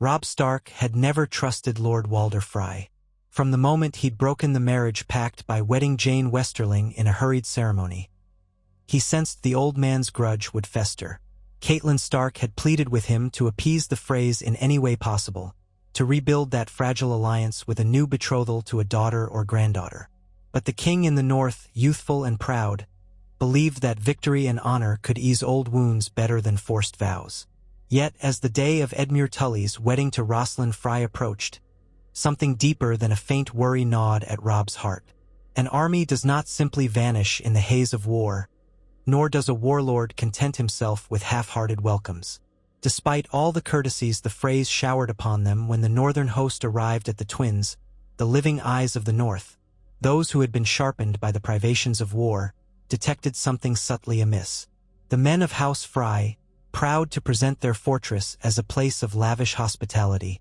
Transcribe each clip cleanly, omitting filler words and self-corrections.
Robb Stark had never trusted Lord Walder Frey. From the moment he'd broken the marriage pact by wedding Jane Westerling in a hurried ceremony, he sensed the old man's grudge would fester. Catelyn Stark had pleaded with him to appease the Freys in any way possible, to rebuild that fragile alliance with a new betrothal to a daughter or granddaughter. But the king in the north, youthful and proud, believed that victory and honor could ease old wounds better than forced vows. Yet, as the day of Edmure Tully's wedding to Rosalind Frey approached, something deeper than a faint worry gnawed at Robb's heart. An army does not simply vanish in the haze of war, nor does a warlord content himself with half-hearted welcomes. Despite all the courtesies the Freys showered upon them when the northern host arrived at the Twins, the living eyes of the north, those who had been sharpened by the privations of war, detected something subtly amiss. The men of House Frey, proud to present their fortress as a place of lavish hospitality,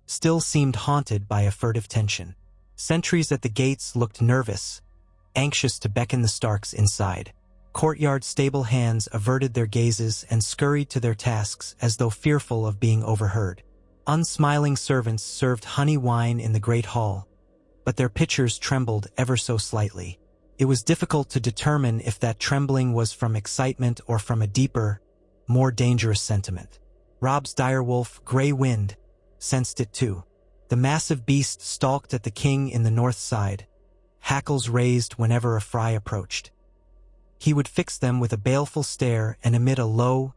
still seemed haunted by a furtive tension. Sentries at the gates looked nervous, anxious to beckon the Starks inside. Courtyard stable hands averted their gazes and scurried to their tasks as though fearful of being overheard. Unsmiling servants served honey wine in the great hall, but their pitchers trembled ever so slightly. It was difficult to determine if that trembling was from excitement or from a deeper, more dangerous sentiment. Robb's direwolf, Grey Wind, sensed it too. The massive beast stalked at the king in the north side, hackles raised whenever a Frey approached. He would fix them with a baleful stare and emit a low,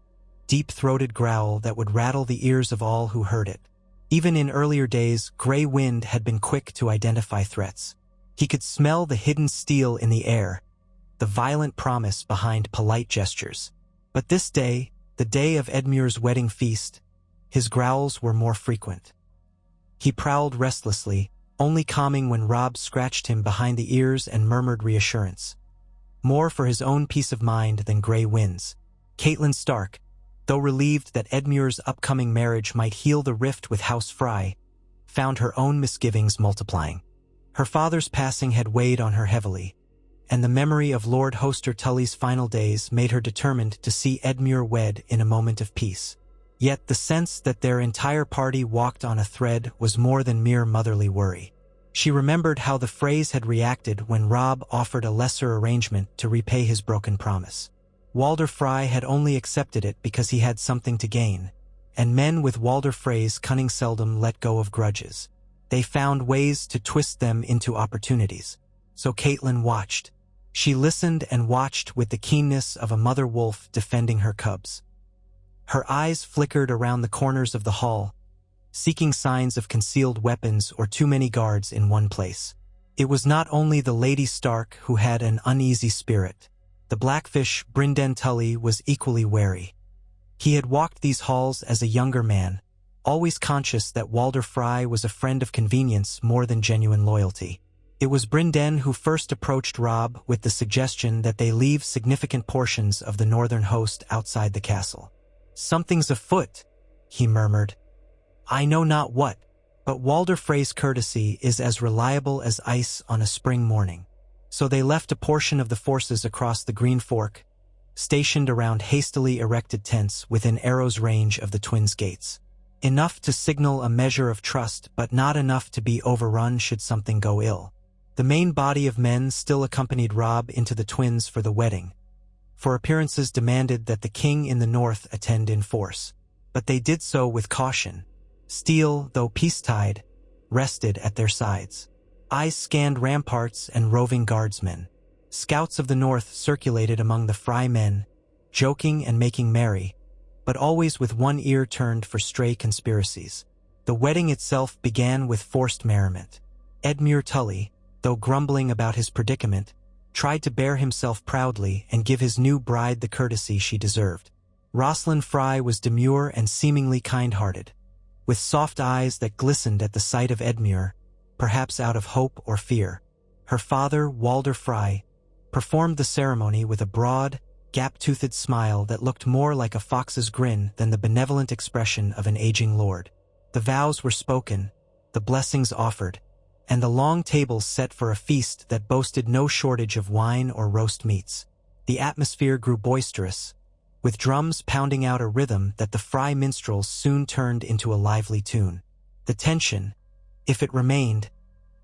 deep-throated growl that would rattle the ears of all who heard it. Even in earlier days, Grey Wind had been quick to identify threats. He could smell the hidden steel in the air, the violent promise behind polite gestures. But this day, the day of Edmure's wedding feast, his growls were more frequent. He prowled restlessly, only calming when Robb scratched him behind the ears and murmured reassurance. More for his own peace of mind than Grey Wind's. Catelyn Stark, though relieved that Edmure's upcoming marriage might heal the rift with House Frey, found her own misgivings multiplying. Her father's passing had weighed on her heavily, and the memory of Lord Hoster Tully's final days made her determined to see Edmure wed in a moment of peace. Yet the sense that their entire party walked on a thread was more than mere motherly worry. She remembered how the Freys had reacted when Robb offered a lesser arrangement to repay his broken promise. Walder Frey had only accepted it because he had something to gain, and men with Walder Frey's cunning seldom let go of grudges. They found ways to twist them into opportunities. So Catelyn watched. She listened and watched with the keenness of a mother wolf defending her cubs. Her eyes flickered around the corners of the hall, seeking signs of concealed weapons or too many guards in one place. It was not only the Lady Stark who had an uneasy spirit. The Blackfish, Brynden Tully, was equally wary. He had walked these halls as a younger man, always conscious that Walder Frey was a friend of convenience more than genuine loyalty. It was Brynden who first approached Robb with the suggestion that they leave significant portions of the northern host outside the castle. "Something's afoot," he murmured. "I know not what, but Walder Frey's courtesy is as reliable as ice on a spring morning." So they left a portion of the forces across the Green Fork, stationed around hastily erected tents within arrow's range of the Twins' gates. Enough to signal a measure of trust, but not enough to be overrun should something go ill. The main body of men still accompanied Robb into the Twins for the wedding, for appearances demanded that the king in the north attend in force. But they did so with caution. Steel, though peace-tied, rested at their sides. Eyes scanned ramparts and roving guardsmen. Scouts of the north circulated among the Frey men, joking and making merry, but always with one ear turned for stray conspiracies. The wedding itself began with forced merriment. Edmure Tully, though grumbling about his predicament, tried to bear himself proudly and give his new bride the courtesy she deserved. Rosalind Frey was demure and seemingly kind-hearted, with soft eyes that glistened at the sight of Edmure, perhaps out of hope or fear. Her father, Walder Frey, performed the ceremony with a broad, gap-toothed smile that looked more like a fox's grin than the benevolent expression of an aging lord. The vows were spoken, the blessings offered, and the long tables set for a feast that boasted no shortage of wine or roast meats. The atmosphere grew boisterous, with drums pounding out a rhythm that the Frey minstrels soon turned into a lively tune. The tension, if it remained,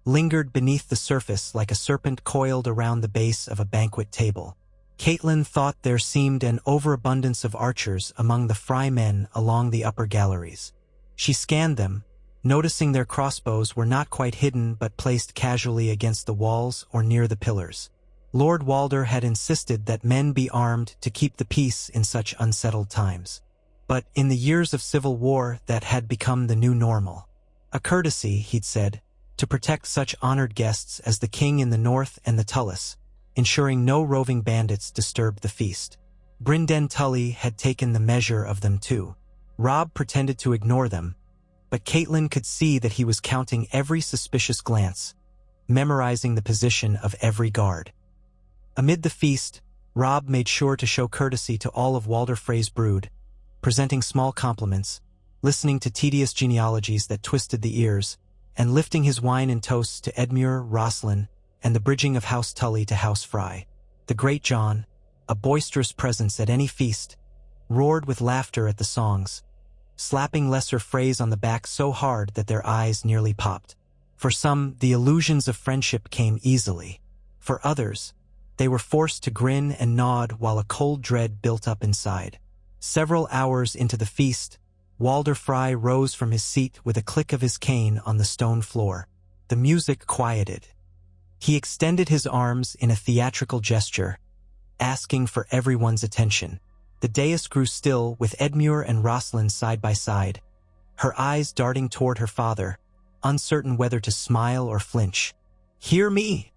lingered beneath the surface like a serpent coiled around the base of a banquet table. Catelyn thought there seemed an overabundance of archers among the Frey men along the upper galleries. She scanned them, noticing their crossbows were not quite hidden but placed casually against the walls or near the pillars. Lord Walder had insisted that men be armed to keep the peace in such unsettled times. But in the years of civil war that had become the new normal. A courtesy, he'd said, to protect such honored guests as the king in the north and the Tullis, ensuring no roving bandits disturbed the feast. Brynden Tully had taken the measure of them too. Robb pretended to ignore them, but Catelyn could see that he was counting every suspicious glance, memorizing the position of every guard. Amid the feast, Robb made sure to show courtesy to all of Walder Frey's brood, presenting small compliments, listening to tedious genealogies that twisted the ears, and lifting his wine and toasts to Edmure, Rosslyn, and the bridging of House Tully to House Frey. The Great John, a boisterous presence at any feast, roared with laughter at the songs, slapping lesser Freys on the back so hard that their eyes nearly popped. For some, the illusions of friendship came easily. For others, they were forced to grin and nod while a cold dread built up inside. Several hours into the feast, Walder Frey rose from his seat with a click of his cane on the stone floor. The music quieted. He extended his arms in a theatrical gesture, asking for everyone's attention. The dais grew still with Edmure and Rosslyn side by side, her eyes darting toward her father, uncertain whether to smile or flinch. "Hear me,"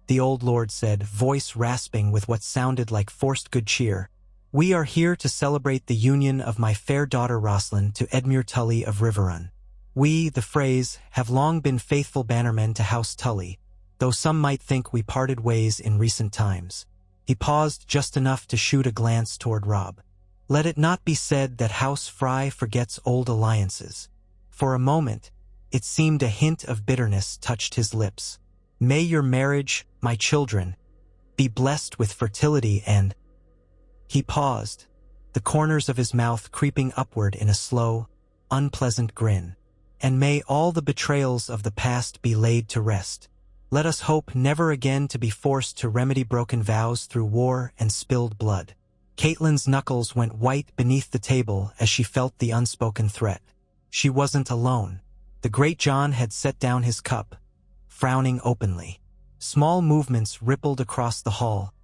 the old lord said, voice rasping with what sounded like forced good cheer. "We are here to celebrate the union of my fair daughter Rosslyn to Edmure Tully of Riverrun. We, the Freys, have long been faithful bannermen to House Tully, though some might think we parted ways in recent times." He paused just enough to shoot a glance toward Robb. "Let it not be said that House Frey forgets old alliances." For a moment, it seemed a hint of bitterness touched his lips. "May your marriage, my children, be blessed with fertility and—" He paused, the corners of his mouth creeping upward in a slow, unpleasant grin. "And may all the betrayals of the past be laid to rest. Let us hope never again to be forced to remedy broken vows through war and spilled blood." Catelyn's knuckles went white beneath the table as she felt the unspoken threat. She wasn't alone. The Great John had set down his cup, frowning openly. Small movements rippled across the hall,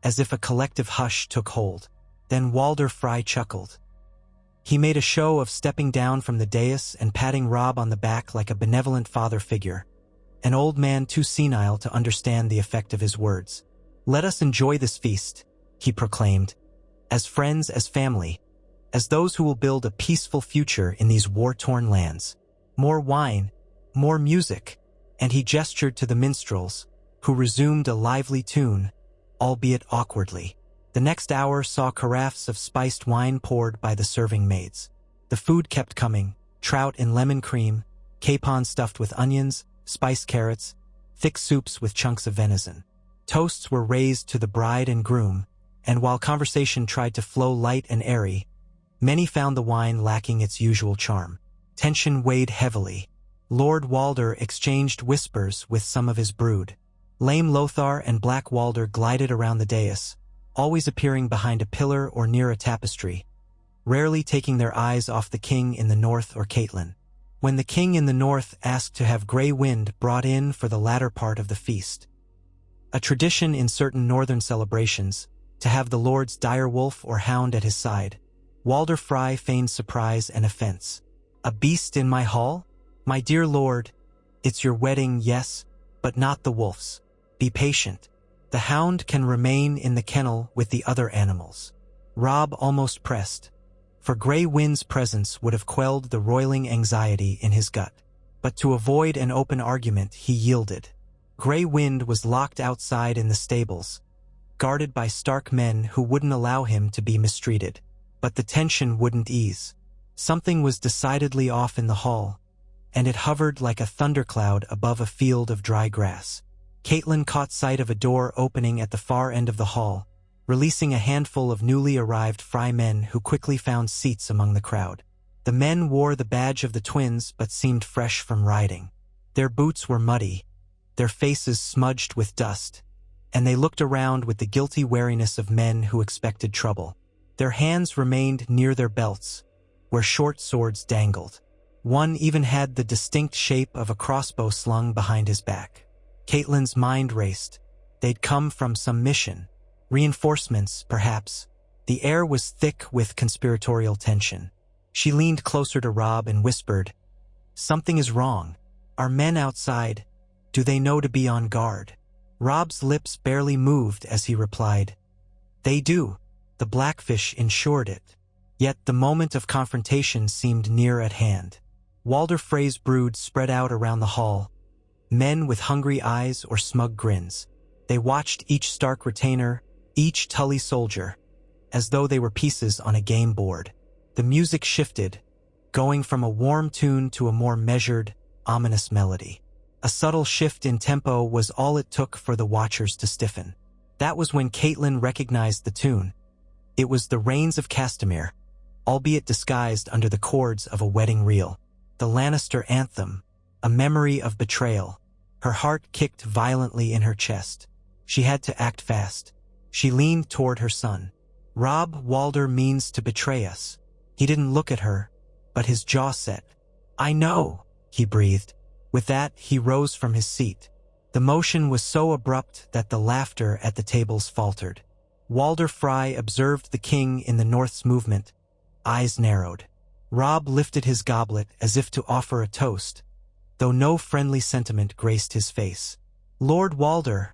as if a collective hush took hold. Then Walder Frey chuckled. He made a show of stepping down from the dais and patting Robb on the back like a benevolent father figure, an old man too senile to understand the effect of his words. "Let us enjoy this feast," he proclaimed, "as friends, as family, as those who will build a peaceful future in these war-torn lands. More wine, more music," and he gestured to the minstrels, who resumed a lively tune, albeit awkwardly. The next hour saw carafes of spiced wine poured by the serving maids. The food kept coming: trout in lemon cream, capon stuffed with onions, spiced carrots, thick soups with chunks of venison. Toasts were raised to the bride and groom, and while conversation tried to flow light and airy, many found the wine lacking its usual charm. Tension weighed heavily. Lord Walder exchanged whispers with some of his brood. Lame Lothar and Black Walder glided around the dais, always appearing behind a pillar or near a tapestry, rarely taking their eyes off the king in the north or Catelyn. When the king in the north asked to have Grey Wind brought in for the latter part of the feast, a tradition in certain northern celebrations, to have the lord's direwolf or hound at his side, Walder Frey feigned surprise and offense. "A beast in my hall? My dear lord, it's your wedding, yes, but not the wolf's. Be patient. The hound can remain in the kennel with the other animals." Robb almost pressed, for Grey Wind's presence would have quelled the roiling anxiety in his gut. But to avoid an open argument, he yielded. Grey Wind was locked outside in the stables, guarded by stark men who wouldn't allow him to be mistreated. But the tension wouldn't ease. Something was decidedly off in the hall, and it hovered like a thundercloud above a field of dry grass. Catelyn caught sight of a door opening at the far end of the hall, releasing a handful of newly arrived Frey men who quickly found seats among the crowd. The men wore the badge of the twins but seemed fresh from riding. Their boots were muddy, their faces smudged with dust, and they looked around with the guilty wariness of men who expected trouble. Their hands remained near their belts, where short swords dangled. One even had the distinct shape of a crossbow slung behind his back. Catelyn's mind raced. They'd come from some mission. Reinforcements, perhaps. The air was thick with conspiratorial tension. She leaned closer to Robb and whispered, "Something is wrong. Are men outside? Do they know to be on guard?" Robb's lips barely moved as he replied, "They do." The Blackfish ensured it. Yet the moment of confrontation seemed near at hand. Walder Frey's brood spread out around the hall, men with hungry eyes or smug grins. They watched each Stark retainer, each Tully soldier, as though they were pieces on a game board. The music shifted, going from a warm tune to a more measured, ominous melody. A subtle shift in tempo was all it took for the watchers to stiffen. That was when Catelyn recognized the tune. It was the Rains of Castamere, albeit disguised under the chords of a wedding reel. The Lannister anthem, a memory of betrayal. Her heart kicked violently in her chest. She had to act fast. She leaned toward her son. "Robb Walder means to betray us." He didn't look at her, but his jaw set. "I know," he breathed. With that, he rose from his seat. The motion was so abrupt that the laughter at the tables faltered. Walder Frey observed the king in the North's movement, eyes narrowed. Robb lifted his goblet as if to offer a toast, though no friendly sentiment graced his face. "Lord Walder,"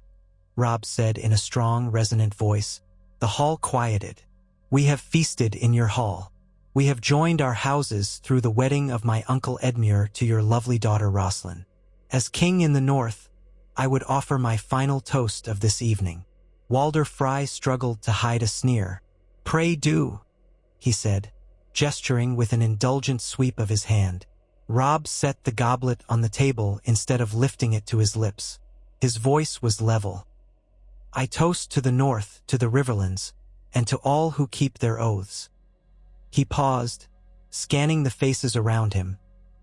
Robb said in a strong, resonant voice. The hall quieted. "We have feasted in your hall. We have joined our houses through the wedding of my uncle Edmure to your lovely daughter Roslyn. As king in the North, I would offer my final toast of this evening." Walder Frey struggled to hide a sneer. "Pray do," he said, gesturing with an indulgent sweep of his hand. Robb set the goblet on the table instead of lifting it to his lips. His voice was level. "I toast to the North, to the Riverlands, and to all who keep their oaths." He paused, scanning the faces around him,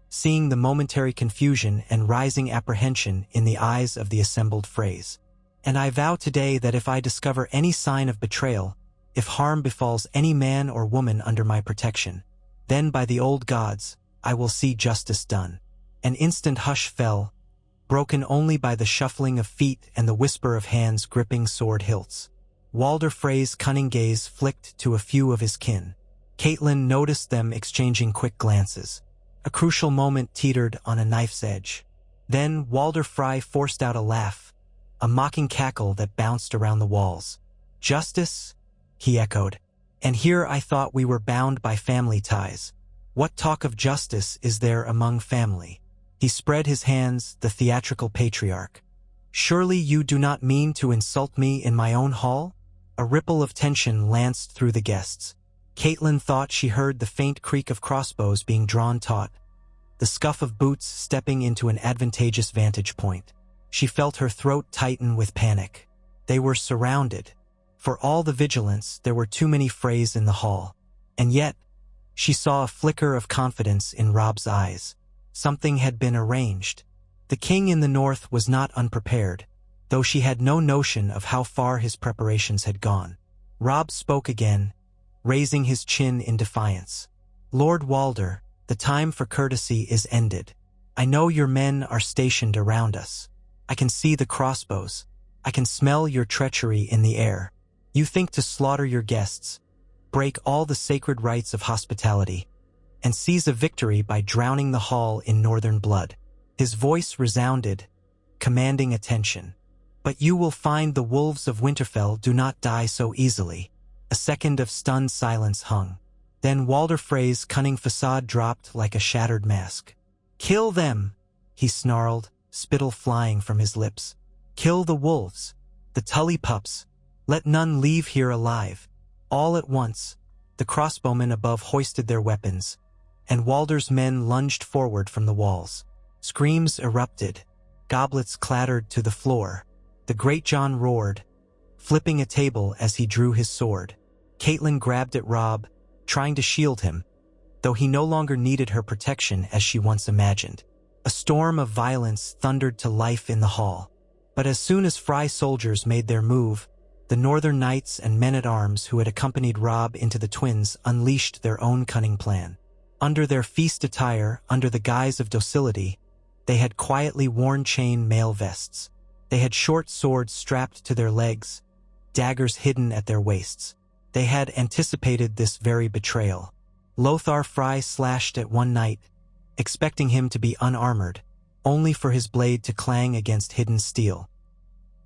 seeing the momentary confusion and rising apprehension in the eyes of the assembled Freys. "And I vow today that if I discover any sign of betrayal, if harm befalls any man or woman under my protection, then by the old gods, I will see justice done." An instant hush fell, broken only by the shuffling of feet and the whisper of hands gripping sword hilts. Walder Frey's cunning gaze flicked to a few of his kin. Catelyn noticed them exchanging quick glances. A crucial moment teetered on a knife's edge. Then Walder Frey forced out a laugh, a mocking cackle that bounced around the walls. "Justice?" he echoed. "And here I thought we were bound by family ties. What talk of justice is there among family?" He spread his hands, the theatrical patriarch. "Surely you do not mean to insult me in my own hall?" A ripple of tension lanced through the guests. Catelyn thought she heard the faint creak of crossbows being drawn taut, the scuff of boots stepping into an advantageous vantage point. She felt her throat tighten with panic. They were surrounded. For all the vigilance, there were too many Freys in the hall. And yet, she saw a flicker of confidence in Robb's eyes. Something had been arranged. The king in the North was not unprepared, though she had no notion of how far his preparations had gone. Robb spoke again, raising his chin in defiance. "Lord Walder, the time for courtesy is ended. I know your men are stationed around us. I can see the crossbows. I can smell your treachery in the air. You think to slaughter your guests, break all the sacred rites of hospitality, and seize a victory by drowning the hall in northern blood." His voice resounded, commanding attention. "But you will find the wolves of Winterfell do not die so easily." A second of stunned silence hung. Then Walder Frey's cunning facade dropped like a shattered mask. "Kill them!" he snarled, spittle flying from his lips. "Kill the wolves, the Tully pups. Let none leave here alive." All at once, the crossbowmen above hoisted their weapons, and Walder's men lunged forward from the walls. Screams erupted. Goblets clattered to the floor. The Great John roared, flipping a table as he drew his sword. Catelyn grabbed at Robb, trying to shield him, though he no longer needed her protection as she once imagined. A storm of violence thundered to life in the hall. But as soon as Frey soldiers made their move, the Northern Knights and men-at-arms who had accompanied Robb into the Twins unleashed their own cunning plan. Under their feast attire, under the guise of docility, they had quietly worn chain mail vests. They had short swords strapped to their legs, daggers hidden at their waists. They had anticipated this very betrayal. Lothar Frey slashed at one knight, expecting him to be unarmored, only for his blade to clang against hidden steel.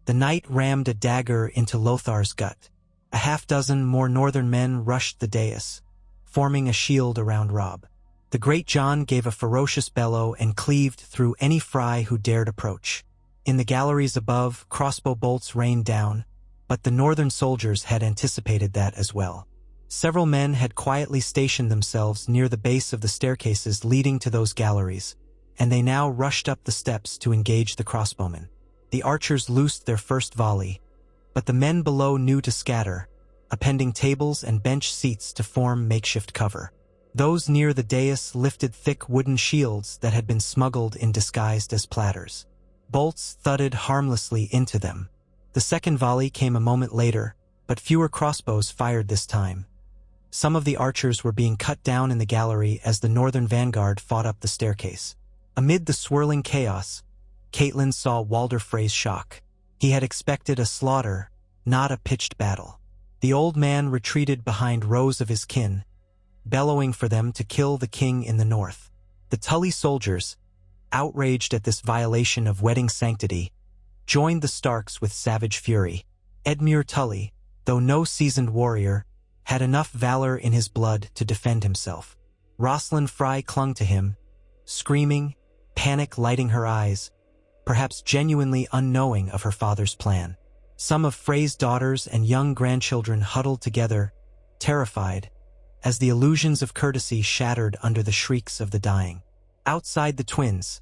The knight rammed a dagger into Lothar's gut. A half-dozen more northern men rushed the dais, forming a shield around Robb. The Great John gave a ferocious bellow and cleaved through any Frey who dared approach. In the galleries above, crossbow bolts rained down, but the northern soldiers had anticipated that as well. Several men had quietly stationed themselves near the base of the staircases leading to those galleries, and they now rushed up the steps to engage the crossbowmen. The archers loosed their first volley, but the men below knew to scatter, appending tables and bench seats to form makeshift cover. Those near the dais lifted thick wooden shields that had been smuggled in disguised as platters. Bolts thudded harmlessly into them. The second volley came a moment later, but fewer crossbows fired this time. Some of the archers were being cut down in the gallery as the northern vanguard fought up the staircase. Amid the swirling chaos, Catelyn saw Walder Frey's shock. He had expected a slaughter, not a pitched battle. The old man retreated behind rows of his kin, bellowing for them to kill the king in the north. The Tully soldiers, outraged at this violation of wedding sanctity, joined the Starks with savage fury. Edmure Tully, though no seasoned warrior, had enough valor in his blood to defend himself. Rosalind Frey clung to him, screaming, panic lighting her eyes, perhaps genuinely unknowing of her father's plan. Some of Frey's daughters and young grandchildren huddled together, terrified, as the illusions of courtesy shattered under the shrieks of the dying. Outside the Twins,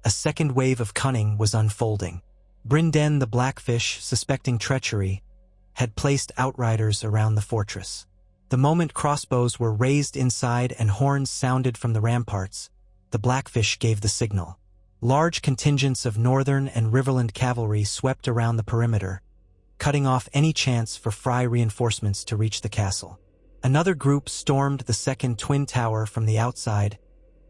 a second wave of cunning was unfolding. Brynden the Blackfish, suspecting treachery, had placed outriders around the fortress. The moment crossbows were raised inside and horns sounded from the ramparts, the Blackfish gave the signal. Large contingents of Northern and Riverland cavalry swept around the perimeter, cutting off any chance for Frey reinforcements to reach the castle. Another group stormed the second twin tower from the outside,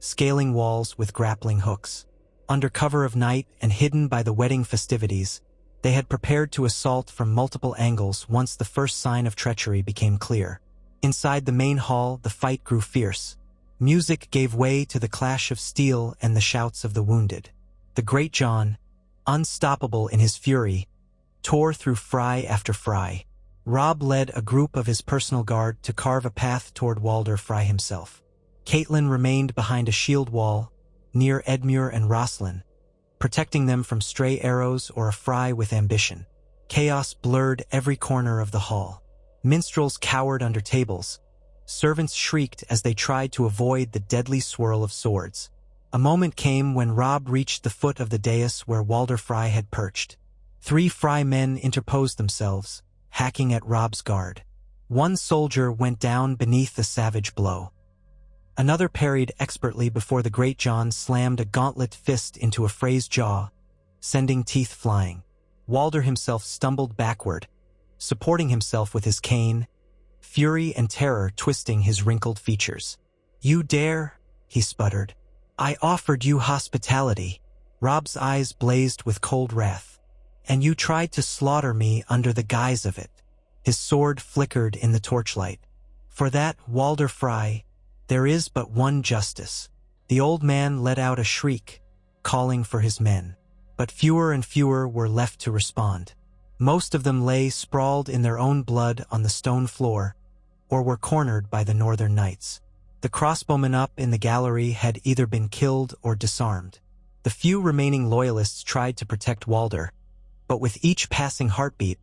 scaling walls with grappling hooks. Under cover of night and hidden by the wedding festivities, they had prepared to assault from multiple angles once the first sign of treachery became clear. Inside the main hall, the fight grew fierce. Music gave way to the clash of steel and the shouts of the wounded. The Great John, unstoppable in his fury, tore through Frey after Frey. Robb led a group of his personal guard to carve a path toward Walder Frey himself. Catelyn remained behind a shield wall, near Edmure and Rosalind, protecting them from stray arrows or a Frey with ambition. Chaos blurred every corner of the hall. Minstrels cowered under tables. Servants shrieked as they tried to avoid the deadly swirl of swords. A moment came when Robb reached the foot of the dais where Walder Frey had perched. 3 Frey men interposed themselves, hacking at Robb's guard. One soldier went down beneath the savage blow. Another parried expertly before the Great John slammed a gauntlet fist into a Frey's jaw, sending teeth flying. Walder himself stumbled backward, supporting himself with his cane, fury and terror twisting his wrinkled features. "You dare?" he sputtered. "I offered you hospitality." Robb's eyes blazed with cold wrath. "And you tried to slaughter me under the guise of it." His sword flickered in the torchlight. "For that, Walder Frey, there is but one justice." The old man let out a shriek, calling for his men. But fewer and fewer were left to respond. Most of them lay sprawled in their own blood on the stone floor, or were cornered by the Northern Knights. The crossbowmen up in the gallery had either been killed or disarmed. The few remaining loyalists tried to protect Walder, but with each passing heartbeat,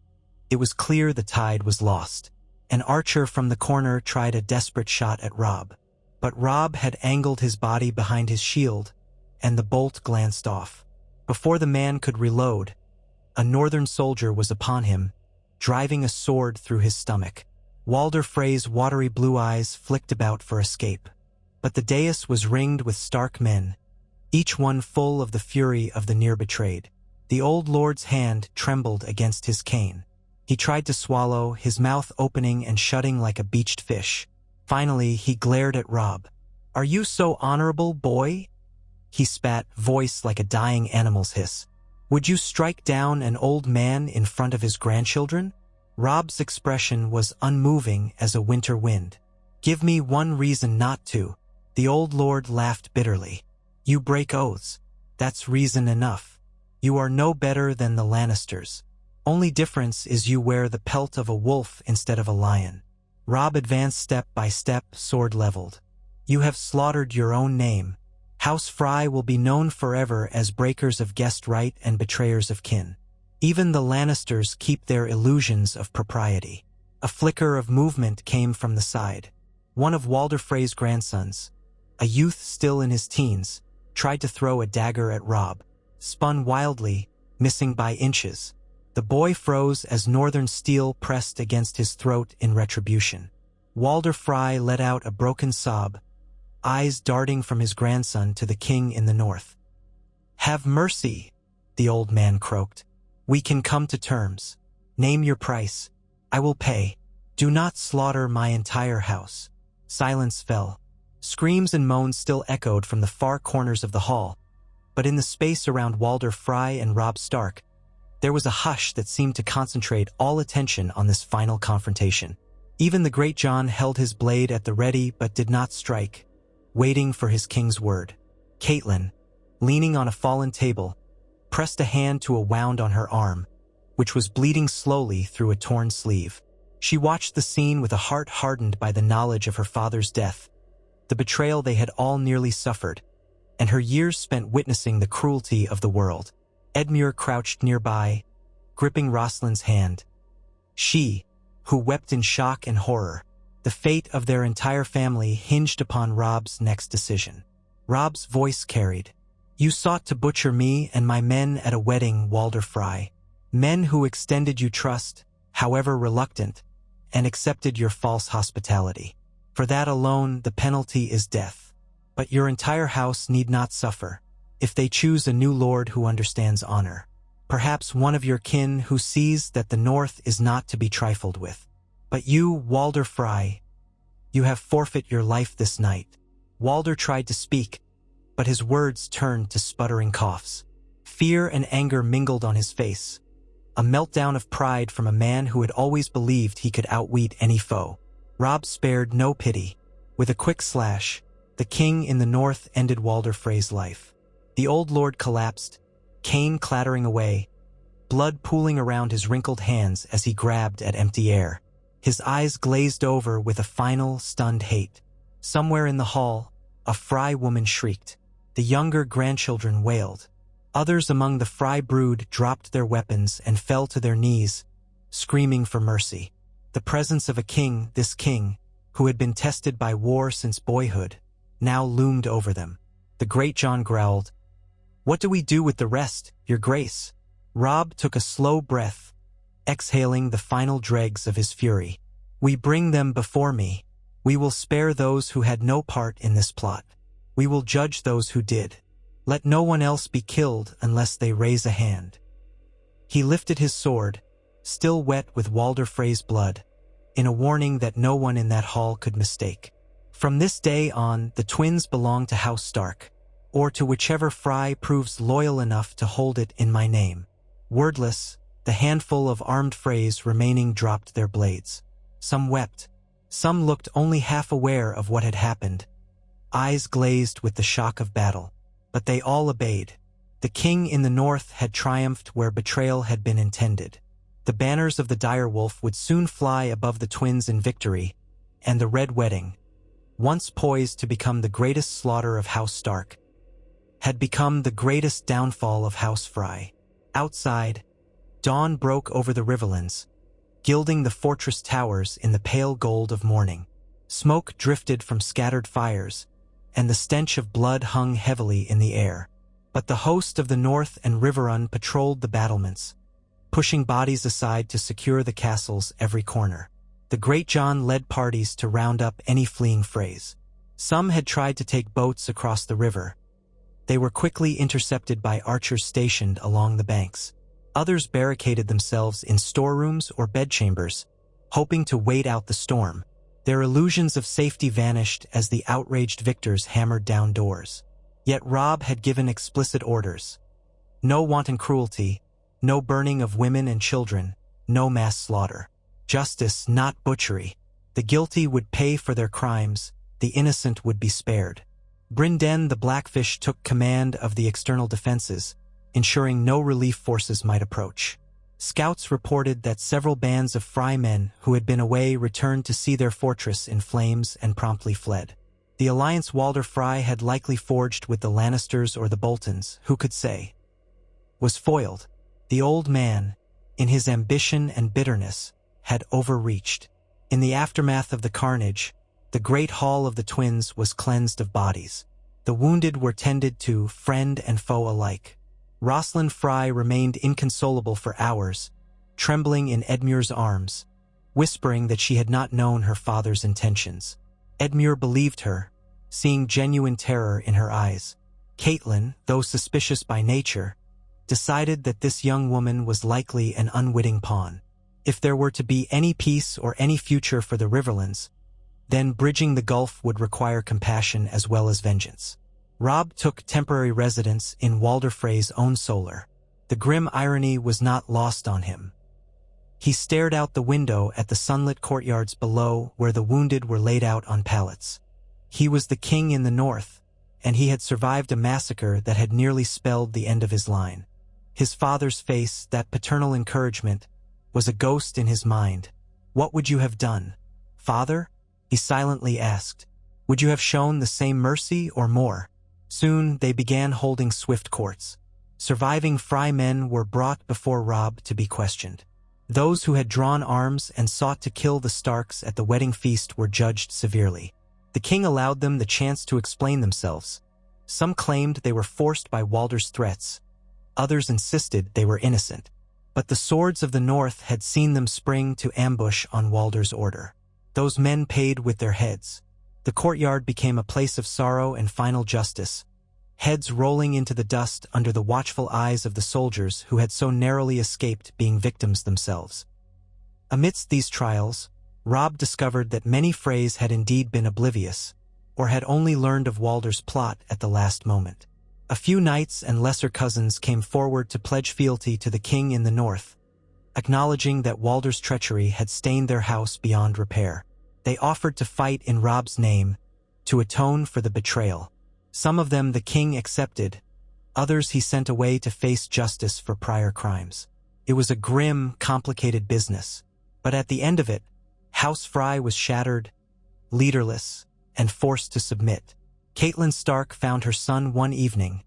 it was clear the tide was lost. An archer from the corner tried a desperate shot at Robb, but Robb had angled his body behind his shield, and the bolt glanced off. Before the man could reload, a Northern soldier was upon him, driving a sword through his stomach. Walder Frey's watery blue eyes flicked about for escape. But the dais was ringed with stark men, each one full of the fury of the near-betrayed. The old lord's hand trembled against his cane. He tried to swallow, his mouth opening and shutting like a beached fish. Finally, he glared at Robb. "Are you so honorable, boy?" He spat, voice like a dying animal's hiss. "Would you strike down an old man in front of his grandchildren?" Robb's expression was unmoving as a winter wind. "Give me one reason not to." The old lord laughed bitterly. "You break oaths. That's reason enough. You are no better than the Lannisters. Only difference is you wear the pelt of a wolf instead of a lion." Robb advanced step by step, sword leveled. "You have slaughtered your own name. House Frey will be known forever as breakers of guest right and betrayers of kin. Even the Lannisters keep their illusions of propriety." A flicker of movement came from the side. One of Walder Frey's grandsons, a youth still in his teens, tried to throw a dagger at Robb, spun wildly, missing by inches. The boy froze as northern steel pressed against his throat in retribution. Walder Frey let out a broken sob, eyes darting from his grandson to the king in the north. "Have mercy," the old man croaked. "We can come to terms. Name your price. I will pay. Do not slaughter my entire house." Silence fell. Screams and moans still echoed from the far corners of the hall, but in the space around Walder Frey and Robb Stark, there was a hush that seemed to concentrate all attention on this final confrontation. Even the Great John held his blade at the ready but did not strike, waiting for his king's word. Catelyn, leaning on a fallen table, pressed a hand to a wound on her arm, which was bleeding slowly through a torn sleeve. She watched the scene with a heart hardened by the knowledge of her father's death, the betrayal they had all nearly suffered, and her years spent witnessing the cruelty of the world. Edmure crouched nearby, gripping Roslin's hand. She, who wept in shock and horror, the fate of their entire family hinged upon Robb's next decision. Robb's voice carried. "You sought to butcher me and my men at a wedding, Walder Frey. Men who extended you trust, however reluctant, and accepted your false hospitality. For that alone, the penalty is death. But your entire house need not suffer, if they choose a new lord who understands honor. Perhaps one of your kin who sees that the North is not to be trifled with. But you, Walder Frey, you have forfeit your life this night." Walder tried to speak, but his words turned to sputtering coughs. Fear and anger mingled on his face, a meltdown of pride from a man who had always believed he could outwit any foe. Robb spared no pity. With a quick slash, the king in the north ended Walder Frey's life. The old lord collapsed, cane clattering away, blood pooling around his wrinkled hands as he grabbed at empty air. His eyes glazed over with a final, stunned hate. Somewhere in the hall, a Frey woman shrieked. The younger grandchildren wailed. Others among the Frey brood dropped their weapons and fell to their knees, screaming for mercy. The presence of a king, this king, who had been tested by war since boyhood, now loomed over them. The Great John growled, "What do we do with the rest, your grace?" Robb took a slow breath, exhaling the final dregs of his fury. "We bring them before me. We will spare those who had no part in this plot. We will judge those who did. Let no one else be killed unless they raise a hand." He lifted his sword, still wet with Walder Frey's blood, in a warning that no one in that hall could mistake. From this day on, the twins belong to House Stark, or to whichever Frey proves loyal enough to hold it in my name. Wordless, the handful of armed Freys remaining dropped their blades. Some wept. Some looked only half aware of what had happened, eyes glazed with the shock of battle. But they all obeyed. The king in the north had triumphed where betrayal had been intended. The banners of the direwolf would soon fly above the twins in victory, and the Red Wedding, once poised to become the greatest slaughter of House Stark, had become the greatest downfall of House Frey. Outside, dawn broke over the Riverlands, gilding the fortress towers in the pale gold of morning. Smoke drifted from scattered fires, and the stench of blood hung heavily in the air. But the host of the North and Riverrun patrolled the battlements, pushing bodies aside to secure the castle's every corner. The Great John led parties to round up any fleeing Freys. Some had tried to take boats across the river. They were quickly intercepted by archers stationed along the banks. Others barricaded themselves in storerooms or bedchambers, hoping to wait out the storm. Their illusions of safety vanished as the outraged victors hammered down doors. Yet Robb had given explicit orders. No wanton cruelty, no burning of women and children, no mass slaughter. Justice, not butchery. The guilty would pay for their crimes, the innocent would be spared. Brynden the Blackfish took command of the external defenses, ensuring no relief forces might approach. Scouts reported that several bands of Frey men who had been away returned to see their fortress in flames and promptly fled. The alliance Walder Frey had likely forged with the Lannisters or the Boltons, who could say, was foiled. The old man, in his ambition and bitterness, had overreached. In the aftermath of the carnage, the great hall of the twins was cleansed of bodies. The wounded were tended to, friend and foe alike. Rosalind Frey remained inconsolable for hours, trembling in Edmure's arms, whispering that she had not known her father's intentions. Edmure believed her, seeing genuine terror in her eyes. Catelyn, though suspicious by nature, decided that this young woman was likely an unwitting pawn. If there were to be any peace or any future for the Riverlands, then bridging the gulf would require compassion as well as vengeance. Robb took temporary residence in Walder Frey's own solar. The grim irony was not lost on him. He stared out the window at the sunlit courtyards below where the wounded were laid out on pallets. He was the king in the north, and he had survived a massacre that had nearly spelled the end of his line. His father's face, that paternal encouragement, was a ghost in his mind. "What would you have done, father?" he silently asked. "Would you have shown the same mercy or more?" Soon they began holding swift courts. Surviving Frey men were brought before Robb to be questioned. Those who had drawn arms and sought to kill the Starks at the wedding feast were judged severely. The king allowed them the chance to explain themselves. Some claimed they were forced by Walder's threats. Others insisted they were innocent. But the swords of the north had seen them spring to ambush on Walder's order. Those men paid with their heads. The courtyard became a place of sorrow and final justice, heads rolling into the dust under the watchful eyes of the soldiers who had so narrowly escaped being victims themselves. Amidst these trials, Robb discovered that many Freys had indeed been oblivious, or had only learned of Walder's plot at the last moment. A few knights and lesser cousins came forward to pledge fealty to the king in the north, acknowledging that Walder's treachery had stained their house beyond repair. They offered to fight in Robb's name, to atone for the betrayal. Some of them the king accepted, others he sent away to face justice for prior crimes. It was a grim, complicated business, but at the end of it, House Frey was shattered, leaderless, and forced to submit. Catelyn Stark found her son one evening,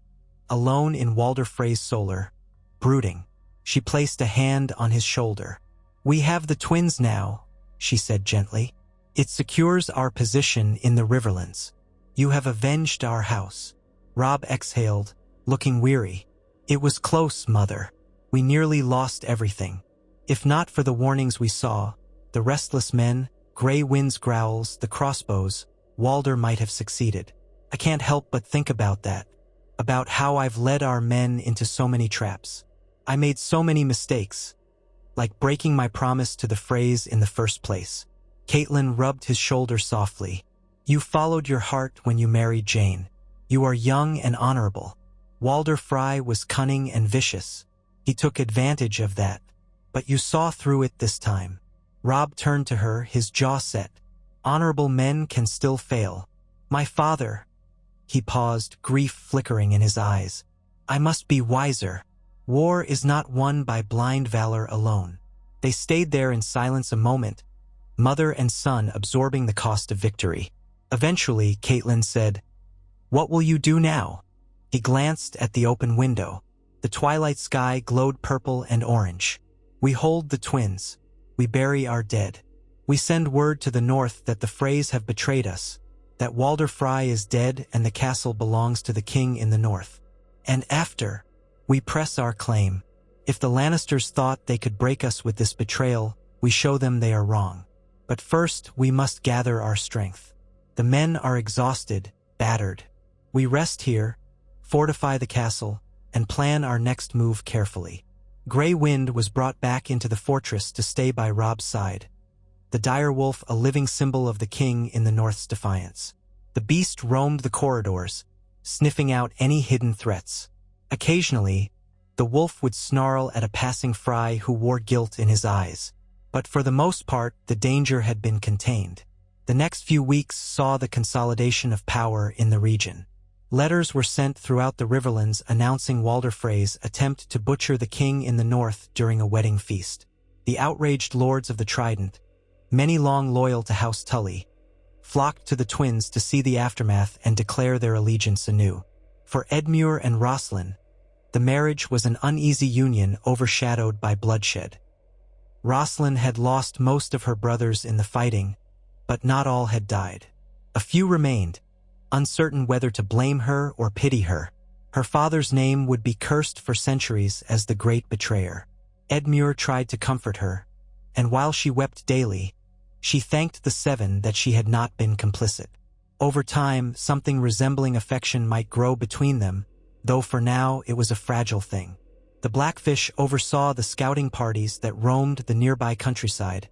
alone in Walder Frey's solar, brooding. She placed a hand on his shoulder. "We have the twins now," she said gently. "It secures our position in the Riverlands. You have avenged our house." Robb exhaled, looking weary. "It was close, mother. We nearly lost everything. If not for the warnings we saw, the restless men, Grey Wind's growls, the crossbows, Walder might have succeeded. I can't help but think about that, about how I've led our men into so many traps. I made so many mistakes, like breaking my promise to the Freys in the first place." Catelyn rubbed his shoulder softly. "You followed your heart when you married Jane. You are young and honorable. Walder Frey was cunning and vicious. He took advantage of that, but you saw through it this time." Robb turned to her, his jaw set. "Honorable men can still fail. My father—" He paused, grief flickering in his eyes. "I must be wiser. War is not won by blind valor alone." They stayed there in silence a moment, mother and son absorbing the cost of victory. Eventually, Catelyn said, "What will you do now?" He glanced at the open window. The twilight sky glowed purple and orange. "We hold the twins. We bury our dead. We send word to the north that the Freys have betrayed us, that Walder Frey is dead and the castle belongs to the king in the north. And after, we press our claim, If the Lannisters thought they could break us with this betrayal, we show them they are wrong. But first, we must gather our strength. The men are exhausted, battered. We rest here, fortify the castle, and plan our next move carefully. Grey Wind was brought back into the fortress to stay by Robb's side. The dire wolf, a living symbol of the king in the North's defiance. The beast roamed the corridors, sniffing out any hidden threats. Occasionally, the wolf would snarl at a passing Frey who wore guilt in his eyes. But for the most part, the danger had been contained. The next few weeks saw the consolidation of power in the region. Letters were sent throughout the Riverlands announcing Walder Frey's attempt to butcher the king in the north during a wedding feast. The outraged lords of the Trident, many long loyal to House Tully, flocked to the twins to see the aftermath and declare their allegiance anew. For Edmure and Roslin, the marriage was an uneasy union overshadowed by bloodshed. Roslin had lost most of her brothers in the fighting, but not all had died. A few remained, uncertain whether to blame her or pity her. Her father's name would be cursed for centuries as the great betrayer. Edmure tried to comfort her, and while she wept daily, she thanked the Seven that she had not been complicit. Over time, something resembling affection might grow between them, though for now it was a fragile thing. The Blackfish oversaw the scouting parties that roamed the nearby countryside,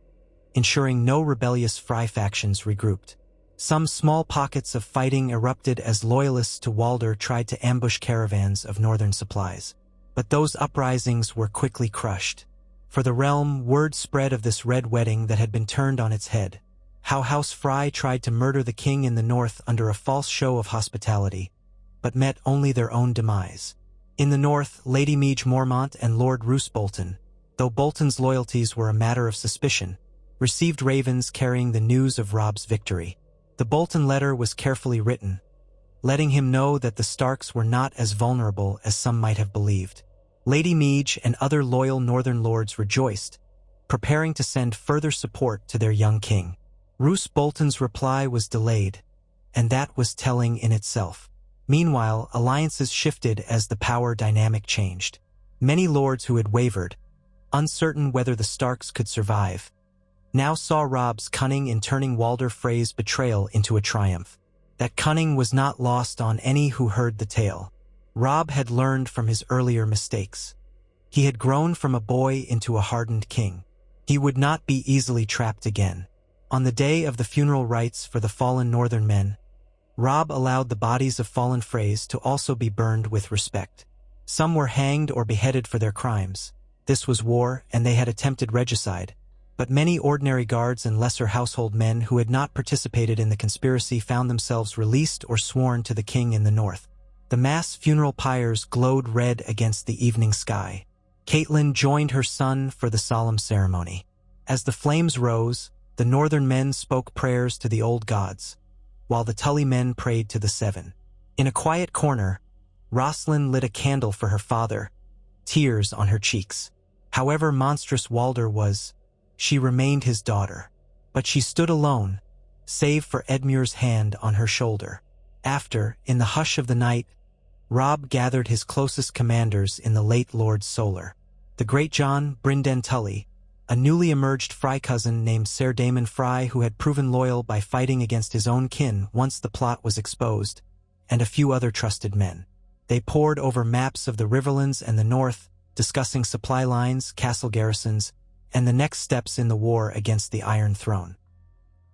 ensuring no rebellious Frey factions regrouped. Some small pockets of fighting erupted as loyalists to Walder tried to ambush caravans of northern supplies. But those uprisings were quickly crushed. For the realm, word spread of this red wedding that had been turned on its head. How House Frey tried to murder the king in the north under a false show of hospitality, but met only their own demise. In the north, Lady Meage Mormont and Lord Roose Bolton, though Bolton's loyalties were a matter of suspicion, received ravens carrying the news of Robb's victory. The Bolton letter was carefully written, letting him know that the Starks were not as vulnerable as some might have believed. Lady Meage and other loyal northern lords rejoiced, preparing to send further support to their young king. Roose Bolton's reply was delayed, and that was telling in itself. Meanwhile, alliances shifted as the power dynamic changed. Many lords who had wavered, uncertain whether the Starks could survive, now saw Robb's cunning in turning Walder Frey's betrayal into a triumph. That cunning was not lost on any who heard the tale. Robb had learned from his earlier mistakes. He had grown from a boy into a hardened king. He would not be easily trapped again. On the day of the funeral rites for the fallen northern men, Robb allowed the bodies of fallen Freys to also be burned with respect. Some were hanged or beheaded for their crimes. This was war, and they had attempted regicide. But many ordinary guards and lesser household men who had not participated in the conspiracy found themselves released or sworn to the king in the north. The mass funeral pyres glowed red against the evening sky. Catelyn joined her son for the solemn ceremony. As the flames rose, the northern men spoke prayers to the old gods, while the Tully men prayed to the Seven. In a quiet corner, Roslin lit a candle for her father, tears on her cheeks. However monstrous Walder was, she remained his daughter. But she stood alone, save for Edmure's hand on her shoulder. After, in the hush of the night, Robb gathered his closest commanders in the late Lord Solar. The Great John Brynden Tully, a newly emerged Frey cousin named Ser Daemon Frey who had proven loyal by fighting against his own kin once the plot was exposed, and a few other trusted men. They pored over maps of the Riverlands and the north, discussing supply lines, castle garrisons, and the next steps in the war against the Iron Throne.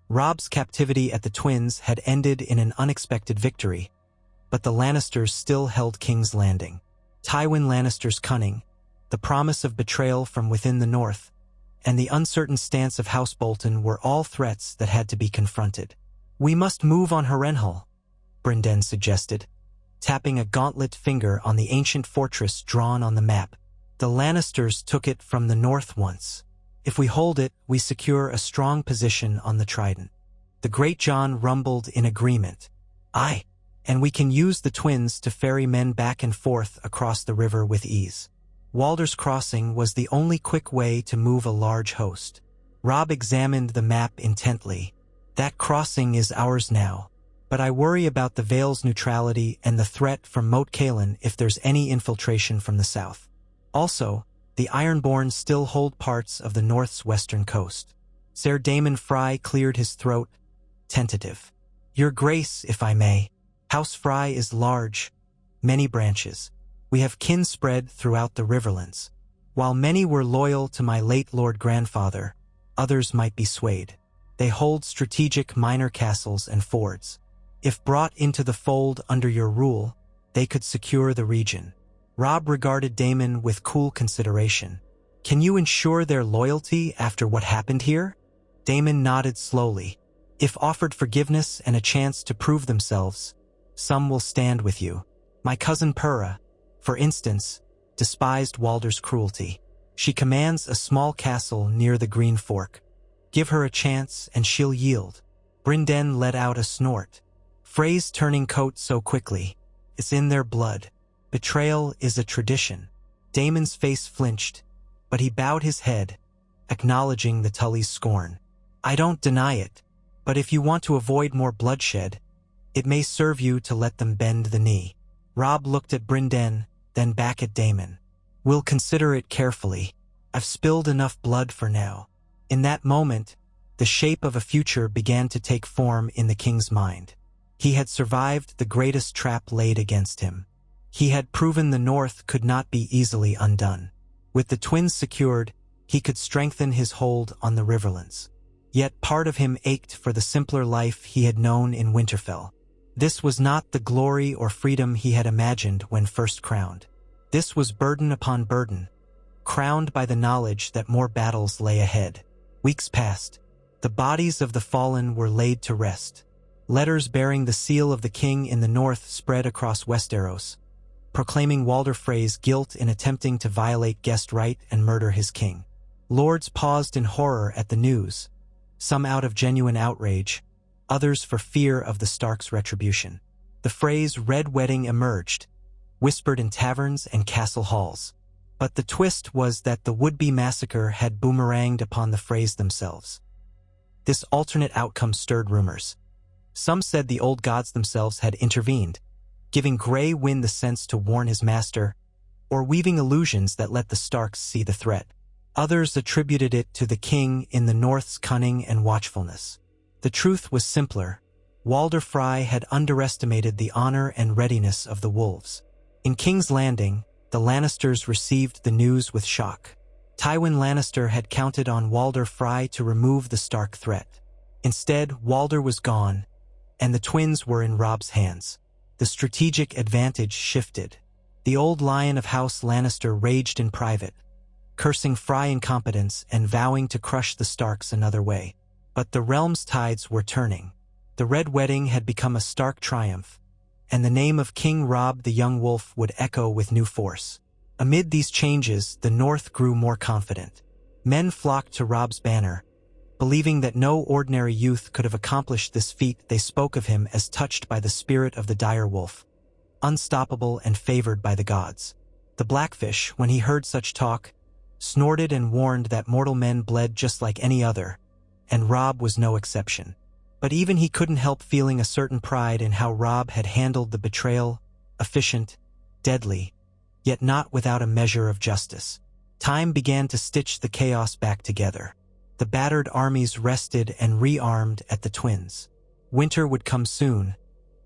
Robb's captivity at the Twins had ended in an unexpected victory, but the Lannisters still held King's Landing. Tywin Lannister's cunning, the promise of betrayal from within the north, and the uncertain stance of House Bolton were all threats that had to be confronted. "We must move on Harrenhal," Brynden suggested, tapping a gauntlet finger on the ancient fortress drawn on the map. "The Lannisters took it from the north once. If we hold it, we secure a strong position on the Trident." The Great John rumbled in agreement. "Aye, and we can use the Twins to ferry men back and forth across the river with ease." Walder's Crossing was the only quick way to move a large host. Robb examined the map intently. "That crossing is ours now, but I worry about the Vale's neutrality and the threat from Moat Cailin if there's any infiltration from the south. Also, The ironborn still hold parts of the North's western coast. Sir Damon Frey cleared his throat, tentative. Your Grace, if I may. House Frey is large, many branches. We have kin spread throughout the Riverlands. While many were loyal to my late Lord Grandfather, others might be swayed. They hold strategic minor castles and fords. If brought into the fold under your rule, they could secure the region. Robb regarded Damon with cool consideration. Can you ensure their loyalty after what happened here? Damon nodded slowly. If offered forgiveness and a chance to prove themselves, some will stand with you. My cousin Pura, for instance, despised Walder's cruelty. She commands a small castle near the Green Fork. Give her a chance and she'll yield. Brynden let out a snort. Frey's turning coat so quickly. It's in their blood. Betrayal is a tradition. Damon's face flinched, but he bowed his head, acknowledging the Tully's scorn. I don't deny it, but if you want to avoid more bloodshed, it may serve you to let them bend the knee. Robb looked at Brynden, then back at Damon. We'll consider it carefully. I've spilled enough blood for now. In that moment, the shape of a future began to take form in the king's mind. He had survived the greatest trap laid against him. He had proven the North could not be easily undone. With the twins secured, he could strengthen his hold on the Riverlands. Yet part of him ached for the simpler life he had known in Winterfell. This was not the glory or freedom he had imagined when first crowned. This was burden upon burden, crowned by the knowledge that more battles lay ahead. Weeks passed. The bodies of the fallen were laid to rest. Letters bearing the seal of the king in the north spread across Westeros, proclaiming Walder Frey's guilt in attempting to violate guest right and murder his king. Lords paused in horror at the news, some out of genuine outrage, others for fear of the Starks' retribution. The phrase Red Wedding emerged, whispered in taverns and castle halls. But the twist was that the would-be massacre had boomeranged upon the Freys themselves. This alternate outcome stirred rumors. Some said the old gods themselves had intervened, giving Grey Wind the sense to warn his master, or weaving illusions that let the Starks see the threat. Others attributed it to the king in the North's cunning and watchfulness. The truth was simpler. Walder Frey had underestimated the honor and readiness of the wolves. In King's Landing, the Lannisters received the news with shock. Tywin Lannister had counted on Walder Frey to remove the Stark threat. Instead, Walder was gone, and the twins were in Robb's hands. The strategic advantage shifted. The old lion of House Lannister raged in private, cursing Frey incompetence and vowing to crush the Starks another way. But the realm's tides were turning. The Red Wedding had become a Stark triumph, and the name of King Robb the Young Wolf would echo with new force. Amid these changes, the North grew more confident. Men flocked to Robb's banner. Believing that no ordinary youth could have accomplished this feat, they spoke of him as touched by the spirit of the dire wolf, unstoppable and favored by the gods. The Blackfish, when he heard such talk, snorted and warned that mortal men bled just like any other, and Robb was no exception. But even he couldn't help feeling a certain pride in how Robb had handled the betrayal, efficient, deadly, yet not without a measure of justice. Time began to stitch the chaos back together. The battered armies rested and rearmed at the twins. Winter would come soon,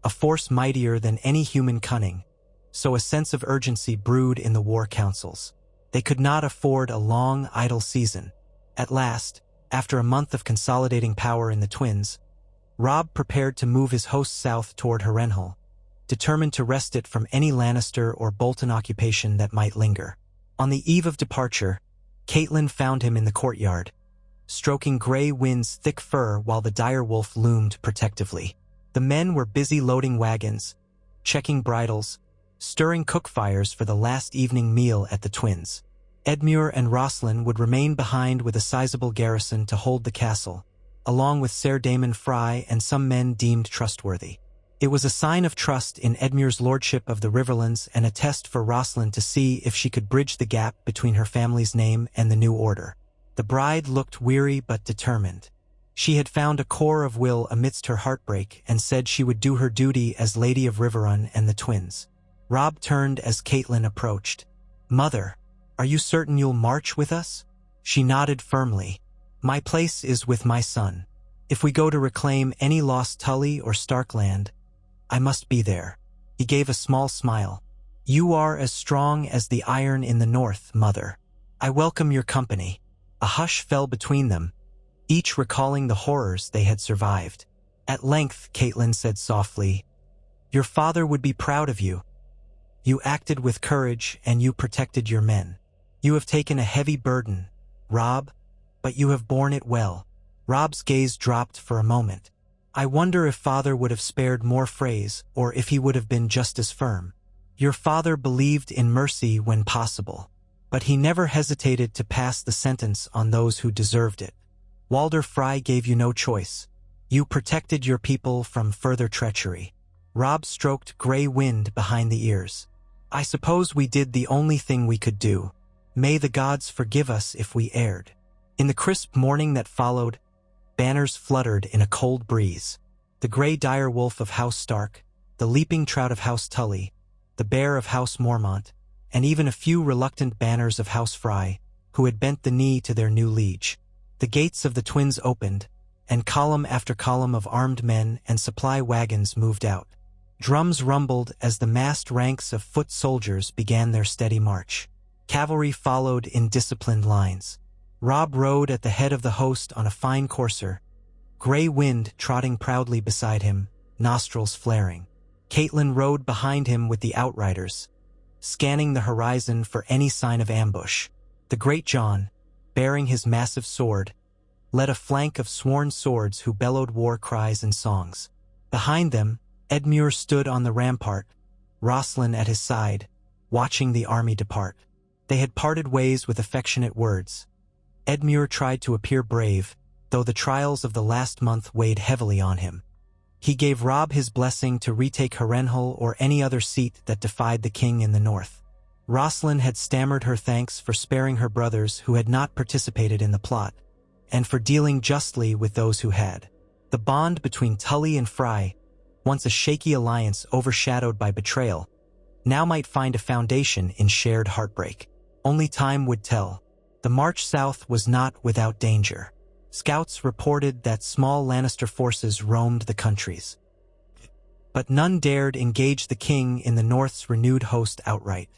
a force mightier than any human cunning, so a sense of urgency brewed in the war councils. They could not afford a long, idle season. At last, after a month of consolidating power in the twins, Robb prepared to move his host south toward Harrenhal, determined to wrest it from any Lannister or Bolton occupation that might linger. On the eve of departure, Catelyn found him in the courtyard, stroking Grey Wind's thick fur while the dire wolf loomed protectively. The men were busy loading wagons, checking bridles, stirring cook-fires for the last evening meal at the twins. Edmure and Rosslyn would remain behind with a sizable garrison to hold the castle, along with Sir Damon Frey and some men deemed trustworthy. It was a sign of trust in Edmure's lordship of the Riverlands and a test for Rosslyn to see if she could bridge the gap between her family's name and the new order. The bride looked weary but determined. She had found a core of will amidst her heartbreak and said she would do her duty as Lady of Riverrun and the twins. Robb turned as Catelyn approached. "Mother, "Are you certain you'll march with us?" She nodded firmly. "My place is with my son. If we go to reclaim any lost Tully or Stark land, I must be there." He gave a small smile. "You are as strong as the iron in the north, mother. I welcome your company." A hush fell between them, each recalling the horrors they had survived. At length, Catelyn said softly, "Your father would be proud of you. You acted with courage and you protected your men. You have taken a heavy burden, Robb, but you have borne it well." Robb's gaze dropped for a moment. "I wonder if father would have spared more Freys, or if he would have been just as firm. Your father believed in mercy when possible, but he never hesitated to pass the sentence on those who deserved it. Walder Frey gave you no choice. You protected your people from further treachery." Robb stroked gray wind behind the ears. "I suppose we did the only thing we could do. May the gods forgive us if we erred." In the crisp morning that followed, banners fluttered in a cold breeze. The gray direwolf of House Stark, the leaping trout of House Tully, the bear of House Mormont, and even a few reluctant banners of House Frey, who had bent the knee to their new liege. The gates of the twins opened, and column after column of armed men and supply wagons moved out. Drums rumbled as the massed ranks of foot soldiers began their steady march. Cavalry followed in disciplined lines. Robb rode at the head of the host on a fine courser, gray wind trotting proudly beside him, nostrils flaring. Catelyn rode behind him with the outriders, scanning the horizon for any sign of ambush. The Great John, bearing his massive sword, led a flank of sworn swords who bellowed war cries and songs. Behind them, Edmure stood on the rampart, Rosslyn at his side, watching the army depart. They had parted ways with affectionate words. Edmure tried to appear brave, though the trials of the last month weighed heavily on him. He gave Robb his blessing to retake Harrenhal or any other seat that defied the king in the north. Rosslyn had stammered her thanks for sparing her brothers who had not participated in the plot, and for dealing justly with those who had. The bond between Tully and Frey, once a shaky alliance overshadowed by betrayal, now might find a foundation in shared heartbreak. Only time would tell. The march south was not without danger. Scouts reported that small Lannister forces roamed the countries, but none dared engage the king in the north's renewed host outright.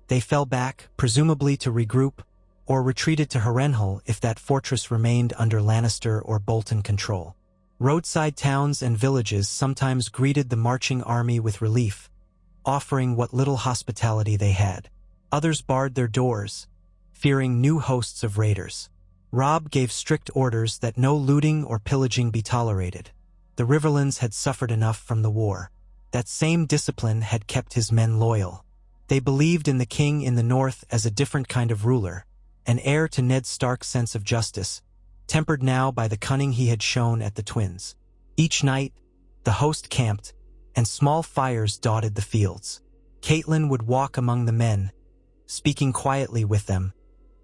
They fell back, presumably to regroup, or retreated to Harrenhal if that fortress remained under Lannister or Bolton control. Roadside towns and villages sometimes greeted the marching army with relief, offering what little hospitality they had. Others barred their doors, fearing new hosts of raiders. Robb gave strict orders that no looting or pillaging be tolerated. The Riverlands had suffered enough from the war. That same discipline had kept his men loyal. They believed in the king in the north as a different kind of ruler, an heir to Ned Stark's sense of justice, tempered now by the cunning he had shown at the twins. Each night, the host camped, and small fires dotted the fields. Catelyn would walk among the men, speaking quietly with them,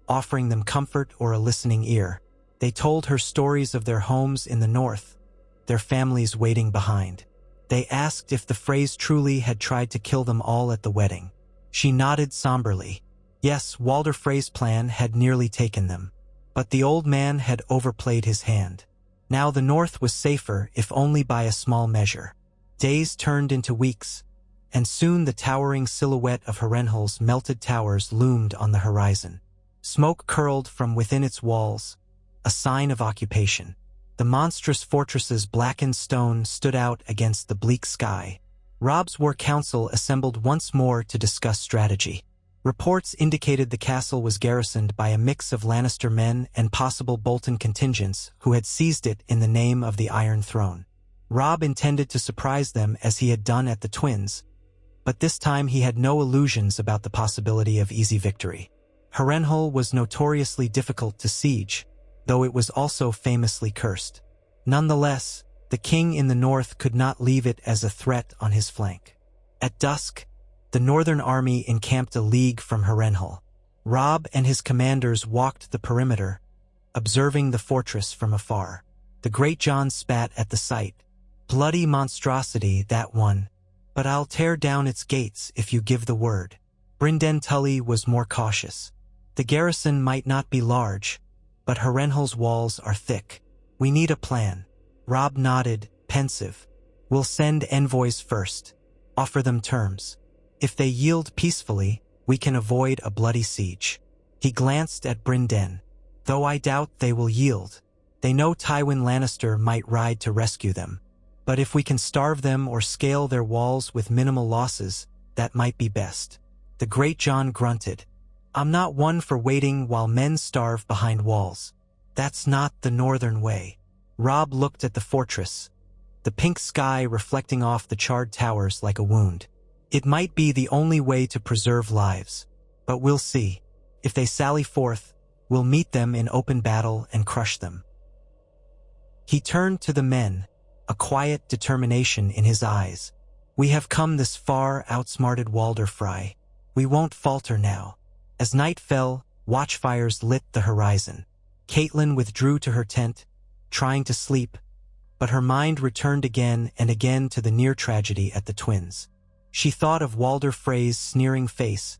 offering them comfort or a listening ear. They told her stories of their homes in the north, their families waiting behind. They asked if the Freys truly had tried to kill them all at the wedding. She nodded somberly. Yes, Walder Frey's plan had nearly taken them, but the old man had overplayed his hand. Now the north was safer, if only by a small measure. Days turned into weeks, and soon the towering silhouette of Harrenhal's melted towers loomed on the horizon. Smoke curled from within its walls, a sign of occupation. The monstrous fortress's blackened stone stood out against the bleak sky. Robb's war council assembled once more to discuss strategy. Reports indicated the castle was garrisoned by a mix of Lannister men and possible Bolton contingents who had seized it in the name of the Iron Throne. Robb intended to surprise them as he had done at the twins, but this time he had no illusions about the possibility of easy victory. Harrenhal was notoriously difficult to siege, though it was also famously cursed. Nonetheless, the king in the north could not leave it as a threat on his flank. At dusk, the northern army encamped a league from Harrenhal. Robb and his commanders walked the perimeter, observing the fortress from afar. The Great John spat at the sight. Bloody monstrosity, that one, but I'll tear down its gates if you give the word. Brynden Tully was more cautious. The garrison might not be large, but Harrenhal's walls are thick. We need a plan. Robb nodded, pensive. We'll send envoys first. Offer them terms. If they yield peacefully, we can avoid a bloody siege. He glanced at Brynden. Though I doubt they will yield. They know Tywin Lannister might ride to rescue them. But if we can starve them or scale their walls with minimal losses, that might be best. The Great John grunted. I'm not one for waiting while men starve behind walls. That's not the Northern way. Robb looked at the fortress, the pink sky reflecting off the charred towers like a wound. It might be the only way to preserve lives, but we'll see. If they sally forth, we'll meet them in open battle and crush them. He turned to the men, a quiet determination in his eyes. We have come this far, outsmarted Walder Frey. We won't falter now. As night fell, watchfires lit the horizon. Catelyn withdrew to her tent, trying to sleep, but her mind returned again and again to the near tragedy at the Twins. She thought of Walder Frey's sneering face,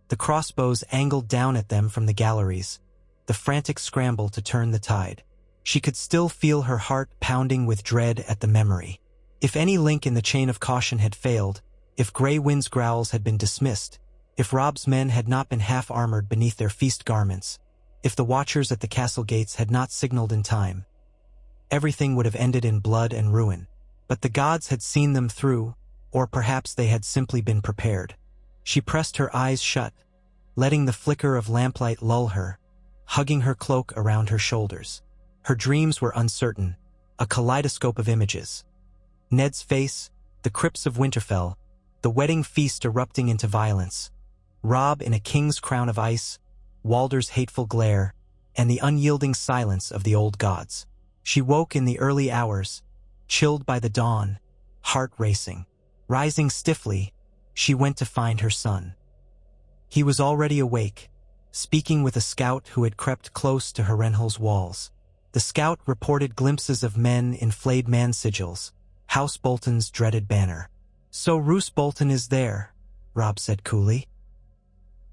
the crossbows angled down at them from the galleries, the frantic scramble to turn the tide. She could still feel her heart pounding with dread at the memory. If any link in the chain of caution had failed, if Grey Wind's growls had been dismissed, if Robb's men had not been half-armored beneath their feast garments, if the watchers at the castle gates had not signaled in time, everything would have ended in blood and ruin. But the gods had seen them through, or perhaps they had simply been prepared. She pressed her eyes shut, letting the flicker of lamplight lull her, hugging her cloak around her shoulders. Her dreams were uncertain, a kaleidoscope of images. Ned's face, the crypts of Winterfell, the wedding feast erupting into violence, Robb in a king's crown of ice, Walder's hateful glare, and the unyielding silence of the old gods. She woke in the early hours, chilled by the dawn, heart racing. Rising stiffly, she went to find her son. He was already awake, speaking with a scout who had crept close to Harrenhal's walls. The scout reported glimpses of men in flayed man sigils, House Bolton's dreaded banner. So Roose Bolton is there, Robb said coolly.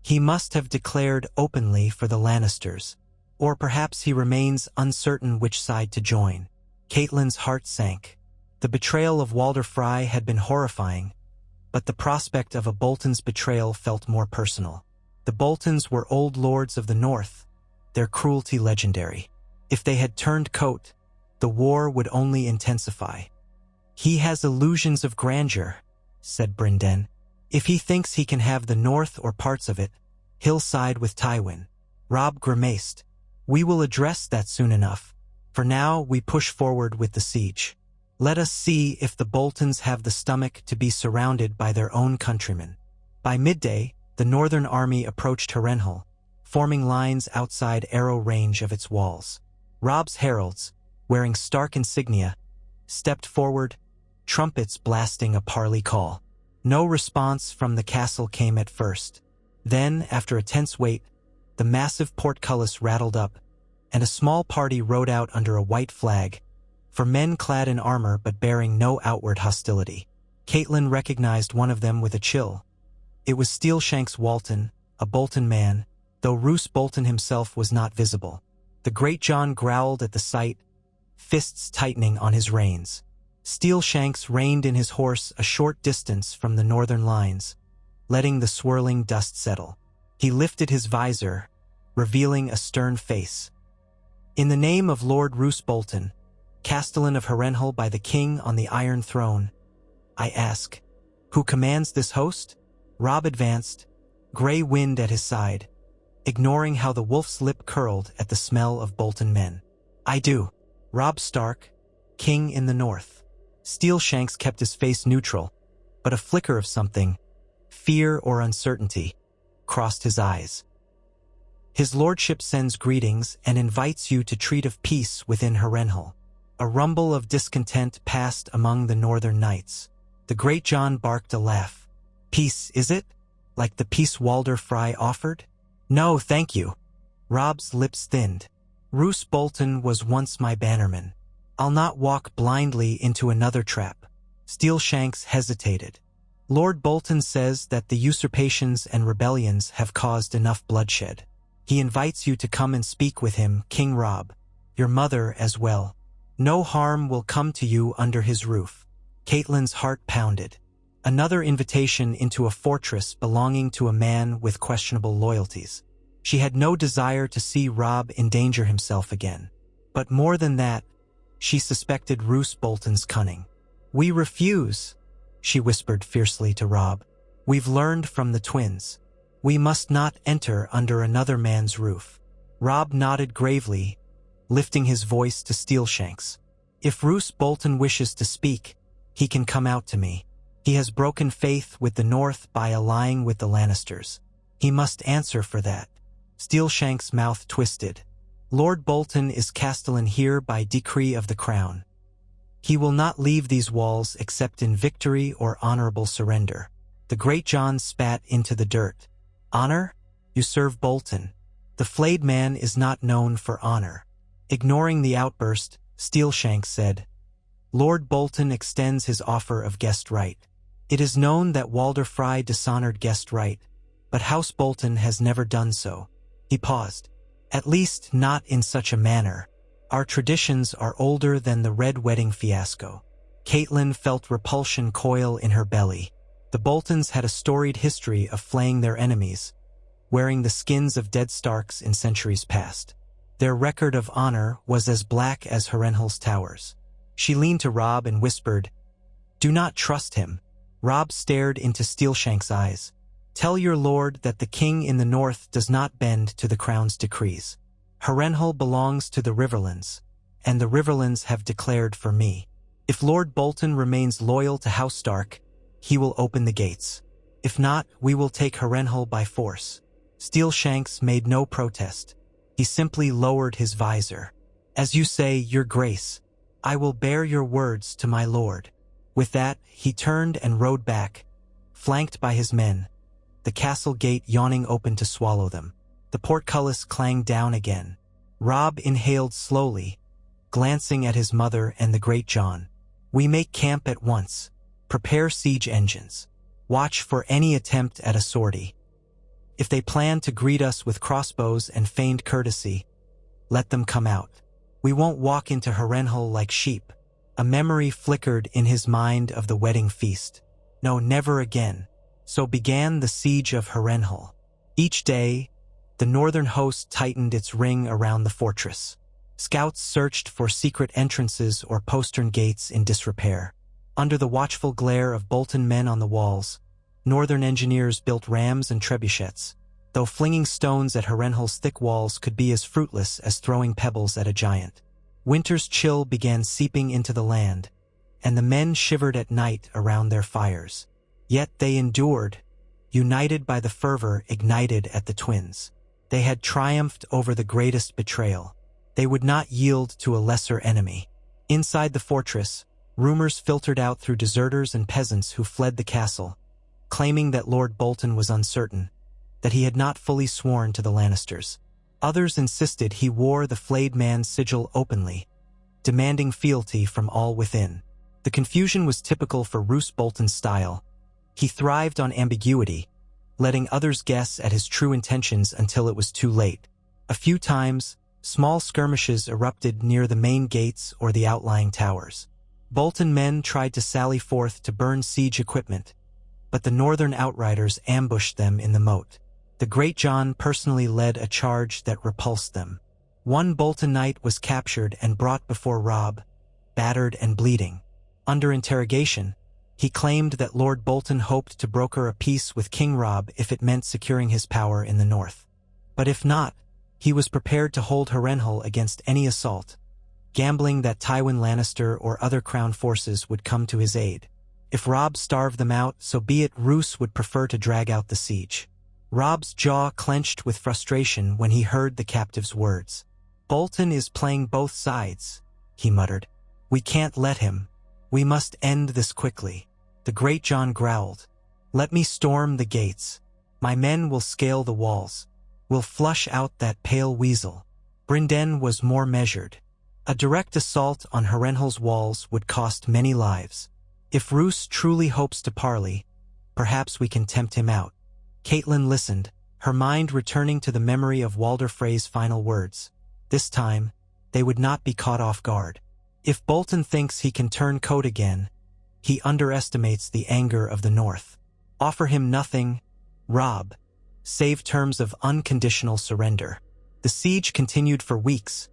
He must have declared openly for the Lannisters, or perhaps he remains uncertain which side to join. Catelyn's heart sank. The betrayal of Walder Frey had been horrifying, but the prospect of a Bolton's betrayal felt more personal. The Boltons were old lords of the North, their cruelty legendary. If they had turned coat, the war would only intensify. He has illusions of grandeur, said Brynden. If he thinks he can have the North or parts of it, he'll side with Tywin. Robb grimaced. We will address that soon enough. For now, we push forward with the siege. Let us see if the Boltons have the stomach to be surrounded by their own countrymen. By midday, the Northern army approached Harrenhal, forming lines outside arrow range of its walls. Robb's heralds, wearing stark insignia, stepped forward, trumpets blasting a parley call. No response from the castle came at first. Then, after a tense wait, the massive portcullis rattled up, and a small party rode out under a white flag, for men clad in armor but bearing no outward hostility. Catelyn recognized one of them with a chill. It was Steelshanks Walton, a Bolton man, though Roose Bolton himself was not visible. The Great John growled at the sight, fists tightening on his reins. Steelshanks reined in his horse a short distance from the northern lines, letting the swirling dust settle. He lifted his visor, revealing a stern face. In the name of Lord Roose Bolton, Castellan of Harrenhal by the King on the Iron Throne, I ask, who commands this host? Robb advanced, Grey Wind at his side, ignoring how the wolf's lip curled at the smell of Bolton men. I do. Robb Stark, King in the North. Steelshanks kept his face neutral, but a flicker of something, fear or uncertainty, crossed his eyes. His lordship sends greetings and invites you to treat of peace within Harrenhal. A rumble of discontent passed among the northern knights. The Great John barked a laugh. Peace, is it? Like the peace Walder Frey offered? No, thank you. Robb's lips thinned. Roose Bolton was once my bannerman. I'll not walk blindly into another trap. Steelshanks hesitated. Lord Bolton says that the usurpations and rebellions have caused enough bloodshed. He invites you to come and speak with him, King Robb. Your mother as well. No harm will come to you under his roof. Catelyn's heart pounded. Another invitation into a fortress belonging to a man with questionable loyalties. She had no desire to see Robb endanger himself again. But more than that, she suspected Roose Bolton's cunning. "We refuse," she whispered fiercely to Robb. "We've learned from the twins. We must not enter under another man's roof." Robb nodded gravely, lifting his voice to Steelshanks. "If Roose Bolton wishes to speak, he can come out to me. He has broken faith with the North by allying with the Lannisters. He must answer for that." Steelshanks' mouth twisted. "Lord Bolton is castellan here by decree of the crown. He will not leave these walls except in victory or honorable surrender." The Great John spat into the dirt. "Honor? You serve Bolton. The flayed man is not known for honor." Ignoring the outburst, Steelshanks said, "Lord Bolton extends his offer of guest right. It is known that Walder Frey dishonored guest right, but House Bolton has never done so." He paused. "At least not in such a manner. Our traditions are older than the Red Wedding fiasco." Catelyn felt repulsion coil in her belly. The Boltons had a storied history of flaying their enemies, wearing the skins of dead Starks in centuries past. Their record of honor was as black as Harrenhal's towers. She leaned to Robb and whispered, "Do not trust him." Robb stared into Steelshanks' eyes. "Tell your lord that the king in the north does not bend to the crown's decrees. Harrenhal belongs to the Riverlands, and the Riverlands have declared for me. If Lord Bolton remains loyal to House Stark, he will open the gates. If not, we will take Harrenhal by force." Steelshanks made no protest. He simply lowered his visor. "As you say, your grace, I will bear your words to my lord." With that, he turned and rode back, flanked by his men, the castle gate yawning open to swallow them. The portcullis clanged down again. Robb inhaled slowly, glancing at his mother and the Great John. "We make camp at once. Prepare siege engines. Watch for any attempt at a sortie. If they plan to greet us with crossbows and feigned courtesy, let them come out. We won't walk into Harrenhal like sheep." A memory flickered in his mind of the wedding feast. No, never again. So began the siege of Harrenhal. Each day, the northern host tightened its ring around the fortress. Scouts searched for secret entrances or postern gates in disrepair. Under the watchful glare of Bolton men on the walls, northern engineers built rams and trebuchets, though flinging stones at Harrenhal's thick walls could be as fruitless as throwing pebbles at a giant. Winter's chill began seeping into the land, and the men shivered at night around their fires. Yet they endured, united by the fervor ignited at the twins. They had triumphed over the greatest betrayal. They would not yield to a lesser enemy. Inside the fortress, rumors filtered out through deserters and peasants who fled the castle, claiming that Lord Bolton was uncertain, that he had not fully sworn to the Lannisters. Others insisted he wore the flayed man's sigil openly, demanding fealty from all within. The confusion was typical for Roose Bolton's style. He thrived on ambiguity, letting others guess at his true intentions until it was too late. A few times, small skirmishes erupted near the main gates or the outlying towers. Bolton men tried to sally forth to burn siege equipment, but the northern outriders ambushed them in the moat. The Great John personally led a charge that repulsed them. One Bolton knight was captured and brought before Robb, battered and bleeding. Under interrogation, he claimed that Lord Bolton hoped to broker a peace with King Robb if it meant securing his power in the north. But if not, he was prepared to hold Harrenhal against any assault, gambling that Tywin Lannister or other crown forces would come to his aid. If Robb starved them out, so be it. Roose would prefer to drag out the siege. Robb's jaw clenched with frustration when he heard the captive's words. "Bolton is playing both sides," he muttered. "We can't let him. We must end this quickly." The Great John growled. "Let me storm the gates. My men will scale the walls. We'll flush out that pale weasel." Brynden was more measured. A direct assault on Harrenhal's walls would cost many lives. "If Roose truly hopes to parley, perhaps we can tempt him out." Catelyn listened, her mind returning to the memory of Walder Frey's final words. This time, they would not be caught off guard. If Bolton thinks he can turn coat again, he underestimates the anger of the North. Offer him nothing, rob, save terms of unconditional surrender. The siege continued for weeks,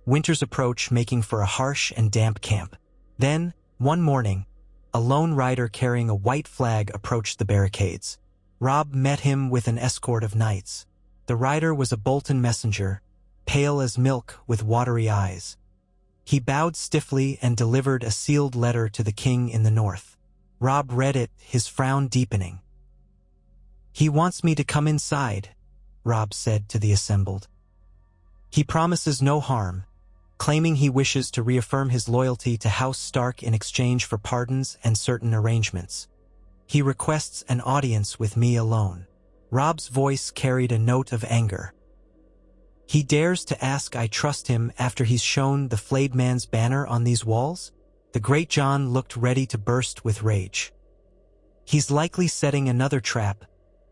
winter's approach making for a harsh and damp camp. Then, one morning, a lone rider carrying a white flag approached the barricades. Robb met him with an escort of knights. The rider was a Bolton messenger, pale as milk with watery eyes. He bowed stiffly and delivered a sealed letter to the king in the north. Robb read it, his frown deepening. "He wants me to come inside," Robb said to the assembled. "He promises no harm, claiming he wishes to reaffirm his loyalty to House Stark in exchange for pardons and certain arrangements. He requests an audience with me alone." Robb's voice carried a note of anger. "He dares to ask I trust him after he's shown the flayed man's banner on these walls?" The Great John looked ready to burst with rage. "He's likely setting another trap,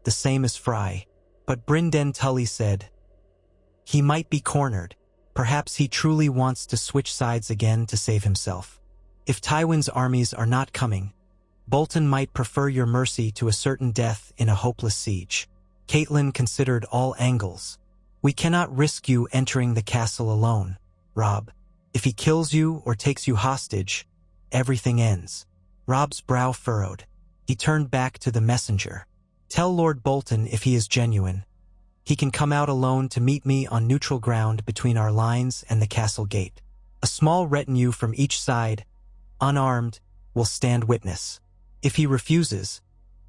the same as Frey." But Brynden Tully said, "He might be cornered. Perhaps he truly wants to switch sides again to save himself. If Tywin's armies are not coming, Bolton might prefer your mercy to a certain death in a hopeless siege." Catelyn considered all angles. "We cannot risk you entering the castle alone, Robb. If he kills you or takes you hostage, everything ends." Robb's brow furrowed. He turned back to the messenger. "Tell Lord Bolton if he is genuine. He can come out alone to meet me on neutral ground between our lines and the castle gate. A small retinue from each side, unarmed, will stand witness. If he refuses,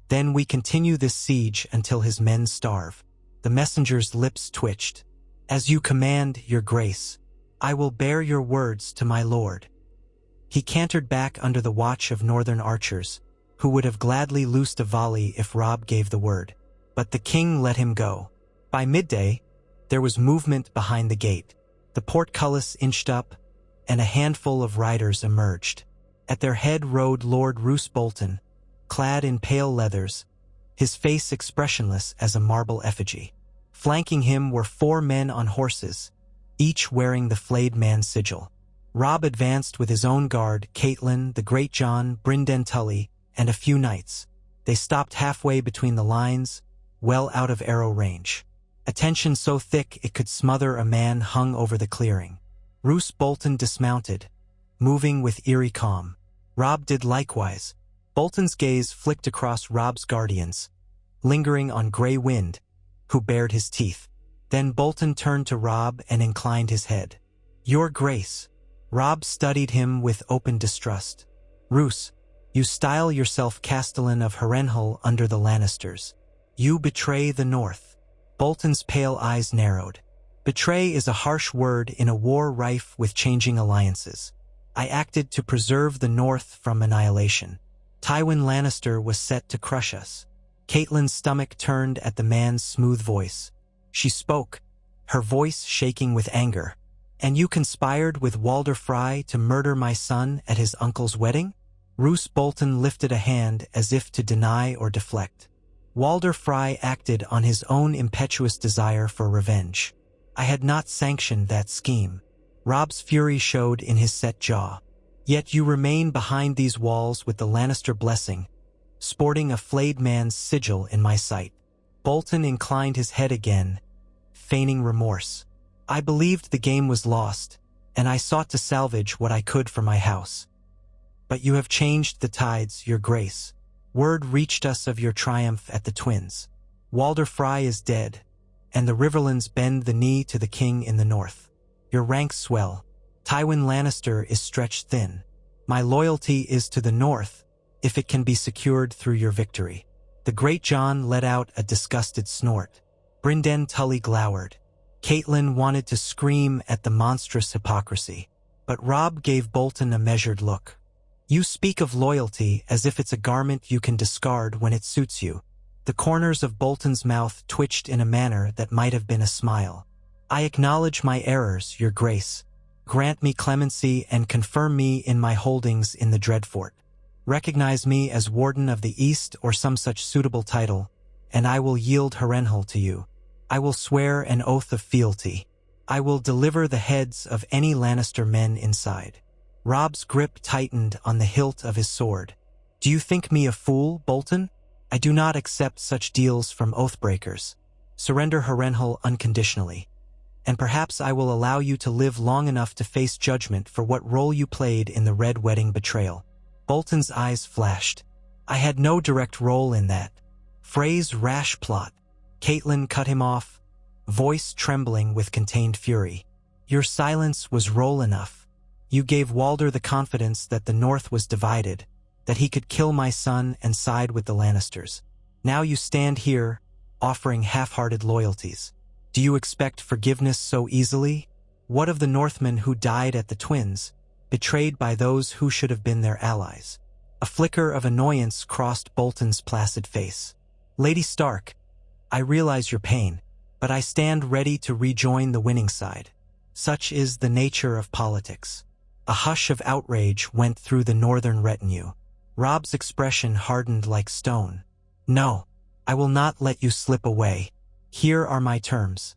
then we continue this siege until his men starve." The messenger's lips twitched. "As you command, your grace. I will bear your words to my lord." He cantered back under the watch of northern archers, who would have gladly loosed a volley if Robb gave the word. But the king let him go. By midday, there was movement behind the gate. The portcullis inched up, and a handful of riders emerged. At their head rode Lord Roose Bolton, clad in pale leathers, his face expressionless as a marble effigy. Flanking him were 4 men on horses, each wearing the flayed man's sigil. Robb advanced with his own guard, Catelyn, the Great John, Brynden Tully, and a few knights. They stopped halfway between the lines, well out of arrow range. A tension so thick it could smother a man hung over the clearing. Roose Bolton dismounted, moving with eerie calm. Robb did likewise. Bolton's gaze flicked across Robb's guardians, lingering on Grey Wind, who bared his teeth. Then Bolton turned to Robb and inclined his head. "Your grace." Robb studied him with open distrust. "Roose, you style yourself Castellan of Harrenhal under the Lannisters. You betray the North." Bolton's pale eyes narrowed. "Betray is a harsh word in a war rife with changing alliances. I acted to preserve the North from annihilation. Tywin Lannister was set to crush us." Catelyn's stomach turned at the man's smooth voice. She spoke, her voice shaking with anger. "And you conspired with Walder Frey to murder my son at his uncle's wedding?" Roose Bolton lifted a hand as if to deny or deflect. "Walder Frey acted on his own impetuous desire for revenge. I had not sanctioned that scheme." Robb's fury showed in his set jaw. "Yet you remain behind these walls with the Lannister blessing, sporting a flayed man's sigil in my sight." Bolton inclined his head again, feigning remorse. "I believed the game was lost, and I sought to salvage what I could for my house. But you have changed the tides, your grace. Word reached us of your triumph at the Twins. Walder Frey is dead, and the Riverlands bend the knee to the king in the north. Your ranks swell. Tywin Lannister is stretched thin. My loyalty is to the north, if it can be secured through your victory." The Great John let out a disgusted snort. Brynden Tully glowered. Catelyn wanted to scream at the monstrous hypocrisy, but Robb gave Bolton a measured look. "You speak of loyalty as if it's a garment you can discard when it suits you." The corners of Bolton's mouth twitched in a manner that might have been a smile. "I acknowledge my errors, your grace. Grant me clemency and confirm me in my holdings in the Dreadfort. Recognize me as Warden of the East or some such suitable title, and I will yield Harrenhal to you." I will swear an oath of fealty. I will deliver the heads of any Lannister men inside. Robb's grip tightened on the hilt of his sword. Do you think me a fool, Bolton? I do not accept such deals from oathbreakers. Surrender Harrenhal unconditionally, and perhaps I will allow you to live long enough to face judgment for what role you played in the Red Wedding betrayal. Bolton's eyes flashed. I had no direct role in that. Frey's rash plot. Catelyn cut him off, voice trembling with contained fury. Your silence was role enough. You gave Walder the confidence that the North was divided, that he could kill my son and side with the Lannisters. Now you stand here, offering half-hearted loyalties. Do you expect forgiveness so easily? What of the Northmen who died at the Twins, betrayed by those who should have been their allies? A flicker of annoyance crossed Bolton's placid face. Lady Stark, I realize your pain, but I stand ready to rejoin the winning side. Such is the nature of politics. A hush of outrage went through the northern retinue. Robb's expression hardened like stone. No, I will not let you slip away. Here are my terms.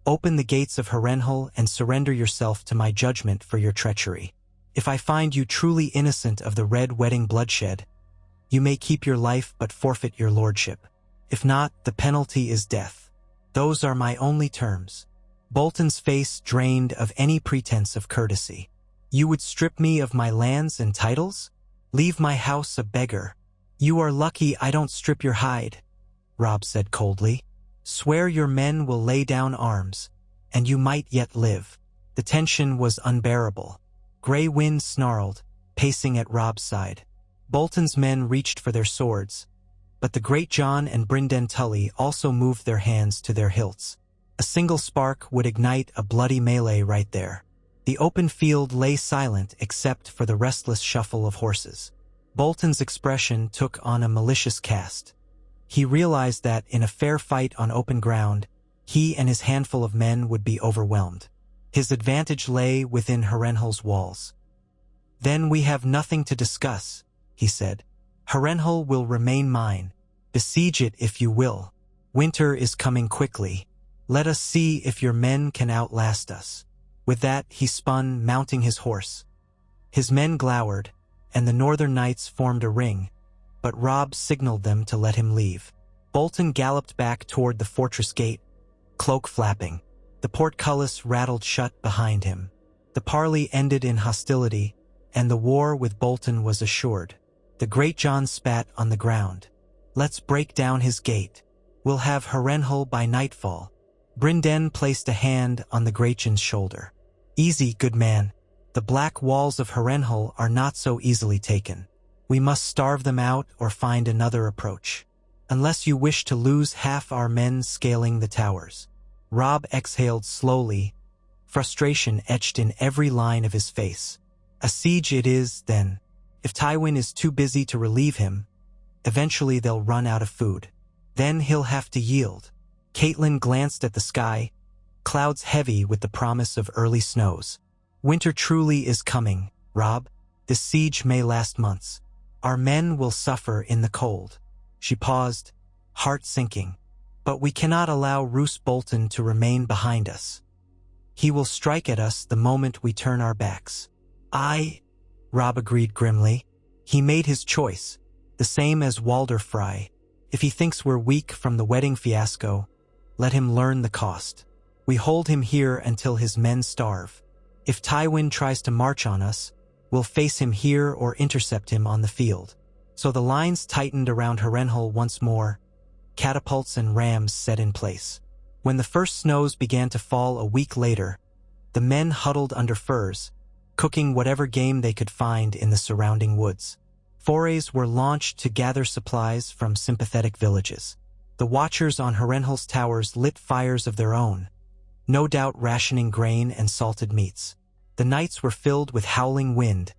Open the gates of Harrenhal and surrender yourself to my judgment for your treachery. If I find you truly innocent of the Red Wedding bloodshed, you may keep your life but forfeit your lordship. If not, the penalty is death. Those are my only terms. Bolton's face drained of any pretense of courtesy. You would strip me of my lands and titles? Leave my house a beggar. You are lucky I don't strip your hide, Robb said coldly. Swear your men will lay down arms, and you might yet live. The tension was unbearable. Grey Wind snarled, pacing at Robb's side. Bolton's men reached for their swords, but the Great John and Brynden Tully also moved their hands to their hilts. A single spark would ignite a bloody melee right there. The open field lay silent except for the restless shuffle of horses. Bolton's expression took on a malicious cast. He realized that in a fair fight on open ground, he and his handful of men would be overwhelmed. His advantage lay within Harrenhal's walls. Then we have nothing to discuss, he said. Harrenhal will remain mine. Besiege it if you will. Winter is coming quickly. Let us see if your men can outlast us. With that, he spun, mounting his horse. His men glowered, and the northern knights formed a ring, but Robb signaled them to let him leave. Bolton galloped back toward the fortress gate, cloak flapping. The portcullis rattled shut behind him. The parley ended in hostility, and the war with Bolton was assured. The Great John spat on the ground. Let's break down his gate. We'll have Harrenhal by nightfall. Brynden placed a hand on the Greatjon's shoulder. Easy, good man. The black walls of Harrenhal are not so easily taken. We must starve them out or find another approach. Unless you wish to lose half our men scaling the towers. Robb exhaled slowly, frustration etched in every line of his face. A siege it is, then. If Tywin is too busy to relieve him, eventually they'll run out of food. Then he'll have to yield. Catelyn glanced at the sky, clouds heavy with the promise of early snows. Winter truly is coming, Robb. This siege may last months. Our men will suffer in the cold. She paused, heart sinking. But we cannot allow Roose Bolton to remain behind us. He will strike at us the moment we turn our backs. Robb agreed grimly. He made his choice, the same as Walder Frey. If he thinks we're weak from the wedding fiasco, let him learn the cost. We hold him here until his men starve. If Tywin tries to march on us, we'll face him here or intercept him on the field. So the lines tightened around Harrenhal once more, catapults and rams set in place. When the first snows began to fall a week later, the men huddled under firs, cooking whatever game they could find in the surrounding woods. Forays were launched to gather supplies from sympathetic villages. The watchers on Harrenhal's towers lit fires of their own, no doubt rationing grain and salted meats. The nights were filled with howling wind,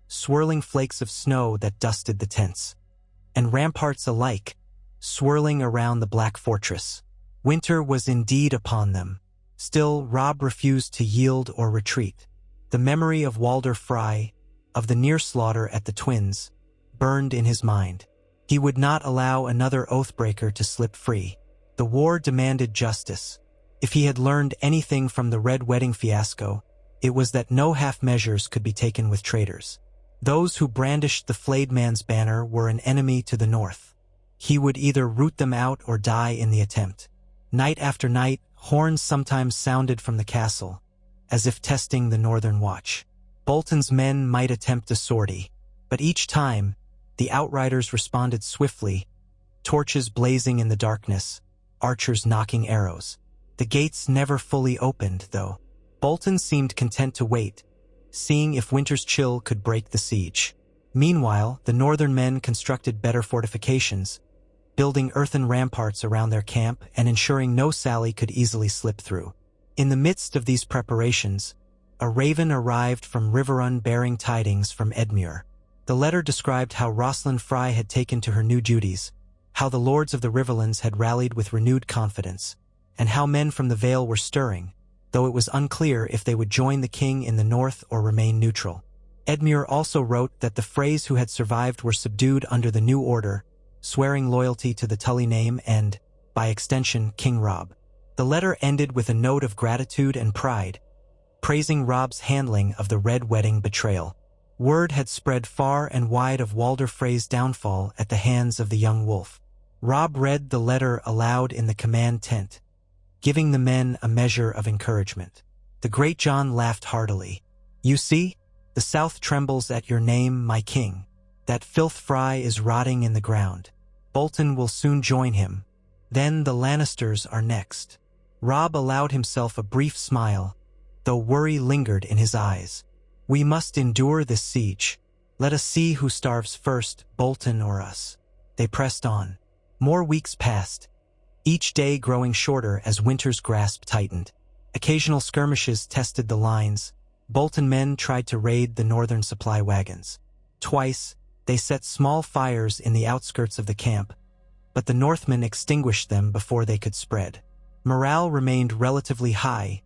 swirling flakes of snow that dusted the tents, and ramparts alike, swirling around the black fortress. Winter was indeed upon them. Still, Robb refused to yield or retreat. The memory of Walder Frey, of the near slaughter at the Twins, burned in his mind. He would not allow another oathbreaker to slip free. The war demanded justice. If he had learned anything from the Red Wedding fiasco, it was that no half measures could be taken with traitors. Those who brandished the flayed man's banner were an enemy to the north. He would either root them out or die in the attempt. Night after night, horns sometimes sounded from the castle, as if testing the northern watch. Bolton's men might attempt a sortie, but each time, the outriders responded swiftly, torches blazing in the darkness, archers knocking arrows. The gates never fully opened, though. Bolton seemed content to wait, seeing if winter's chill could break the siege. Meanwhile, the northern men constructed better fortifications, building earthen ramparts around their camp and ensuring no sally could easily slip through. In the midst of these preparations, a raven arrived from Riverrun bearing tidings from Edmure. The letter described how Walder Frey had taken to her new duties, how the lords of the Riverlands had rallied with renewed confidence, and how men from the Vale were stirring, though it was unclear if they would join the king in the north or remain neutral. Edmure also wrote that the Freys who had survived were subdued under the new order, swearing loyalty to the Tully name and, by extension, King Robb. The letter ended with a note of gratitude and pride, praising Robb's handling of the Red Wedding betrayal. Word had spread far and wide of Walder Frey's downfall at the hands of the young wolf. Robb read the letter aloud in the command tent, giving the men a measure of encouragement. The Great John laughed heartily. "You see, the south trembles at your name, my king. That filth Frey is rotting in the ground. Bolton will soon join him. Then the Lannisters are next." Robb allowed himself a brief smile, though worry lingered in his eyes. "We must endure this siege. Let us see who starves first, Bolton or us." They pressed on. More weeks passed, each day growing shorter as winter's grasp tightened. Occasional skirmishes tested the lines. Bolton men tried to raid the northern supply wagons. Twice, they set small fires in the outskirts of the camp, but the Northmen extinguished them before they could spread. Morale remained relatively high,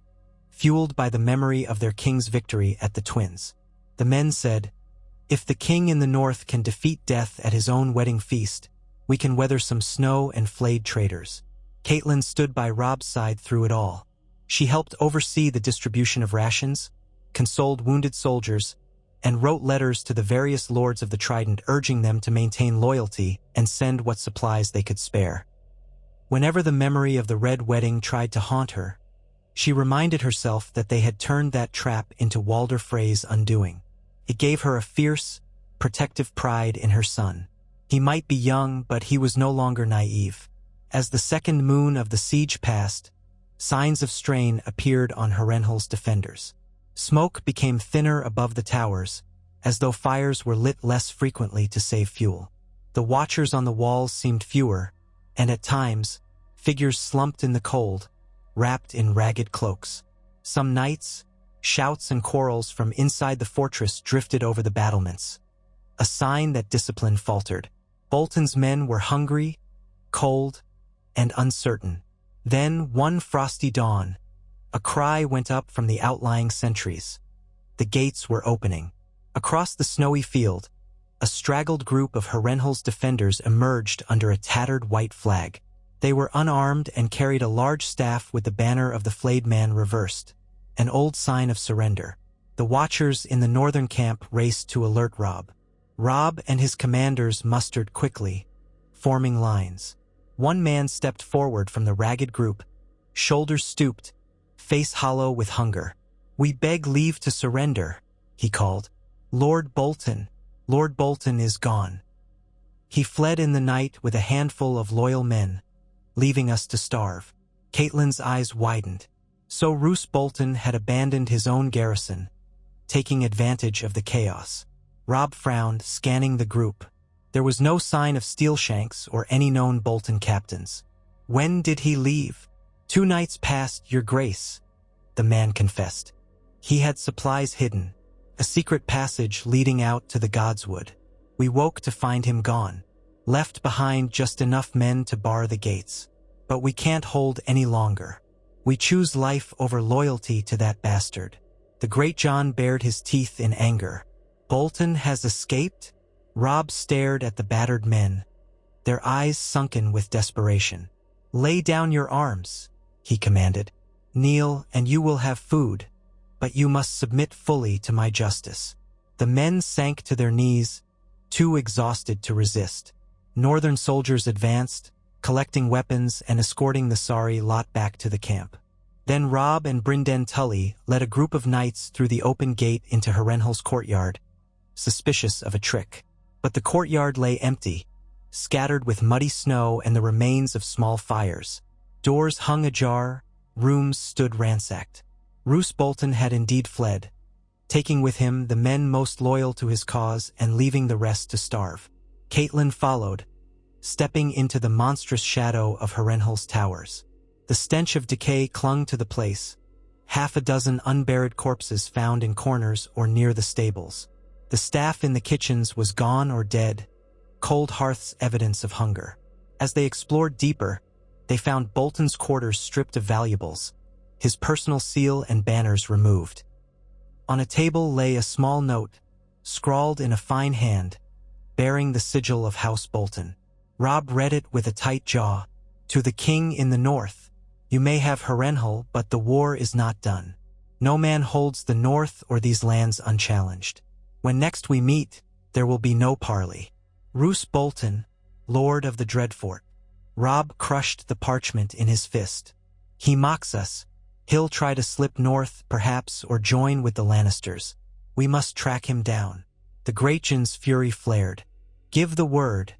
fueled by the memory of their king's victory at the Twins. The men said, "If the king in the north can defeat death at his own wedding feast, we can weather some snow and flayed traitors." Catelyn stood by Robb's side through it all. She helped oversee the distribution of rations, consoled wounded soldiers, and wrote letters to the various lords of the Trident urging them to maintain loyalty and send what supplies they could spare. Whenever the memory of the Red Wedding tried to haunt her, she reminded herself that they had turned that trap into Walder Frey's undoing. It gave her a fierce, protective pride in her son. He might be young, but he was no longer naive. As the second moon of the siege passed, signs of strain appeared on Harrenhal's defenders. Smoke became thinner above the towers, as though fires were lit less frequently to save fuel. The watchers on the walls seemed fewer, and at times, figures slumped in the cold, wrapped in ragged cloaks. Some nights, shouts and quarrels from inside the fortress drifted over the battlements, a sign that discipline faltered. Bolton's men were hungry, cold, and uncertain. Then, one frosty dawn, a cry went up from the outlying sentries. The gates were opening. Across the snowy field, a straggled group of Harrenhal's defenders emerged under a tattered white flag. They were unarmed and carried a large staff with the banner of the flayed man reversed, an old sign of surrender. The watchers in the northern camp raced to alert Robb. Robb and his commanders mustered quickly, forming lines. One man stepped forward from the ragged group, shoulders stooped, face hollow with hunger. "We beg leave to surrender," he called. Lord Bolton is gone. He fled in the night with a handful of loyal men, leaving us to starve." Catelyn's eyes widened. So Roose Bolton had abandoned his own garrison, taking advantage of the chaos. Robb frowned, scanning the group. There was no sign of Steelshanks or any known Bolton captains. "When did he leave?" "2 nights past, your grace," the man confessed. "He had supplies hidden, a secret passage leading out to the Godswood. We woke to find him gone, left behind just enough men to bar the gates. But we can't hold any longer. We choose life over loyalty to that bastard." The Great John bared his teeth in anger. "Bolton has escaped?" Robb stared at the battered men, their eyes sunken with desperation. "Lay down your arms," he commanded. "Kneel, and you will have food, but you must submit fully to my justice." The men sank to their knees, too exhausted to resist. Northern soldiers advanced, collecting weapons and escorting the sorry lot back to the camp. Then Robb and Brynden Tully led a group of knights through the open gate into Harrenhal's courtyard, suspicious of a trick. But the courtyard lay empty, scattered with muddy snow and the remains of small fires. Doors hung ajar, rooms stood ransacked. Roose Bolton had indeed fled, taking with him the men most loyal to his cause and leaving the rest to starve. Catelyn followed, stepping into the monstrous shadow of Harrenhal's towers. The stench of decay clung to the place, half a dozen unburied corpses found in corners or near the stables. The staff in the kitchens was gone or dead, cold hearths evidence of hunger. As they explored deeper, they found Bolton's quarters stripped of valuables, his personal seal and banners removed. On a table lay a small note, scrawled in a fine hand, bearing the sigil of House Bolton. Robb read it with a tight jaw. "To the king in the north, you may have Harrenhal, but the war is not done. No man holds the north or these lands unchallenged. When next we meet, there will be no parley. Roose Bolton, Lord of the Dreadfort." Robb crushed the parchment in his fist. "He mocks us. He'll try to slip north, perhaps, or join with the Lannisters. We must track him down." The Greyjoy's fury flared. "Give the word,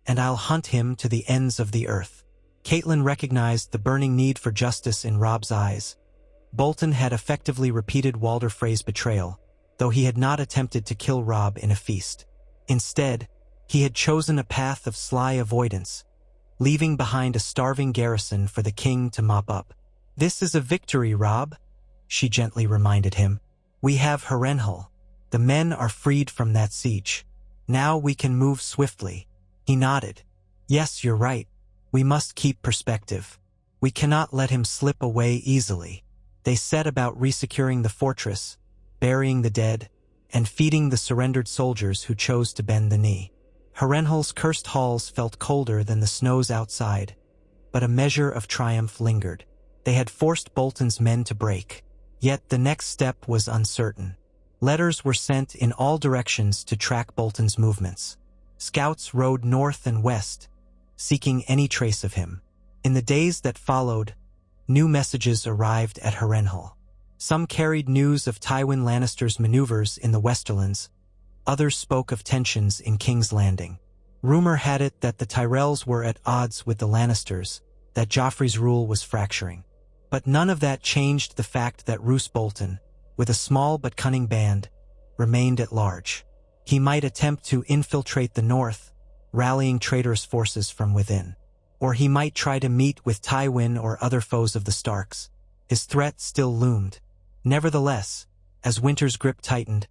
and I'll hunt him to the ends of the earth." Catelyn recognized the burning need for justice in Robb's eyes. Bolton had effectively repeated Walder Frey's betrayal, though he had not attempted to kill Robb in a feast. Instead, he had chosen a path of sly avoidance, leaving behind a starving garrison for the king to mop up. "This is a victory, Robb," she gently reminded him. "We have Harrenhal. The men are freed from that siege. Now we can move swiftly." He nodded. "Yes, you're right. We must keep perspective. We cannot let him slip away easily." They set about resecuring the fortress, burying the dead, and feeding the surrendered soldiers who chose to bend the knee. Harrenhal's cursed halls felt colder than the snows outside, but a measure of triumph lingered. They had forced Bolton's men to break, yet the next step was uncertain. Letters were sent in all directions to track Bolton's movements. Scouts rode north and west, seeking any trace of him. In the days that followed, new messages arrived at Harrenhal. Some carried news of Tywin Lannister's maneuvers in the Westerlands, others spoke of tensions in King's Landing. Rumor had it that the Tyrells were at odds with the Lannisters, that Joffrey's rule was fracturing. But none of that changed the fact that Roose Bolton, with a small but cunning band, remained at large. He might attempt to infiltrate the north, rallying traitorous forces from within. Or he might try to meet with Tywin or other foes of the Starks. His threat still loomed. Nevertheless, as winter's grip tightened,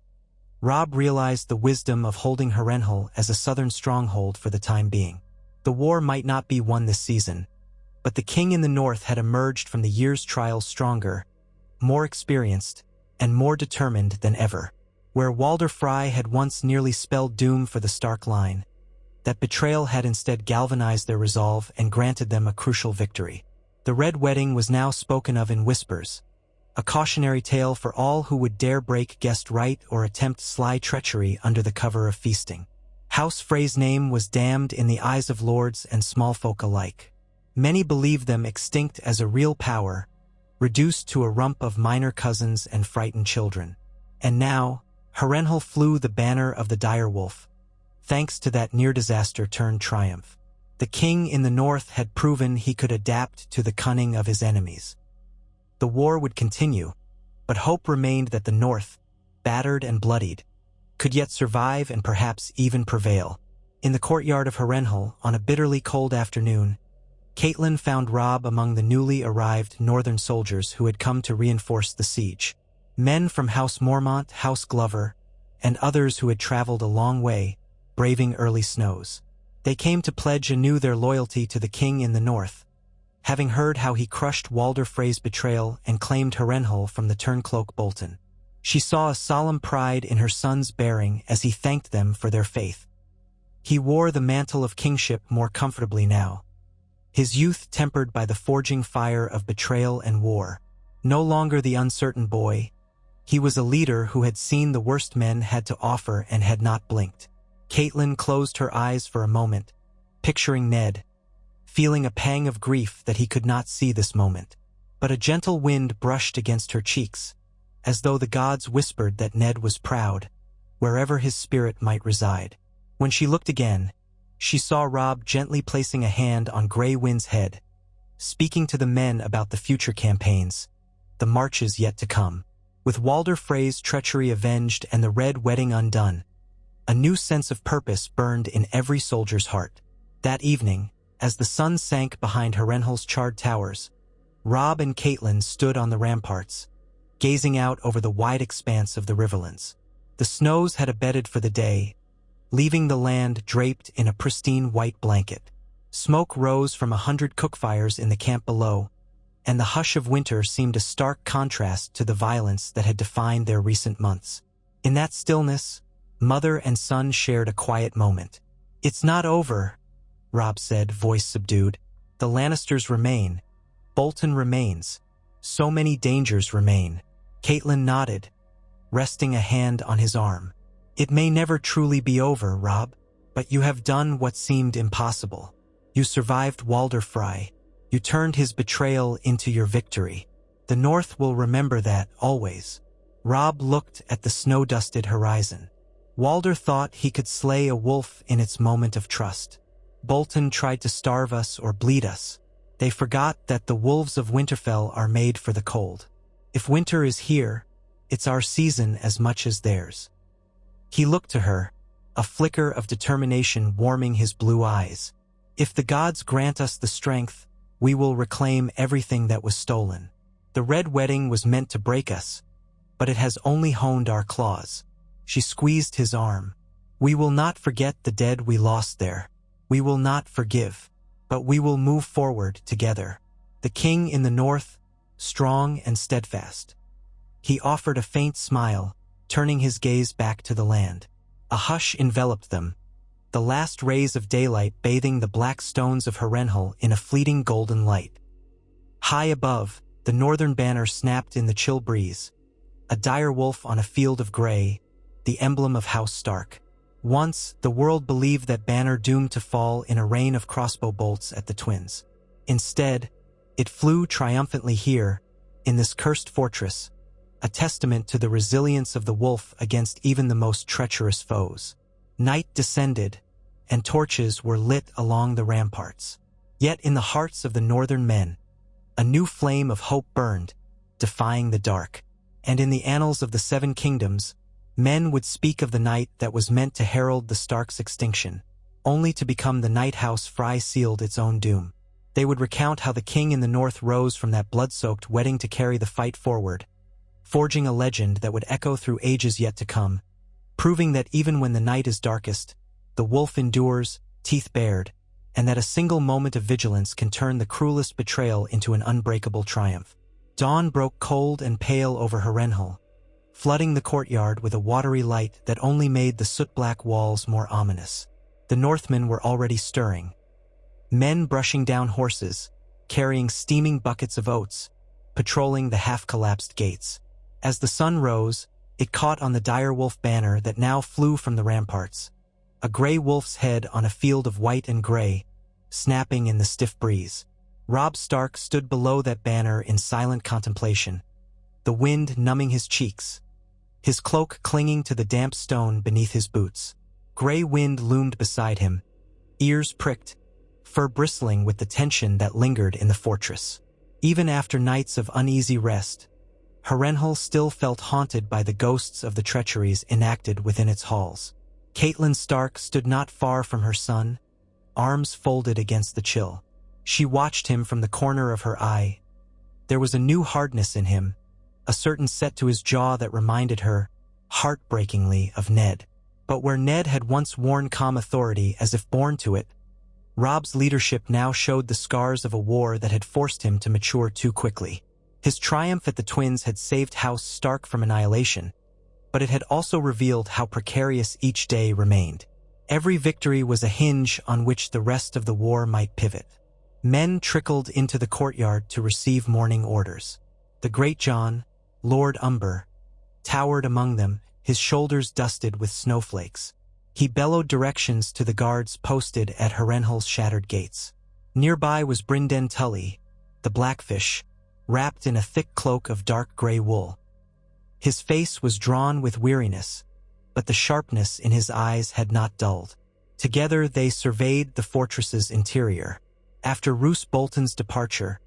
Robb realized the wisdom of holding Harrenhal as a southern stronghold for the time being. The war might not be won this season, but the king in the north had emerged from the year's trial stronger, more experienced, and more determined than ever. Where Walder Frey had once nearly spelled doom for the Stark line, that betrayal had instead galvanized their resolve and granted them a crucial victory. The Red Wedding was now spoken of in whispers, a cautionary tale for all who would dare break guest right or attempt sly treachery under the cover of feasting. House Frey's name was damned in the eyes of lords and small folk alike. Many believed them extinct as a real power, reduced to a rump of minor cousins and frightened children. And now, Harrenhal flew the banner of the direwolf, thanks to that near-disaster turned triumph. The king in the north had proven he could adapt to the cunning of his enemies. The war would continue, but hope remained that the north, battered and bloodied, could yet survive and perhaps even prevail. In the courtyard of Harrenhal, on a bitterly cold afternoon, Catelyn found Robb among the newly arrived northern soldiers who had come to reinforce the siege. Men from House Mormont, House Glover, and others who had traveled a long way, braving early snows. They came to pledge anew their loyalty to the king in the north, having heard how he crushed Walder Frey's betrayal and claimed Harrenhal from the turncloak Bolton. She saw a solemn pride in her son's bearing as he thanked them for their faith. He wore the mantle of kingship more comfortably now, his youth tempered by the forging fire of betrayal and war. No longer the uncertain boy, he was a leader who had seen the worst men had to offer and had not blinked. Catelyn closed her eyes for a moment, picturing Ned, feeling a pang of grief that he could not see this moment. But a gentle wind brushed against her cheeks, as though the gods whispered that Ned was proud, wherever his spirit might reside. When she looked again, she saw Robb gently placing a hand on Grey Wind's head, speaking to the men about the future campaigns, the marches yet to come. With Walder Frey's treachery avenged and the Red Wedding undone, a new sense of purpose burned in every soldier's heart. That evening, as the sun sank behind Harrenhal's charred towers, Robb and Catelyn stood on the ramparts, gazing out over the wide expanse of the Riverlands. The snows had abated for the day, leaving the land draped in a pristine white blanket. Smoke rose from 100 cookfires in the camp below, and the hush of winter seemed a stark contrast to the violence that had defined their recent months. In that stillness, mother and son shared a quiet moment. "It's not over," Robb said, voice subdued. "The Lannisters remain. Bolton remains. So many dangers remain." Catelyn nodded, resting a hand on his arm. "It may never truly be over, Robb, but you have done what seemed impossible. You survived Walder Frey. You turned his betrayal into your victory. The North will remember that always." Robb looked at the snow-dusted horizon. Walder thought he could slay a wolf in its moment of trust. Bolton tried to starve us or bleed us. They forgot that the wolves of Winterfell are made for the cold. If winter is here, it's our season as much as theirs. He looked to her, a flicker of determination warming his blue eyes. "If the gods grant us the strength, we will reclaim everything that was stolen. The Red Wedding was meant to break us, but it has only honed our claws." She squeezed his arm. "We will not forget the dead we lost there. We will not forgive, but we will move forward together. The king in the north, strong and steadfast." He offered a faint smile, turning his gaze back to the land. A hush enveloped them, the last rays of daylight bathing the black stones of Harrenhal in a fleeting golden light. High above, the northern banner snapped in the chill breeze, a dire wolf on a field of gray, the emblem of House Stark. Once, the world believed that banner doomed to fall in a rain of crossbow bolts at the twins. Instead, it flew triumphantly here, in this cursed fortress, a testament to the resilience of the wolf against even the most treacherous foes. Night descended, and torches were lit along the ramparts. Yet in the hearts of the northern men, a new flame of hope burned, defying the dark. And in the annals of the Seven Kingdoms, men would speak of the night that was meant to herald the Starks' extinction, only to become the night House Frey sealed its own doom. They would recount how the king in the north rose from that blood-soaked wedding to carry the fight forward, forging a legend that would echo through ages yet to come, proving that even when the night is darkest, the wolf endures, teeth bared, and that a single moment of vigilance can turn the cruelest betrayal into an unbreakable triumph. Dawn broke cold and pale over Harrenhal, flooding the courtyard with a watery light that only made the soot-black walls more ominous. The Northmen were already stirring. Men brushing down horses, carrying steaming buckets of oats, patrolling the half-collapsed gates. As the sun rose, it caught on the direwolf banner that now flew from the ramparts, a gray wolf's head on a field of white and gray, snapping in the stiff breeze. Robb Stark stood below that banner in silent contemplation, the wind numbing his cheeks, his cloak clinging to the damp stone beneath his boots. Grey Wind loomed beside him, ears pricked, fur bristling with the tension that lingered in the fortress. Even after nights of uneasy rest, Harrenhal still felt haunted by the ghosts of the treacheries enacted within its halls. Catelyn Stark stood not far from her son, arms folded against the chill. She watched him from the corner of her eye. There was a new hardness in him, a certain set to his jaw that reminded her, heartbreakingly, of Ned. But where Ned had once worn calm authority as if born to it, Robb's leadership now showed the scars of a war that had forced him to mature too quickly. His triumph at the twins had saved House Stark from annihilation, but it had also revealed how precarious each day remained. Every victory was a hinge on which the rest of the war might pivot. Men trickled into the courtyard to receive morning orders. The Great John, Lord Umber, towered among them, his shoulders dusted with snowflakes. He bellowed directions to the guards posted at Harrenhal's shattered gates. Nearby was Brynden Tully, the Blackfish, wrapped in a thick cloak of dark gray wool. His face was drawn with weariness, but the sharpness in his eyes had not dulled. Together they surveyed the fortress's interior. After Roose Bolton's departure,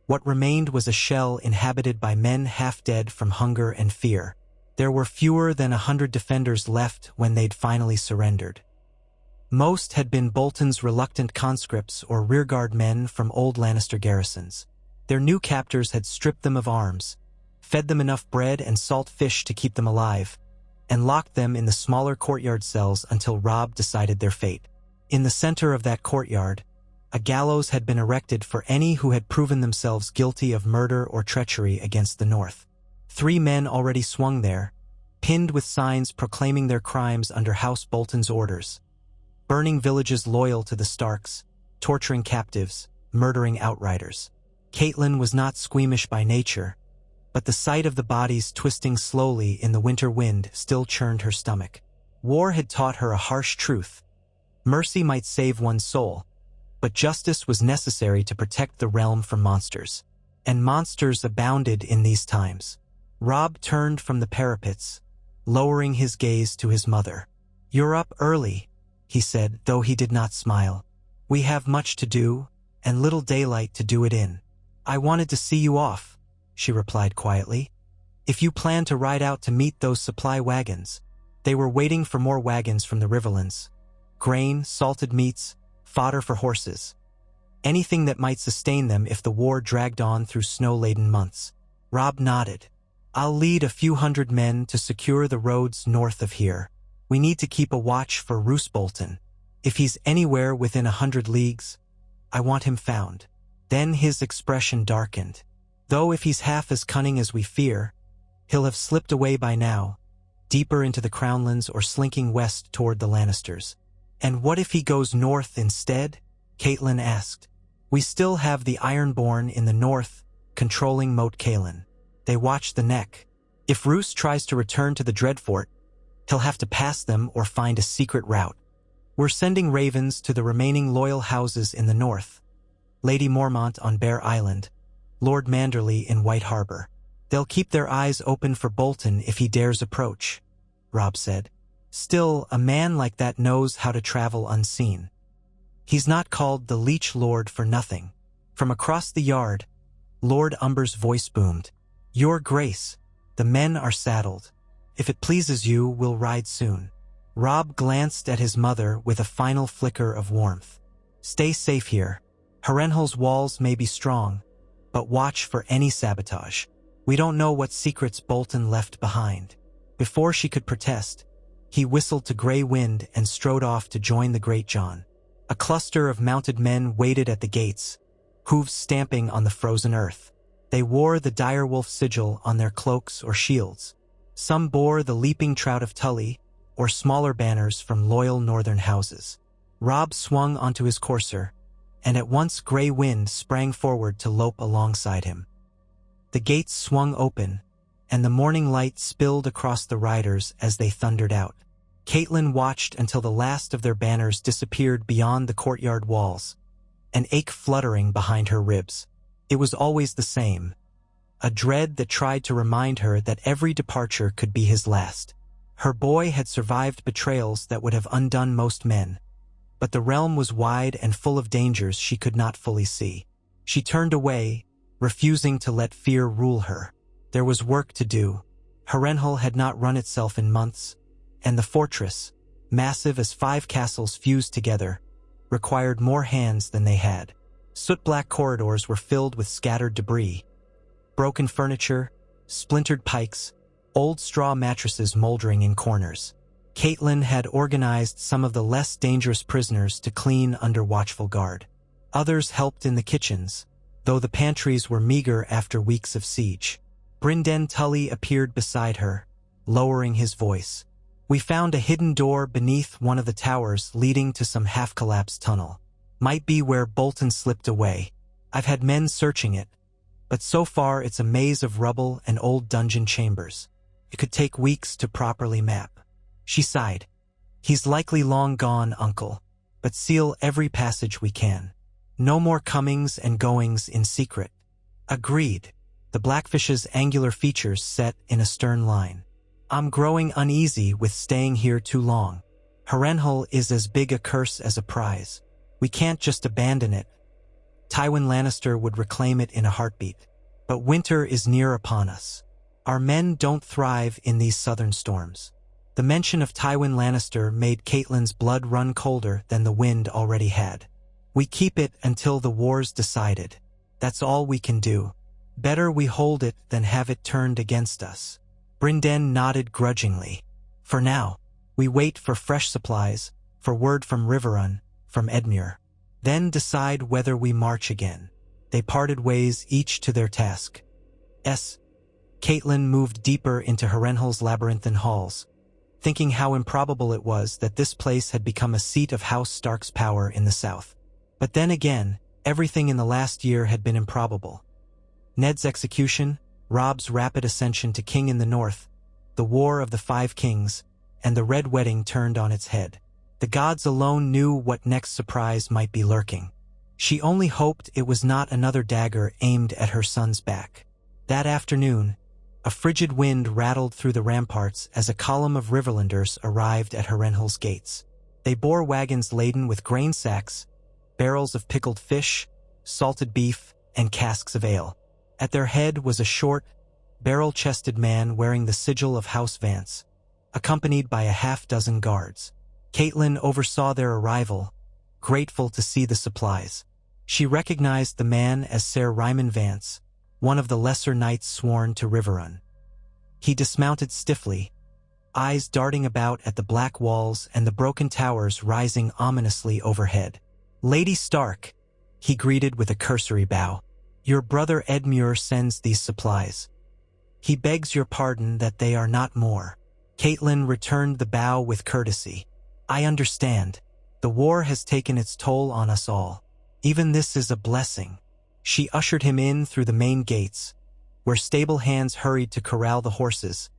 what remained was a shell inhabited by men half dead from hunger and fear. There were fewer than 100 defenders left when they'd finally surrendered. Most had been Bolton's reluctant conscripts or rearguard men from old Lannister garrisons. Their new captors had stripped them of arms, fed them enough bread and salt fish to keep them alive, and locked them in the smaller courtyard cells until Robb decided their fate. In the center of that courtyard, a gallows had been erected for any who had proven themselves guilty of murder or treachery against the North. 3 men already swung there, pinned with signs proclaiming their crimes under House Bolton's orders, burning villages loyal to the Starks, torturing captives, murdering outriders. Catelyn was not squeamish by nature, but the sight of the bodies twisting slowly in the winter wind still churned her stomach. War had taught her a harsh truth. Mercy might save one's soul, but justice was necessary to protect the realm from monsters. And monsters abounded in these times. Robb turned from the parapets, lowering his gaze to his mother. "You're up early," he said, though he did not smile. "We have much to do, and little daylight to do it in." "I wanted to see you off," she replied quietly. "If you plan to ride out to meet those supply wagons." They were waiting for more wagons from the Riverlands. Grain, salted meats, fodder for horses. Anything that might sustain them if the war dragged on through snow-laden months. Robb nodded. "I'll lead a few hundred men to secure the roads north of here. We need to keep a watch for Roose Bolton. If he's anywhere within 100 leagues, I want him found." Then his expression darkened. "Though if he's half as cunning as we fear, he'll have slipped away by now, deeper into the Crownlands or slinking west toward the Lannisters." "And what if he goes north instead?" Catelyn asked. "We still have the ironborn in the north, controlling Moat Cailin. They watch the neck. If Roose tries to return to the Dreadfort, he'll have to pass them or find a secret route. We're sending ravens to the remaining loyal houses in the north. Lady Mormont on Bear Island, Lord Manderley in White Harbor. They'll keep their eyes open for Bolton if he dares approach," Robb said. "Still, a man like that knows how to travel unseen. He's not called the Leech Lord for nothing." From across the yard, Lord Umber's voice boomed. "Your Grace, the men are saddled. If it pleases you, we'll ride soon." Robb glanced at his mother with a final flicker of warmth. "Stay safe here. Harrenhal's walls may be strong, but watch for any sabotage. We don't know what secrets Bolton left behind." Before she could protest, he whistled to Grey Wind and strode off to join the Great John. A cluster of mounted men waited at the gates, hooves stamping on the frozen earth. They wore the direwolf sigil on their cloaks or shields. Some bore the leaping trout of Tully, or smaller banners from loyal northern houses. Robb swung onto his courser, and at once Grey Wind sprang forward to lope alongside him. The gates swung open, and the morning light spilled across the riders as they thundered out. Catelyn watched until the last of their banners disappeared beyond the courtyard walls, an ache fluttering behind her ribs. It was always the same, a dread that tried to remind her that every departure could be his last. Her boy had survived betrayals that would have undone most men, but the realm was wide and full of dangers she could not fully see. She turned away, refusing to let fear rule her. There was work to do. Harrenhal had not run itself in months, and the fortress, massive as 5 castles fused together, required more hands than they had. Soot-black corridors were filled with scattered debris, broken furniture, splintered pikes, old straw mattresses moldering in corners. Catelyn had organized some of the less dangerous prisoners to clean under watchful guard. Others helped in the kitchens, though the pantries were meager after weeks of siege. Brynden Tully appeared beside her, lowering his voice. "We found a hidden door beneath one of the towers leading to some half-collapsed tunnel. Might be where Bolton slipped away. I've had men searching it, but so far it's a maze of rubble and old dungeon chambers. It could take weeks to properly map. She sighed. He's likely long gone, uncle, but seal every passage we can. No more comings and goings in secret. Agreed. The Blackfish's angular features set in a stern line. I'm growing uneasy with staying here too long. Harrenhal is as big a curse as a prize. We can't just abandon it. Tywin Lannister would reclaim it in a heartbeat. But winter is near upon us. Our men don't thrive in these southern storms. The mention of Tywin Lannister made Catelyn's blood run colder than the wind already had. We keep it until the war's decided. That's all we can do. Better we hold it than have it turned against us. Brynden nodded grudgingly. For now, we wait for fresh supplies, for word from Riverrun, from Edmure. Then decide whether we march again. They parted ways, each to their task. Catelyn moved deeper into Harrenhal's labyrinthine halls, thinking how improbable it was that this place had become a seat of House Stark's power in the south. But then again, everything in the last year had been improbable. Ned's execution, Robb's rapid ascension to king in the north, the War of the Five Kings, and the Red Wedding turned on its head. The gods alone knew what next surprise might be lurking. She only hoped it was not another dagger aimed at her son's back. That afternoon, a frigid wind rattled through the ramparts as a column of Riverlanders arrived at Harrenhal's gates. They bore wagons laden with grain sacks, barrels of pickled fish, salted beef, and casks of ale. At their head was a short, barrel-chested man wearing the sigil of House Vance, accompanied by a half-dozen guards. Catelyn oversaw their arrival, grateful to see the supplies. She recognized the man as Ser Ryman Vance, one of the lesser knights sworn to Riverrun. He dismounted stiffly, eyes darting about at the black walls and the broken towers rising ominously overhead. "Lady Stark," he greeted with a cursory bow. "Your brother Edmure sends these supplies. He begs your pardon that they are not more." Catelyn returned the bow with courtesy. "I understand. The war has taken its toll on us all. Even this is a blessing." She ushered him in through the main gates, where stable hands hurried to corral the horses,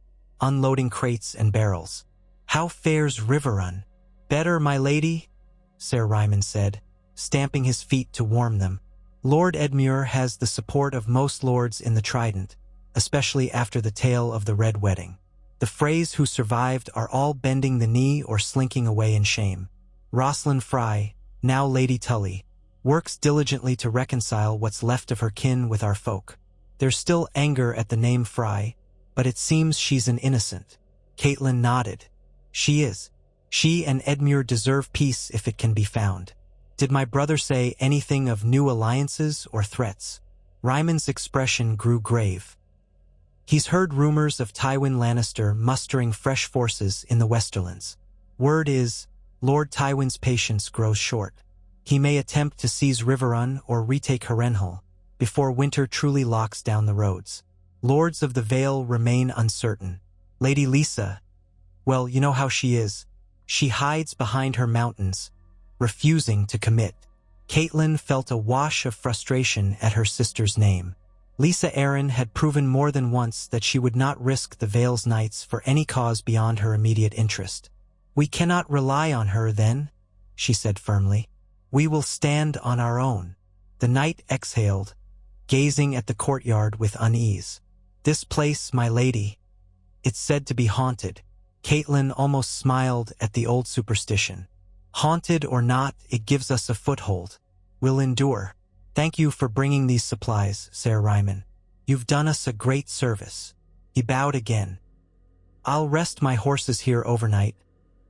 unloading crates and barrels. "How fares Riverrun?" "Better, my lady," Ser Ryman said, stamping his feet to warm them. "Lord Edmure has the support of most lords in the Trident, especially after the tale of the Red Wedding. The Freys who survived are all bending the knee or slinking away in shame. Rosalind Frey, now Lady Tully, works diligently to reconcile what's left of her kin with our folk. There's still anger at the name Frey, but it seems she's an innocent." Catelyn nodded. "She is. She and Edmure deserve peace if it can be found." "Did my brother say anything of new alliances or threats?" Ryman's expression grew grave. "He's heard rumors of Tywin Lannister mustering fresh forces in the Westerlands. Word is, Lord Tywin's patience grows short. He may attempt to seize Riverrun or retake Harrenhal before winter truly locks down the roads. Lords of the Vale remain uncertain. Lady Lisa, well, you know how she is. She hides behind her mountains, refusing to commit." Catelyn felt a wash of frustration at her sister's name. Lisa Arryn had proven more than once that she would not risk the Vale's knights for any cause beyond her immediate interest. "We cannot rely on her, then," she said firmly. "We will stand on our own." The knight exhaled, gazing at the courtyard with unease. "This place, my lady, it's said to be haunted." Catelyn almost smiled at the old superstition. "Haunted or not, it gives us a foothold. We'll endure. Thank you for bringing these supplies, Ser Ryman. You've done us a great service." He bowed again. "I'll rest my horses here overnight,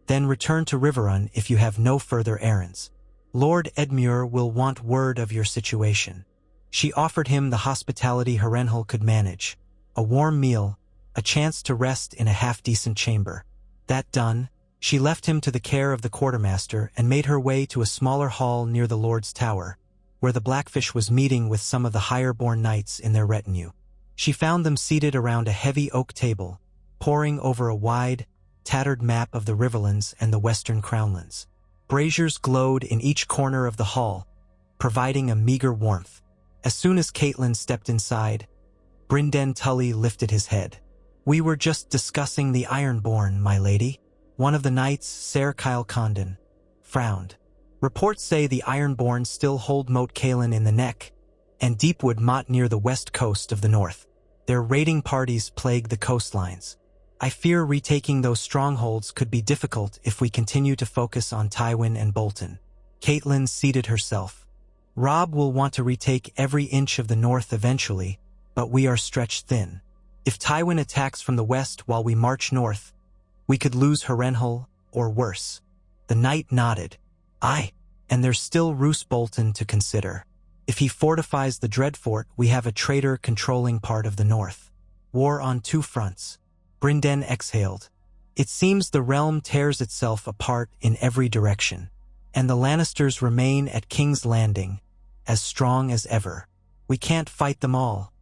then return to Riverrun if you have no further errands. Lord Edmure will want word of your situation." She offered him the hospitality Harrenhal could manage, a warm meal, a chance to rest in a half-decent chamber. That done, she left him to the care of the quartermaster and made her way to a smaller hall near the Lord's Tower, where the Blackfish was meeting with some of the higher-born knights in their retinue. She found them seated around a heavy oak table, poring over a wide, tattered map of the Riverlands and the Western Crownlands. Braziers glowed in each corner of the hall, providing a meager warmth. As soon as Catelyn stepped inside, Brynden Tully lifted his head. "We were just discussing the Ironborn, my lady." One of the knights, Ser Kyle Condon, frowned. "Reports say the Ironborn still hold Moat Cailin in the neck, and Deepwood Motte near the west coast of the north. Their raiding parties plague the coastlines. I fear retaking those strongholds could be difficult if we continue to focus on Tywin and Bolton." Catelyn seated herself. "Robb will want to retake every inch of the north eventually, but we are stretched thin. If Tywin attacks from the west while we march north, we could lose Harrenhal, or worse." The knight nodded. "Aye, and there's still Roose Bolton to consider. If he fortifies the Dreadfort, we have a traitor controlling part of the north. War on two fronts." Brynden exhaled. "It seems the realm tears itself apart in every direction, and the Lannisters remain at King's Landing, as strong as ever. We can't fight them all,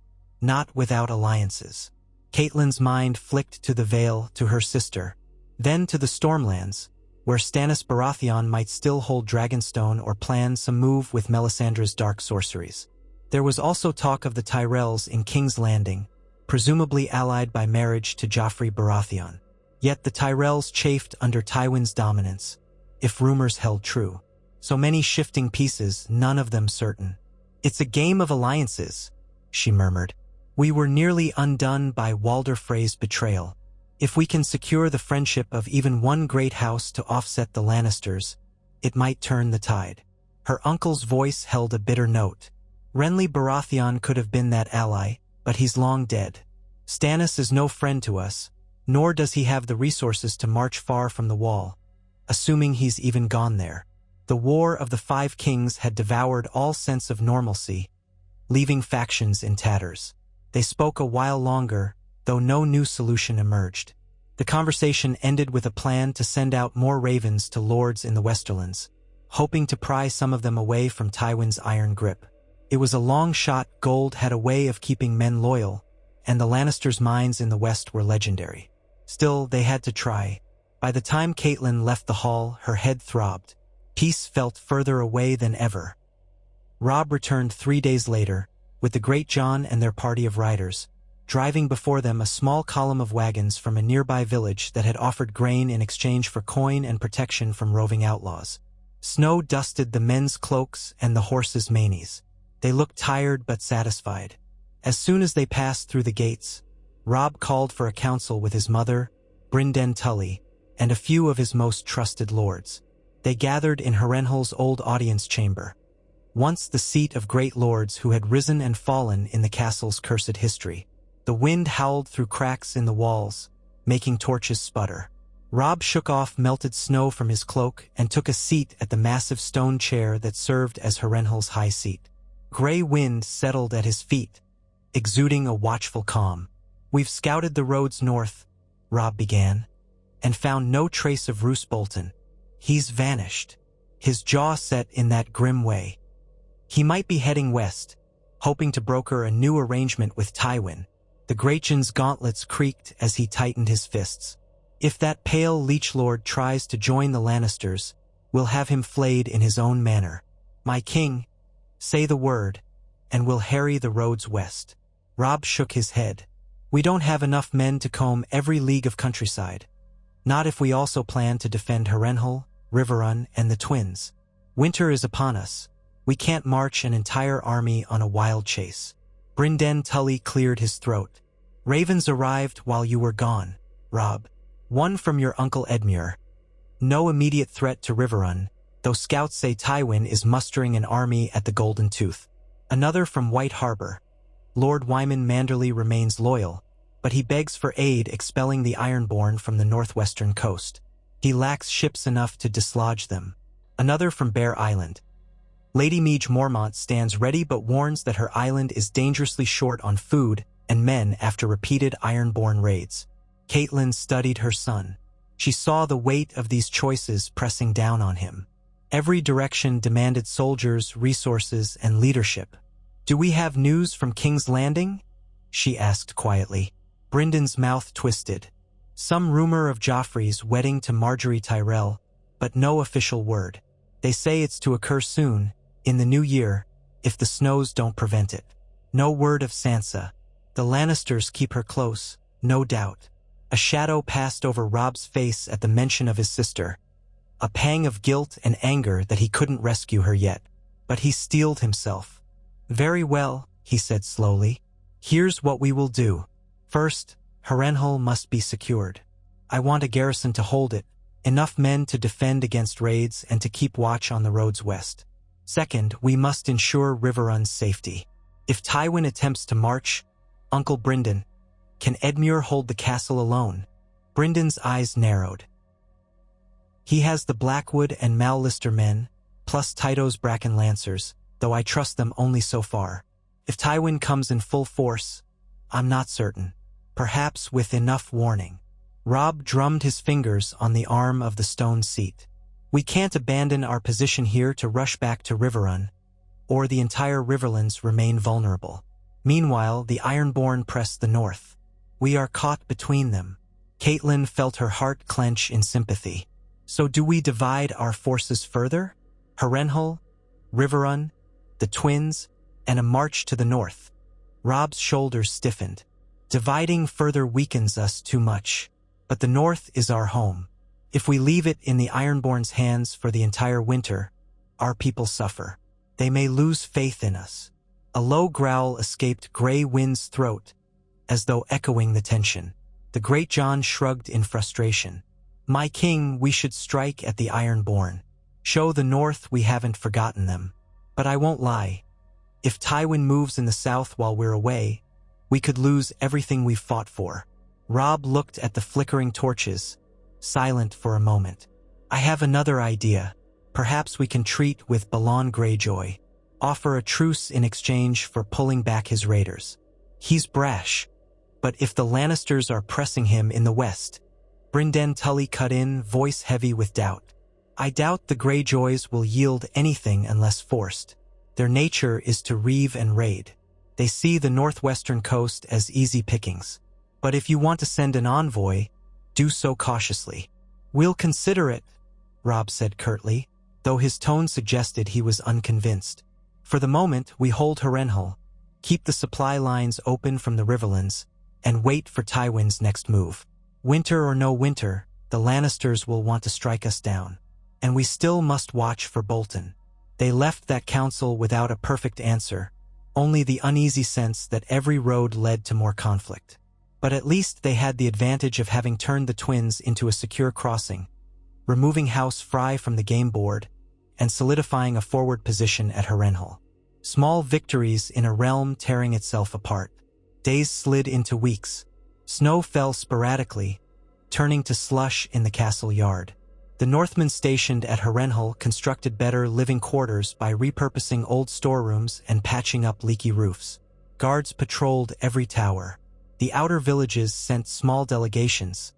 not without alliances." Catelyn's mind flicked to the Vale, to her sister, then to the Stormlands, where Stannis Baratheon might still hold Dragonstone or plan some move with Melisandre's dark sorceries. There was also talk of the Tyrells in King's Landing, presumably allied by marriage to Joffrey Baratheon. Yet the Tyrells chafed under Tywin's dominance, if rumors held true. So many shifting pieces, none of them certain. "It's a game of alliances," she murmured. "We were nearly undone by Walder Frey's betrayal. If we can secure the friendship of even one great house to offset the Lannisters, it might turn the tide." Her uncle's voice held a bitter note. "Renly Baratheon could have been that ally, but he's long dead. Stannis is no friend to us, nor does he have the resources to march far from the Wall, assuming he's even gone there." The War of the Five Kings had devoured all sense of normalcy, leaving factions in tatters. They spoke a while longer, though no new solution emerged. The conversation ended with a plan to send out more ravens to lords in the Westerlands, hoping to pry some of them away from Tywin's iron grip. It was a long shot. Gold had a way of keeping men loyal, and the Lannisters' mines in the west were legendary. Still, they had to try. By the time Catelyn left the hall, her head throbbed. Peace felt further away than ever. Robb returned 3 days later, with the Great John and their party of riders, driving before them a small column of wagons from a nearby village that had offered grain in exchange for coin and protection from roving outlaws. Snow dusted the men's cloaks and the horses' manes. They looked tired but satisfied. As soon as they passed through the gates, Robb called for a council with his mother, Brynden Tully, and a few of his most trusted lords. They gathered in Harrenhal's old audience chamber, once the seat of great lords who had risen and fallen in the castle's cursed history. The wind howled through cracks in the walls, making torches sputter. Robb shook off melted snow from his cloak and took a seat at the massive stone chair that served as Harrenhal's high seat. Gray wind settled at his feet, exuding a watchful calm. "We've scouted the roads north," Robb began, "and found no trace of Roose Bolton. He's vanished." His jaw set in that grim way. He might be heading west, hoping to broker a new arrangement with Tywin. The Greyjohn's gauntlets creaked as he tightened his fists. "If that pale leech lord tries to join the Lannisters, we'll have him flayed in his own manner. My king, say the word, and we'll harry the roads west." Robb shook his head. "We don't have enough men to comb every league of countryside. Not if we also plan to defend Harrenhal, Riverrun, and the Twins. Winter is upon us. We can't march an entire army on a wild chase." Brynden Tully cleared his throat. "Ravens arrived while you were gone, Robb. One from your uncle Edmure. No immediate threat to Riverrun, though scouts say Tywin is mustering an army at the Golden Tooth. Another from White Harbor. Lord Wyman Manderley remains loyal, but he begs for aid expelling the Ironborn from the northwestern coast. He lacks ships enough to dislodge them. Another from Bear Island. Lady Meage Mormont stands ready but warns that her island is dangerously short on food and men after repeated Ironborn raids." Catelyn studied her son. She saw the weight of these choices pressing down on him. Every direction demanded soldiers, resources, and leadership. "Do we have news from King's Landing?" she asked quietly. Brynden's mouth twisted. "Some rumor of Joffrey's wedding to Marjorie Tyrell, but no official word. They say it's to occur soon, in the new year, if the snows don't prevent it. No word of Sansa. The Lannisters keep her close, no doubt. A shadow passed over Robb's face at the mention of his sister. A pang of guilt and anger that he couldn't rescue her yet. But he steeled himself. "Very well," he said slowly. "Here's what we will do. First, Harrenhal must be secured. I want a garrison to hold it, enough men to defend against raids and to keep watch on the roads west. Second, we must ensure Riverrun's safety. If Tywin attempts to march, Uncle Brynden, can Edmure hold the castle alone?" Bryndon's eyes narrowed. "He has the Blackwood and Mallister men, plus Tyto's Bracken Lancers, though I trust them only so far. If Tywin comes in full force, I'm not certain. Perhaps with enough warning." Robb drummed his fingers on the arm of the stone seat. "We can't abandon our position here to rush back to Riverrun, or the entire Riverlands remain vulnerable. Meanwhile, the Ironborn press the north. We are caught between them." Catelyn felt her heart clench in sympathy. "So do we divide our forces further? Harrenhal, Riverrun, the twins, and a march to the north?" Robb's shoulders stiffened. "Dividing further weakens us too much. But the north is our home. If we leave it in the Ironborn's hands for the entire winter, our people suffer. They may lose faith in us." A low growl escaped Grey Wind's throat, as though echoing the tension. The Great John shrugged in frustration. "My king, we should strike at the Ironborn. Show the north we haven't forgotten them. But I won't lie. If Tywin moves in the south while we're away, we could lose everything we've fought for." Robb looked at the flickering torches, silent for a moment. "I have another idea. Perhaps we can treat with Balon Greyjoy. Offer a truce in exchange for pulling back his raiders. He's brash. But if the Lannisters are pressing him in the west..." Brynden Tully cut in, voice heavy with doubt. "I doubt the Greyjoys will yield anything unless forced. Their nature is to reave and raid. They see the northwestern coast as easy pickings. But if you want to send an envoy, do so cautiously." "We'll consider it," Robb said curtly, though his tone suggested he was unconvinced. "For the moment, we hold Harrenhal, keep the supply lines open from the Riverlands, and wait for Tywin's next move. Winter or no winter, the Lannisters will want to strike us down. And we still must watch for Bolton." They left that council without a perfect answer, only the uneasy sense that every road led to more conflict. But at least they had the advantage of having turned the twins into a secure crossing, removing House Frey from the game board, and solidifying a forward position at Harrenhal. Small victories in a realm tearing itself apart. Days slid into weeks. Snow fell sporadically, turning to slush in the castle yard. The Northmen stationed at Harrenhal constructed better living quarters by repurposing old storerooms and patching up leaky roofs. Guards patrolled every tower. The outer villages sent small delegations,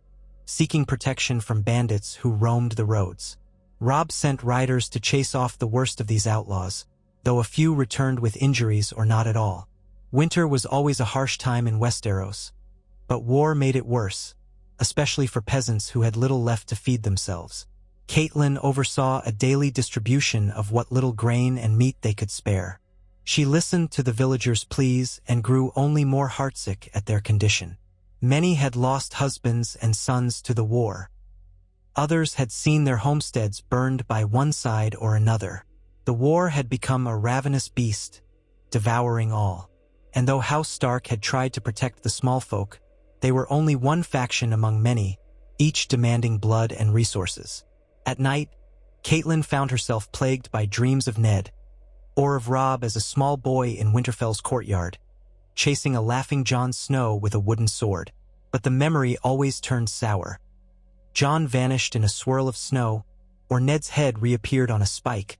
seeking protection from bandits who roamed the roads. Robb sent riders to chase off the worst of these outlaws, though a few returned with injuries or not at all. Winter was always a harsh time in Westeros, but war made it worse, especially for peasants who had little left to feed themselves. Catelyn oversaw a daily distribution of what little grain and meat they could spare. She listened to the villagers' pleas and grew only more heartsick at their condition. Many had lost husbands and sons to the war. Others had seen their homesteads burned by one side or another. The war had become a ravenous beast, devouring all. And though House Stark had tried to protect the small folk, they were only one faction among many, each demanding blood and resources. At night, Catelyn found herself plagued by dreams of Ned, or of Robb as a small boy in Winterfell's courtyard, chasing a laughing Jon Snow with a wooden sword. But the memory always turned sour. Jon vanished in a swirl of snow, or Ned's head reappeared on a spike,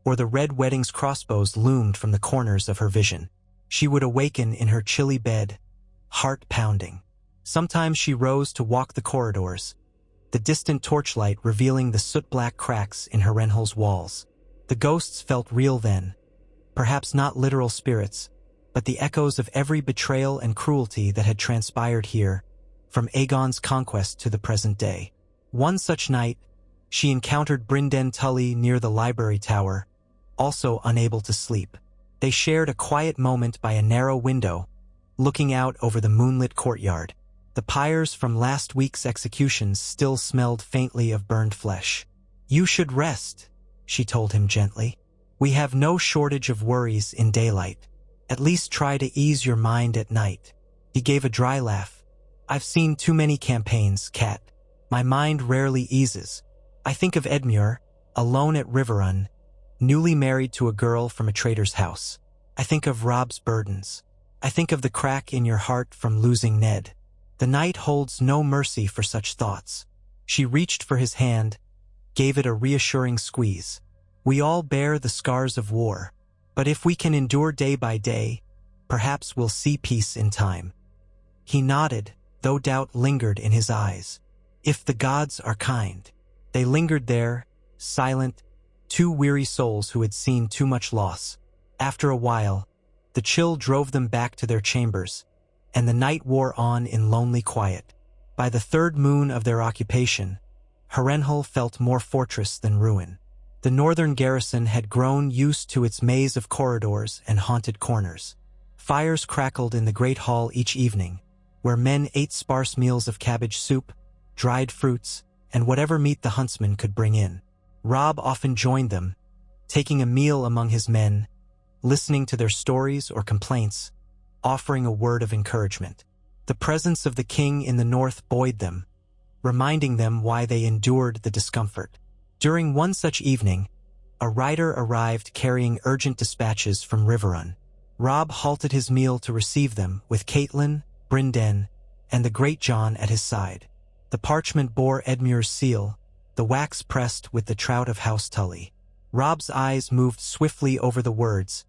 or the Red Wedding's crossbows loomed from the corners of her vision. She would awaken in her chilly bed, heart pounding. Sometimes she rose to walk the corridors, the distant torchlight revealing the soot-black cracks in Harrenhal's walls. The ghosts felt real then, perhaps not literal spirits, but the echoes of every betrayal and cruelty that had transpired here, from Aegon's conquest to the present day. One such night, She encountered Brynden Tully near the library tower, also unable to sleep. They shared a quiet moment by a narrow window, looking out over the moonlit courtyard. The pyres from last week's executions still smelled faintly of burned flesh. "You should rest," she told him gently. "We have no shortage of worries in daylight. At least try to ease your mind at night." He gave a dry laugh. "I've seen too many campaigns, Cat. My mind rarely eases. I think of Edmure, alone at Riverrun, newly married to a girl from a trader's house. I think of Robb's burdens. I think of the crack in your heart from losing Ned. The night holds no mercy for such thoughts." She reached for his hand, gave it a reassuring squeeze. "We all bear the scars of war, but if we can endure day by day, perhaps we'll see peace in time." He nodded, though doubt lingered in his eyes. If the gods are kind. They lingered there, silent, two weary souls who had seen too much loss. After a while, the chill drove them back to their chambers, and the night wore on in lonely quiet. By the third moon of their occupation, Harrenhal felt more fortress than ruin. The northern garrison had grown used to its maze of corridors and haunted corners. Fires crackled in the great hall each evening, where men ate sparse meals of cabbage soup, dried fruits, and whatever meat the huntsman could bring in. Robb often joined them, taking a meal among his men, listening to their stories or complaints, offering a word of encouragement. The presence of the king in the north buoyed them, reminding them why they endured the discomfort. During one such evening, a rider arrived carrying urgent dispatches from Riverrun. Robb halted his meal to receive them with Caitlin, Brynden, and the Great John at his side. The parchment bore Edmure's seal, the wax pressed with the trout of House Tully. Robb's eyes moved swiftly over the words,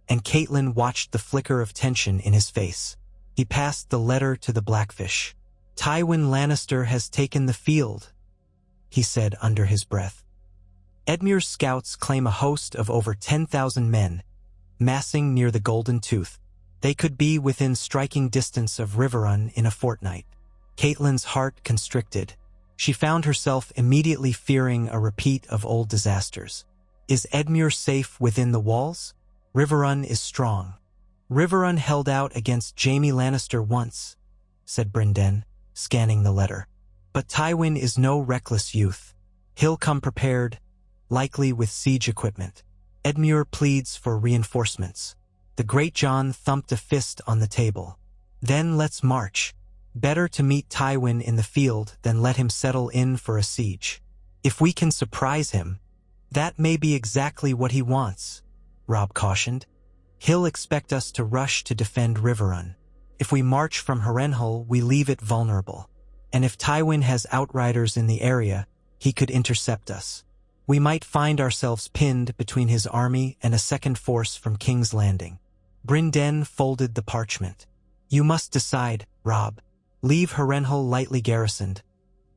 and Caitlin watched the flicker of tension in his face. He passed the letter to the Blackfish. "Tywin Lannister has taken the field," he said under his breath. "Edmure's scouts claim a host of over 10,000 men, massing near the Golden Tooth. They could be within striking distance of Riverrun in a fortnight." Caitlин's heart constricted. She found herself immediately fearing a repeat of old disasters. Is Edmure safe within the walls? Riverrun is strong. Riverrun held out against Jaime Lannister once, said Brynden, scanning the letter. But Tywin is no reckless youth. He'll come prepared, likely with siege equipment. Edmure pleads for reinforcements. The Great John thumped a fist on the table. Then let's march. Better to meet Tywin in the field than let him settle in for a siege. If we can surprise him, that may be exactly what he wants, Robb cautioned. He'll expect us to rush to defend Riverrun. If we march from Harrenhal, we leave it vulnerable. And if Tywin has outriders in the area, he could intercept us. We might find ourselves pinned between his army and a second force from King's Landing. Brynden folded the parchment. You must decide, Robb. Leave Harrenhal lightly garrisoned,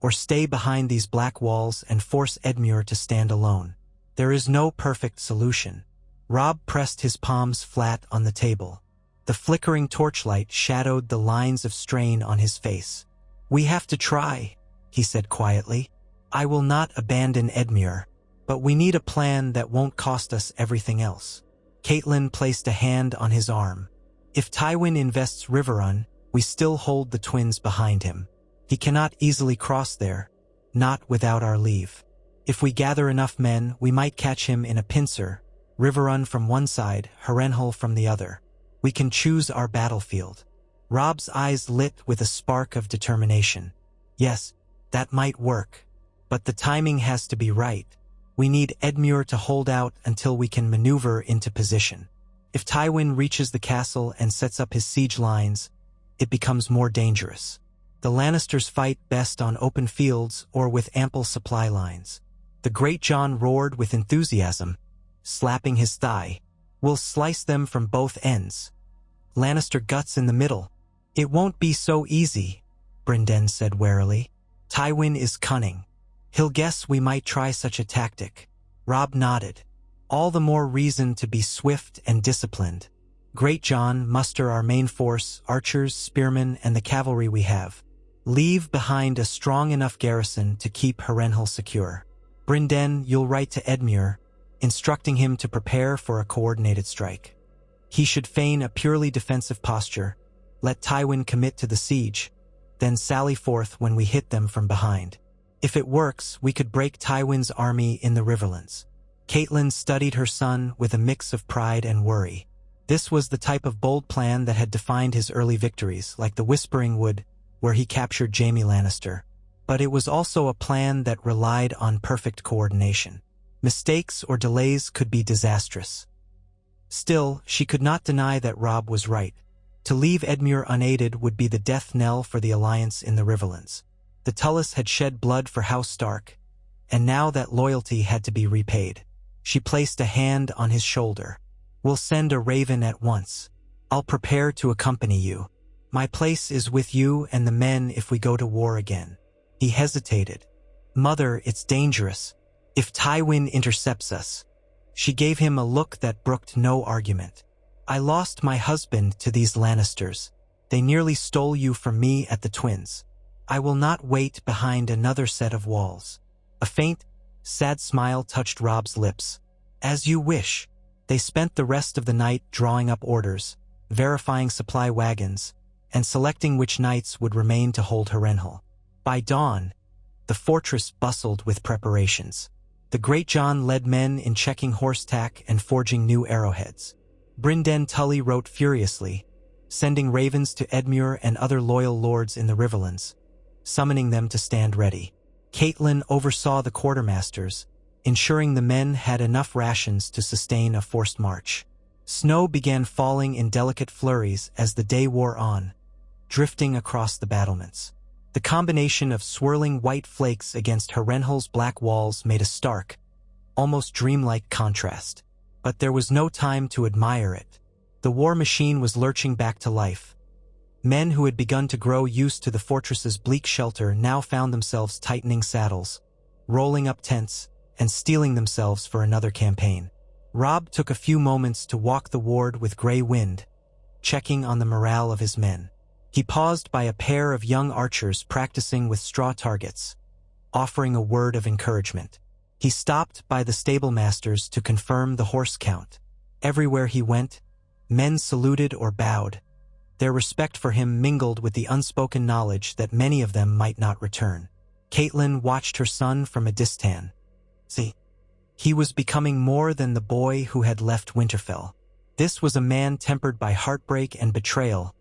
or stay behind these black walls and force Edmure to stand alone. There is no perfect solution. Robb pressed his palms flat on the table. The flickering torchlight shadowed the lines of strain on his face. We have to try, he said quietly. I will not abandon Edmure, but we need a plan that won't cost us everything else. Caitlin placed a hand on his arm. If Tywin invests Riverrun, we still hold the twins behind him. He cannot easily cross there, not without our leave. If we gather enough men, we might catch him in a pincer, Riverrun from one side, Harrenhal from the other. We can choose our battlefield. Robb's eyes lit with a spark of determination. Yes, that might work, but the timing has to be right. We need Edmure to hold out until we can maneuver into position. If Tywin reaches the castle and sets up his siege lines, it becomes more dangerous. The Lannisters fight best on open fields or with ample supply lines. The Great John roared with enthusiasm, slapping his thigh. We'll slice them from both ends. Lannister guts in the middle. It won't be so easy, Brynden said warily. Tywin is cunning. He'll guess we might try such a tactic. Robb nodded. All the more reason to be swift and disciplined. Great John, muster our main force, archers, spearmen, and the cavalry we have. Leave behind a strong enough garrison to keep Harrenhal secure. Brynden, you'll write to Edmure, instructing him to prepare for a coordinated strike. He should feign a purely defensive posture, let Tywin commit to the siege, then sally forth when we hit them from behind. If it works, we could break Tywin's army in the Riverlands. Catelyn studied her son with a mix of pride and worry. This was the type of bold plan that had defined his early victories, like the Whispering Wood, where he captured Jaime Lannister. But it was also a plan that relied on perfect coordination. Mistakes or delays could be disastrous. Still, she could not deny that Robb was right. To leave Edmure unaided would be the death knell for the alliance in the Riverlands. The Tullis had shed blood for House Stark, and now that loyalty had to be repaid. She placed a hand on his shoulder. "We'll send a raven at once. I'll prepare to accompany you. My place is with you and the men if we go to war again." He hesitated. "Mother, it's dangerous. If Tywin intercepts us." She gave him a look that brooked no argument. "I lost my husband to these Lannisters. They nearly stole you from me at the Twins. I will not wait behind another set of walls." A faint, sad smile touched Robb's lips. "As you wish." They spent the rest of the night drawing up orders, verifying supply wagons, and selecting which knights would remain to hold Harrenhal. By dawn, the fortress bustled with preparations. The Great John led men in checking horse tack and forging new arrowheads. Brynden Tully wrote furiously, sending ravens to Edmure and other loyal lords in the Riverlands, summoning them to stand ready. Catelyn oversaw the quartermasters, ensuring the men had enough rations to sustain a forced march. Snow began falling in delicate flurries as the day wore on, drifting across the battlements. The combination of swirling white flakes against Harrenhal's black walls made a stark, almost dreamlike contrast. But there was no time to admire it. The war machine was lurching back to life. Men who had begun to grow used to the fortress's bleak shelter now found themselves tightening saddles, rolling up tents, and steeling themselves for another campaign. Robb took a few moments to walk the ward with Grey Wind, checking on the morale of his men. He paused by a pair of young archers practicing with straw targets, offering a word of encouragement. He stopped by the stablemasters to confirm the horse count. Everywhere he went, men saluted or bowed. Their respect for him mingled with the unspoken knowledge that many of them might not return. Catelyn watched her son from a distance. He was becoming more than the boy who had left Winterfell. This was a man tempered by heartbreak and betrayal,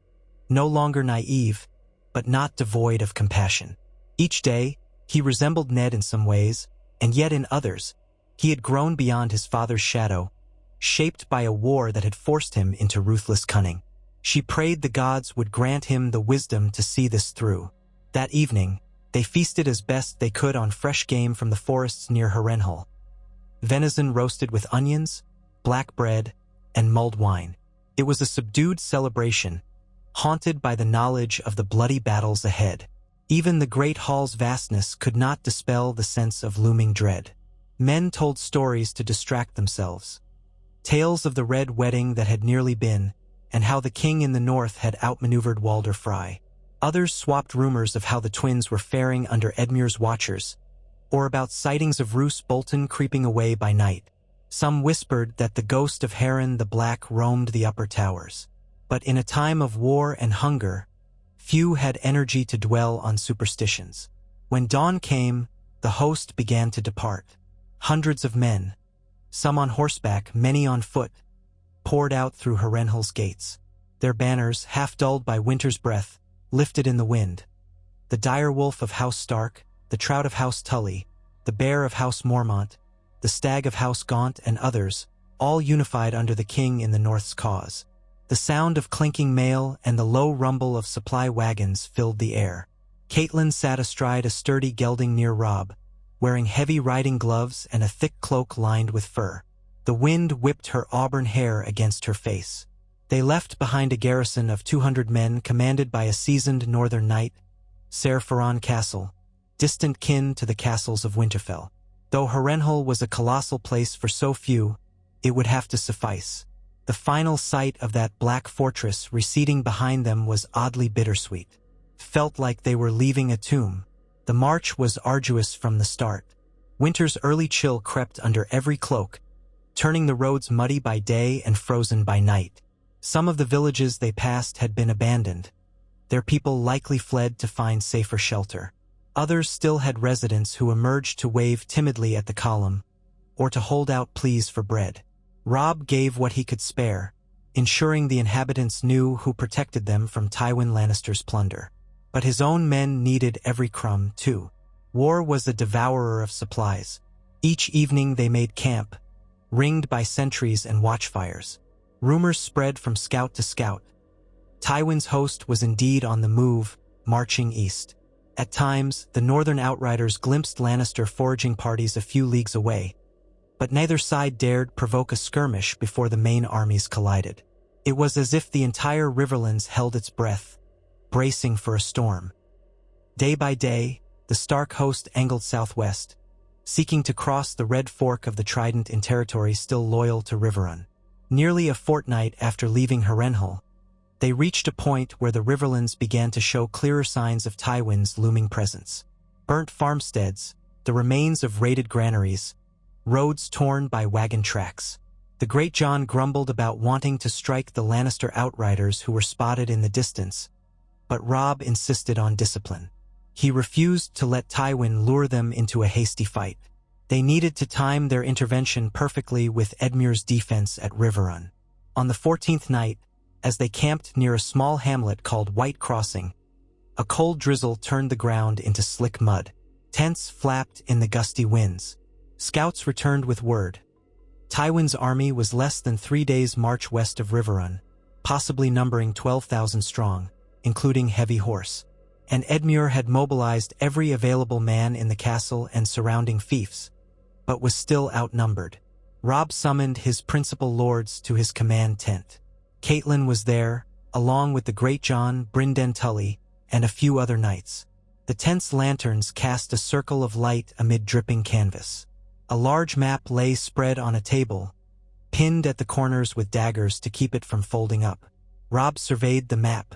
no longer naive, but not devoid of compassion. Each day, he resembled Ned in some ways, and yet in others, he had grown beyond his father's shadow, shaped by a war that had forced him into ruthless cunning. She prayed the gods would grant him the wisdom to see this through. That evening, they feasted as best they could on fresh game from the forests near Harrenhal. Venison roasted with onions, black bread, and mulled wine. It was a subdued celebration, haunted by the knowledge of the bloody battles ahead. Even the great hall's vastness could not dispel the sense of looming dread. Men told stories to distract themselves. Tales of the Red Wedding that had nearly been, and how the king in the north had outmaneuvered Walder Frey. Others swapped rumors of how the twins were faring under Edmure's watchers, or about sightings of Roose Bolton creeping away by night. Some whispered that the ghost of Harren the Black roamed the upper towers. But in a time of war and hunger, few had energy to dwell on superstitions. When dawn came, the host began to depart. Hundreds of men, some on horseback, many on foot, poured out through Harrenhal's gates. Their banners, half dulled by winter's breath, lifted in the wind. The direwolf of House Stark, the trout of House Tully, the bear of House Mormont, the stag of House Gaunt, and others, all unified under the king in the North's cause. The sound of clinking mail and the low rumble of supply wagons filled the air. Catelyn sat astride a sturdy gelding near Robb, wearing heavy riding gloves and a thick cloak lined with fur. The wind whipped her auburn hair against her face. They left behind a garrison of 200 men commanded by a seasoned northern knight, Ser Ferran Castle, distant kin to the castles of Winterfell. Though Harrenhal was a colossal place for so few, it would have to suffice. The final sight of that black fortress receding behind them was oddly bittersweet. Felt like they were leaving a tomb. The march was arduous from the start. Winter's early chill crept under every cloak, turning the roads muddy by day and frozen by night. Some of the villages they passed had been abandoned. Their people likely fled to find safer shelter. Others still had residents who emerged to wave timidly at the column, or to hold out pleas for bread. Robb gave what he could spare, ensuring the inhabitants knew who protected them from Tywin Lannister's plunder. But his own men needed every crumb, too. War was a devourer of supplies. Each evening they made camp, ringed by sentries and watchfires. Rumors spread from scout to scout. Tywin's host was indeed on the move, marching east. At times, the northern outriders glimpsed Lannister foraging parties a few leagues away, but neither side dared provoke a skirmish before the main armies collided. It was as if the entire Riverlands held its breath, bracing for a storm. Day by day, the Stark host angled southwest, seeking to cross the Red Fork of the Trident in territory still loyal to Riverrun. Nearly a fortnight after leaving Harrenhal, they reached a point where the Riverlands began to show clearer signs of Tywin's looming presence. Burnt farmsteads, the remains of raided granaries, roads torn by wagon tracks. The Great John grumbled about wanting to strike the Lannister outriders who were spotted in the distance, but Robb insisted on discipline. He refused to let Tywin lure them into a hasty fight. They needed to time their intervention perfectly with Edmure's defense at Riverrun. On the 14th night, as they camped near a small hamlet called White Crossing, a cold drizzle turned the ground into slick mud. Tents flapped in the gusty winds. Scouts returned with word. Tywin's army was less than 3 days' march west of Riverrun, possibly numbering 12,000 strong, including heavy horse. And Edmure had mobilized every available man in the castle and surrounding fiefs, but was still outnumbered. Robb summoned his principal lords to his command tent. Catelyn was there, along with the Great John, Brynden Tully, and a few other knights. The tent's lanterns cast a circle of light amid dripping canvas. A large map lay spread on a table, pinned at the corners with daggers to keep it from folding up. Robb surveyed the map.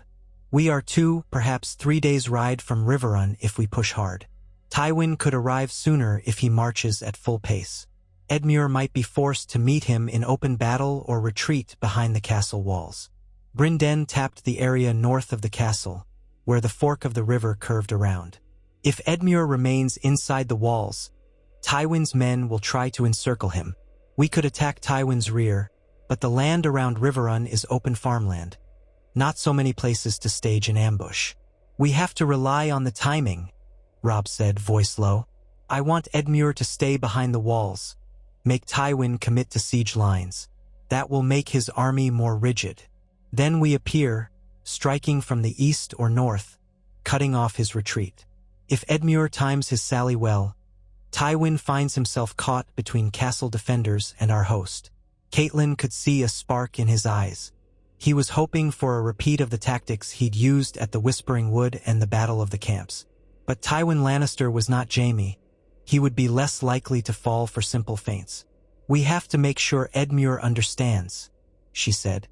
We are 2, perhaps 3 days' ride from Riverrun if we push hard. Tywin could arrive sooner if he marches at full pace. Edmure might be forced to meet him in open battle or retreat behind the castle walls. Brynden tapped the area north of the castle, where the fork of the river curved around. If Edmure remains inside the walls, Tywin's men will try to encircle him. We could attack Tywin's rear, but the land around Riverrun is open farmland. Not so many places to stage an ambush. We have to rely on the timing, Robb said, voice low. I want Edmure to stay behind the walls. Make Tywin commit to siege lines. That will make his army more rigid. Then we appear, striking from the east or north, cutting off his retreat. If Edmure times his sally well, Tywin finds himself caught between castle defenders and our host. Catelyn could see a spark in his eyes. He was hoping for a repeat of the tactics he'd used at the Whispering Wood and the Battle of the Camps. But Tywin Lannister was not Jaime. He would be less likely to fall for simple feints. We have to make sure Edmure understands, she said.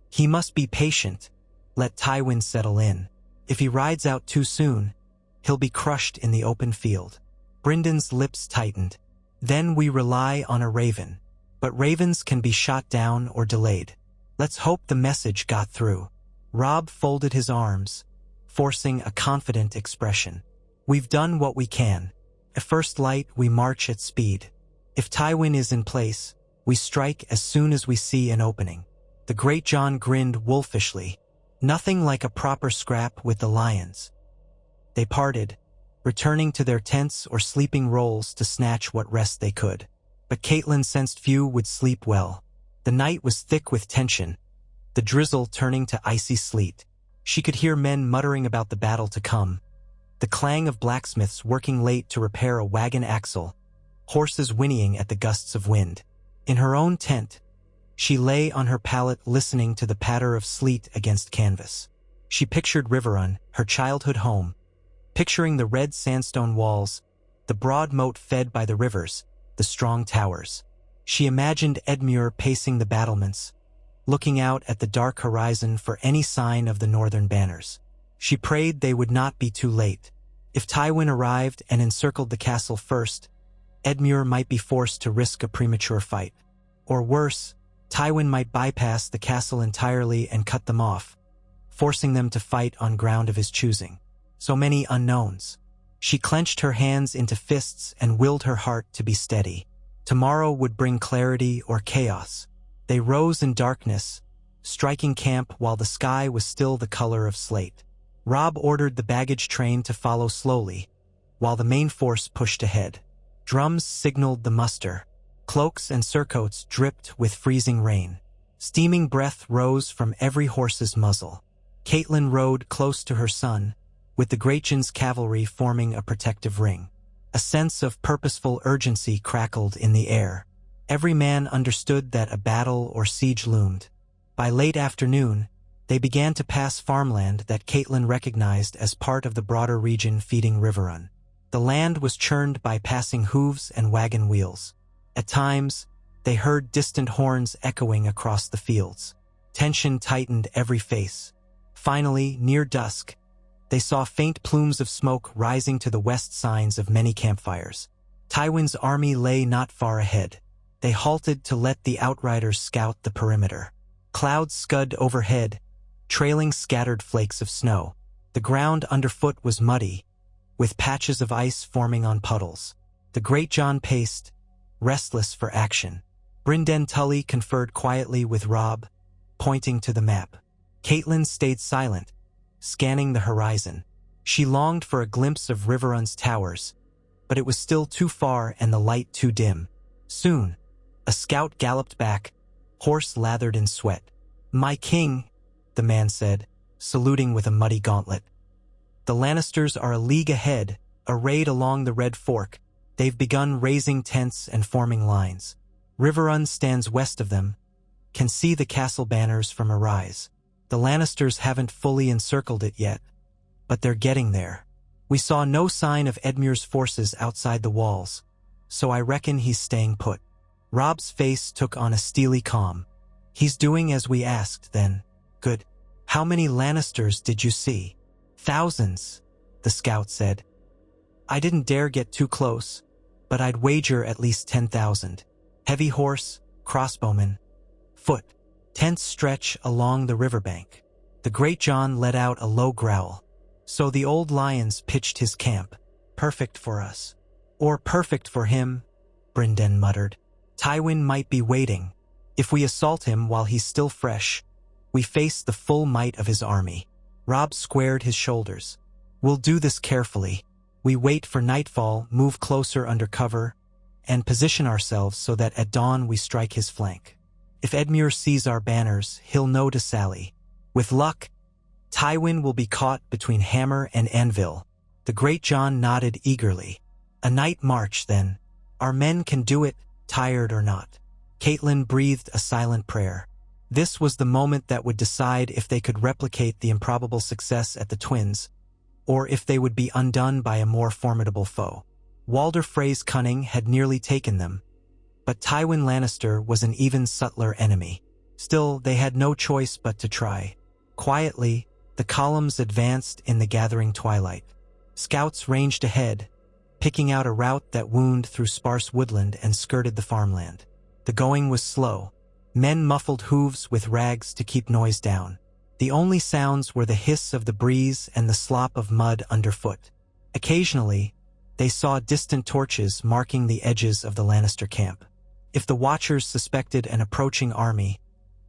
He must be patient. Let Tywin settle in. If he rides out too soon, he'll be crushed in the open field. Brynden's lips tightened. Then we rely on a raven. But ravens can be shot down or delayed. Let's hope the message got through. Robb folded his arms, forcing a confident expression. We've done what we can. At first light, we march at speed. If Tywin is in place, we strike as soon as we see an opening. The Great John grinned wolfishly. Nothing like a proper scrap with the lions. They parted, returning to their tents or sleeping rolls to snatch what rest they could. But Catelyn sensed few would sleep well. The night was thick with tension, the drizzle turning to icy sleet. She could hear men muttering about the battle to come, the clang of blacksmiths working late to repair a wagon axle, horses whinnying at the gusts of wind. In her own tent, she lay on her pallet listening to the patter of sleet against canvas. She pictured Riverrun, her childhood home, picturing the red sandstone walls, the broad moat fed by the rivers, the strong towers. She imagined Edmure pacing the battlements, looking out at the dark horizon for any sign of the northern banners. She prayed they would not be too late. If Tywin arrived and encircled the castle first, Edmure might be forced to risk a premature fight. Or worse, Tywin might bypass the castle entirely and cut them off, forcing them to fight on ground of his choosing. So many unknowns. She clenched her hands into fists and willed her heart to be steady. Tomorrow would bring clarity or chaos. They rose in darkness, striking camp while the sky was still the color of slate. Robb ordered the baggage train to follow slowly, while the main force pushed ahead. Drums signaled the muster. Cloaks and surcoats dripped with freezing rain. Steaming breath rose from every horse's muzzle. Catelyn rode close to her son, with the Greyjoy's cavalry forming a protective ring. A sense of purposeful urgency crackled in the air. Every man understood that a battle or siege loomed. By late afternoon, they began to pass farmland that Catelyn recognized as part of the broader region feeding Riverrun. The land was churned by passing hooves and wagon wheels. At times, they heard distant horns echoing across the fields. Tension tightened every face. Finally, near dusk, they saw faint plumes of smoke rising to the west signs of many campfires. Tywin's army lay not far ahead. They halted to let the outriders scout the perimeter. Clouds scud overhead, trailing scattered flakes of snow. The ground underfoot was muddy, with patches of ice forming on puddles. The Greyjoy paced, restless for action. Brynden Tully conferred quietly with Robb, pointing to the map. Catelyn stayed silent, scanning the horizon. She longed for a glimpse of Riverrun's towers, but it was still too far and the light too dim. Soon, a scout galloped back, horse lathered in sweat. "My king," the man said, saluting with a muddy gauntlet. "The Lannisters are a league ahead, arrayed along the Red Fork. They've begun raising tents and forming lines. Riverrun stands west of them, can see the castle banners from a rise. The Lannisters haven't fully encircled it yet, but they're getting there. We saw no sign of Edmure's forces outside the walls, so I reckon he's staying put." Robb's face took on a steely calm. "He's doing as we asked, then. Good. How many Lannisters did you see?" "Thousands," the scout said. "I didn't dare get too close, but I'd wager at least 10,000. Heavy horse, crossbowmen, foot. Tents stretch along the riverbank." The Greyjoy let out a low growl. "So the old lion's pitched his camp. Perfect for us." "Or perfect for him," Brynden muttered. "Tywin might be waiting. If we assault him while he's still fresh, we face the full might of his army." Robb squared his shoulders. "We'll do this carefully. We wait for nightfall, move closer under cover, and position ourselves so that at dawn we strike his flank. If Edmure sees our banners, he'll know to sally. With luck, Tywin will be caught between hammer and anvil." The Greyjoy nodded eagerly. "A night march, then. Our men can do it, tired or not." Catelyn breathed a silent prayer. This was the moment that would decide if they could replicate the improbable success at the Twins, or if they would be undone by a more formidable foe. Walder Frey's cunning had nearly taken them, but Tywin Lannister was an even subtler enemy. Still, they had no choice but to try. Quietly, the columns advanced in the gathering twilight. Scouts ranged ahead, picking out a route that wound through sparse woodland and skirted the farmland. The going was slow. Men muffled hooves with rags to keep noise down. The only sounds were the hiss of the breeze and the slop of mud underfoot. Occasionally, they saw distant torches marking the edges of the Lannister camp. If the watchers suspected an approaching army,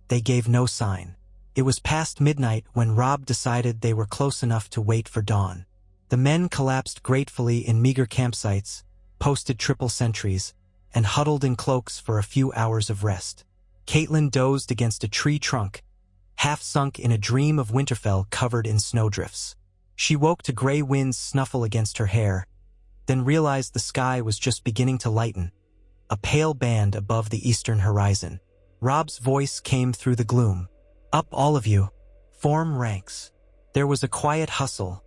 they gave no sign. It was past midnight when Robb decided they were close enough to wait for dawn. The men collapsed gratefully in meager campsites, posted triple sentries, and huddled in cloaks for a few hours of rest. Catelyn dozed against a tree trunk, half sunk in a dream of Winterfell covered in snowdrifts. She woke to gray winds snuffle against her hair, then realized the sky was just beginning to lighten, a pale band above the eastern horizon. Robb's voice came through the gloom. "Up, all of you. Form ranks." There was a quiet hustle,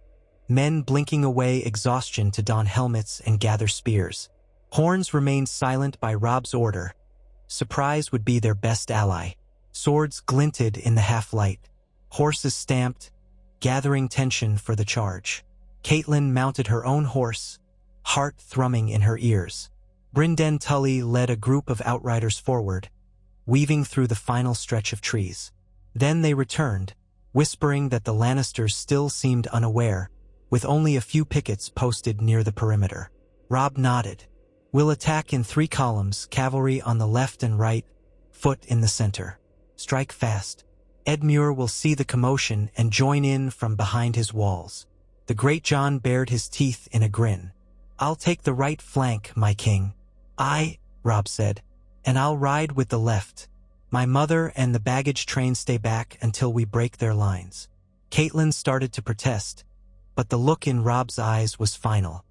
men blinking away exhaustion to don helmets and gather spears. Horns remained silent by Robb's order. Surprise would be their best ally. Swords glinted in the half-light. Horses stamped, gathering tension for the charge. Catelyn mounted her own horse, heart thrumming in her ears. Brynden Tully led a group of outriders forward, weaving through the final stretch of trees. Then they returned, whispering that the Lannisters still seemed unaware, with only a few pickets posted near the perimeter. Robb nodded. "We'll attack in 3 columns, cavalry on the left and right, foot in the center. Strike fast. Edmure will see the commotion and join in from behind his walls." The Great John bared his teeth in a grin. "I'll take the right flank, my king." "Aye," Robb said, "and I'll ride with the left. My mother and the baggage train stay back until we break their lines." Catelyn started to protest, but the look in Robb's eyes was final.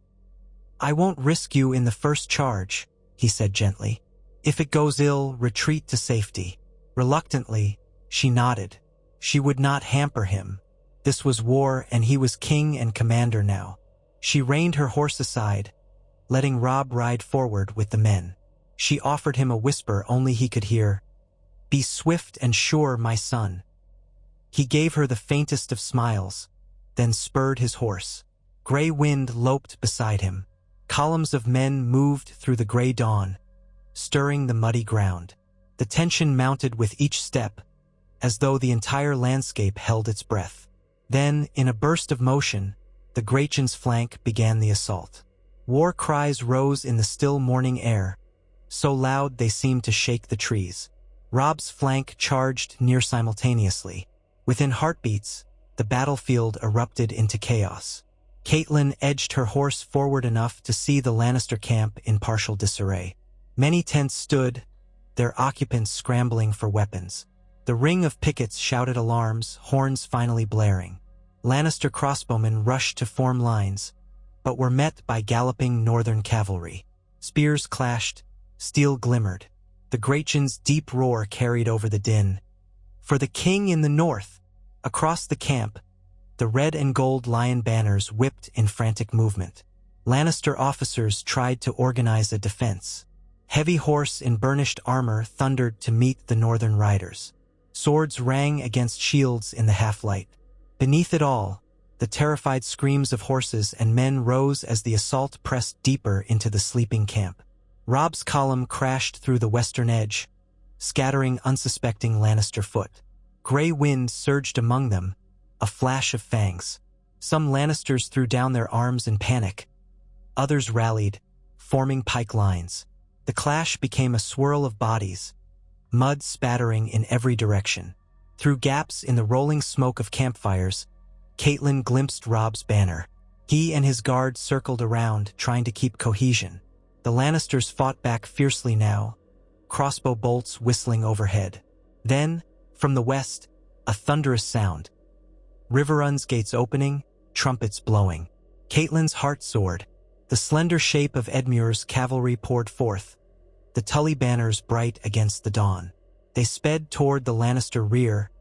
"I won't risk you in the first charge," he said gently. "If it goes ill, retreat to safety." Reluctantly, she nodded. She would not hamper him. This was war, and he was king and commander now. She reined her horse aside, letting Robb ride forward with the men. She offered him a whisper only he could hear. "Be swift and sure, my son." He gave her the faintest of smiles, then spurred his horse. Gray wind loped beside him. Columns of men moved through the gray dawn, stirring the muddy ground. The tension mounted with each step, as though the entire landscape held its breath. Then, in a burst of motion, the Grachan's flank began the assault. War cries rose in the still morning air, so loud they seemed to shake the trees. Robb's flank charged near simultaneously. Within heartbeats, the battlefield erupted into chaos. Catelyn edged her horse forward enough to see the Lannister camp in partial disarray. Many tents stood, their occupants scrambling for weapons. The ring of pickets shouted alarms, horns finally blaring. Lannister crossbowmen rushed to form lines, but were met by galloping northern cavalry. Spears clashed, steel glimmered. The Grachan's deep roar carried over the din. For the king in the north, across the camp, the red and gold lion banners whipped in frantic movement. Lannister officers tried to organize a defense. Heavy horse in burnished armor thundered to meet the northern riders. Swords rang against shields in the half-light. Beneath it all, the terrified screams of horses and men rose as the assault pressed deeper into the sleeping camp. Robb's column crashed through the western edge, scattering unsuspecting Lannister foot. Gray wind surged among them, a flash of fangs. Some Lannisters threw down their arms in panic. Others rallied, forming pike lines. The clash became a swirl of bodies, mud spattering in every direction. Through gaps in the rolling smoke of campfires, Catelyn glimpsed Robb's banner. He and his guard circled around, trying to keep cohesion. The Lannisters fought back fiercely now, crossbow bolts whistling overhead. Then, from the west, a thunderous sound. Riverrun's gates opening, trumpets blowing. Catelyn's heart soared. The slender shape of Edmure's cavalry poured forth, the Tully banners bright against the dawn. They sped toward the Lannister rear,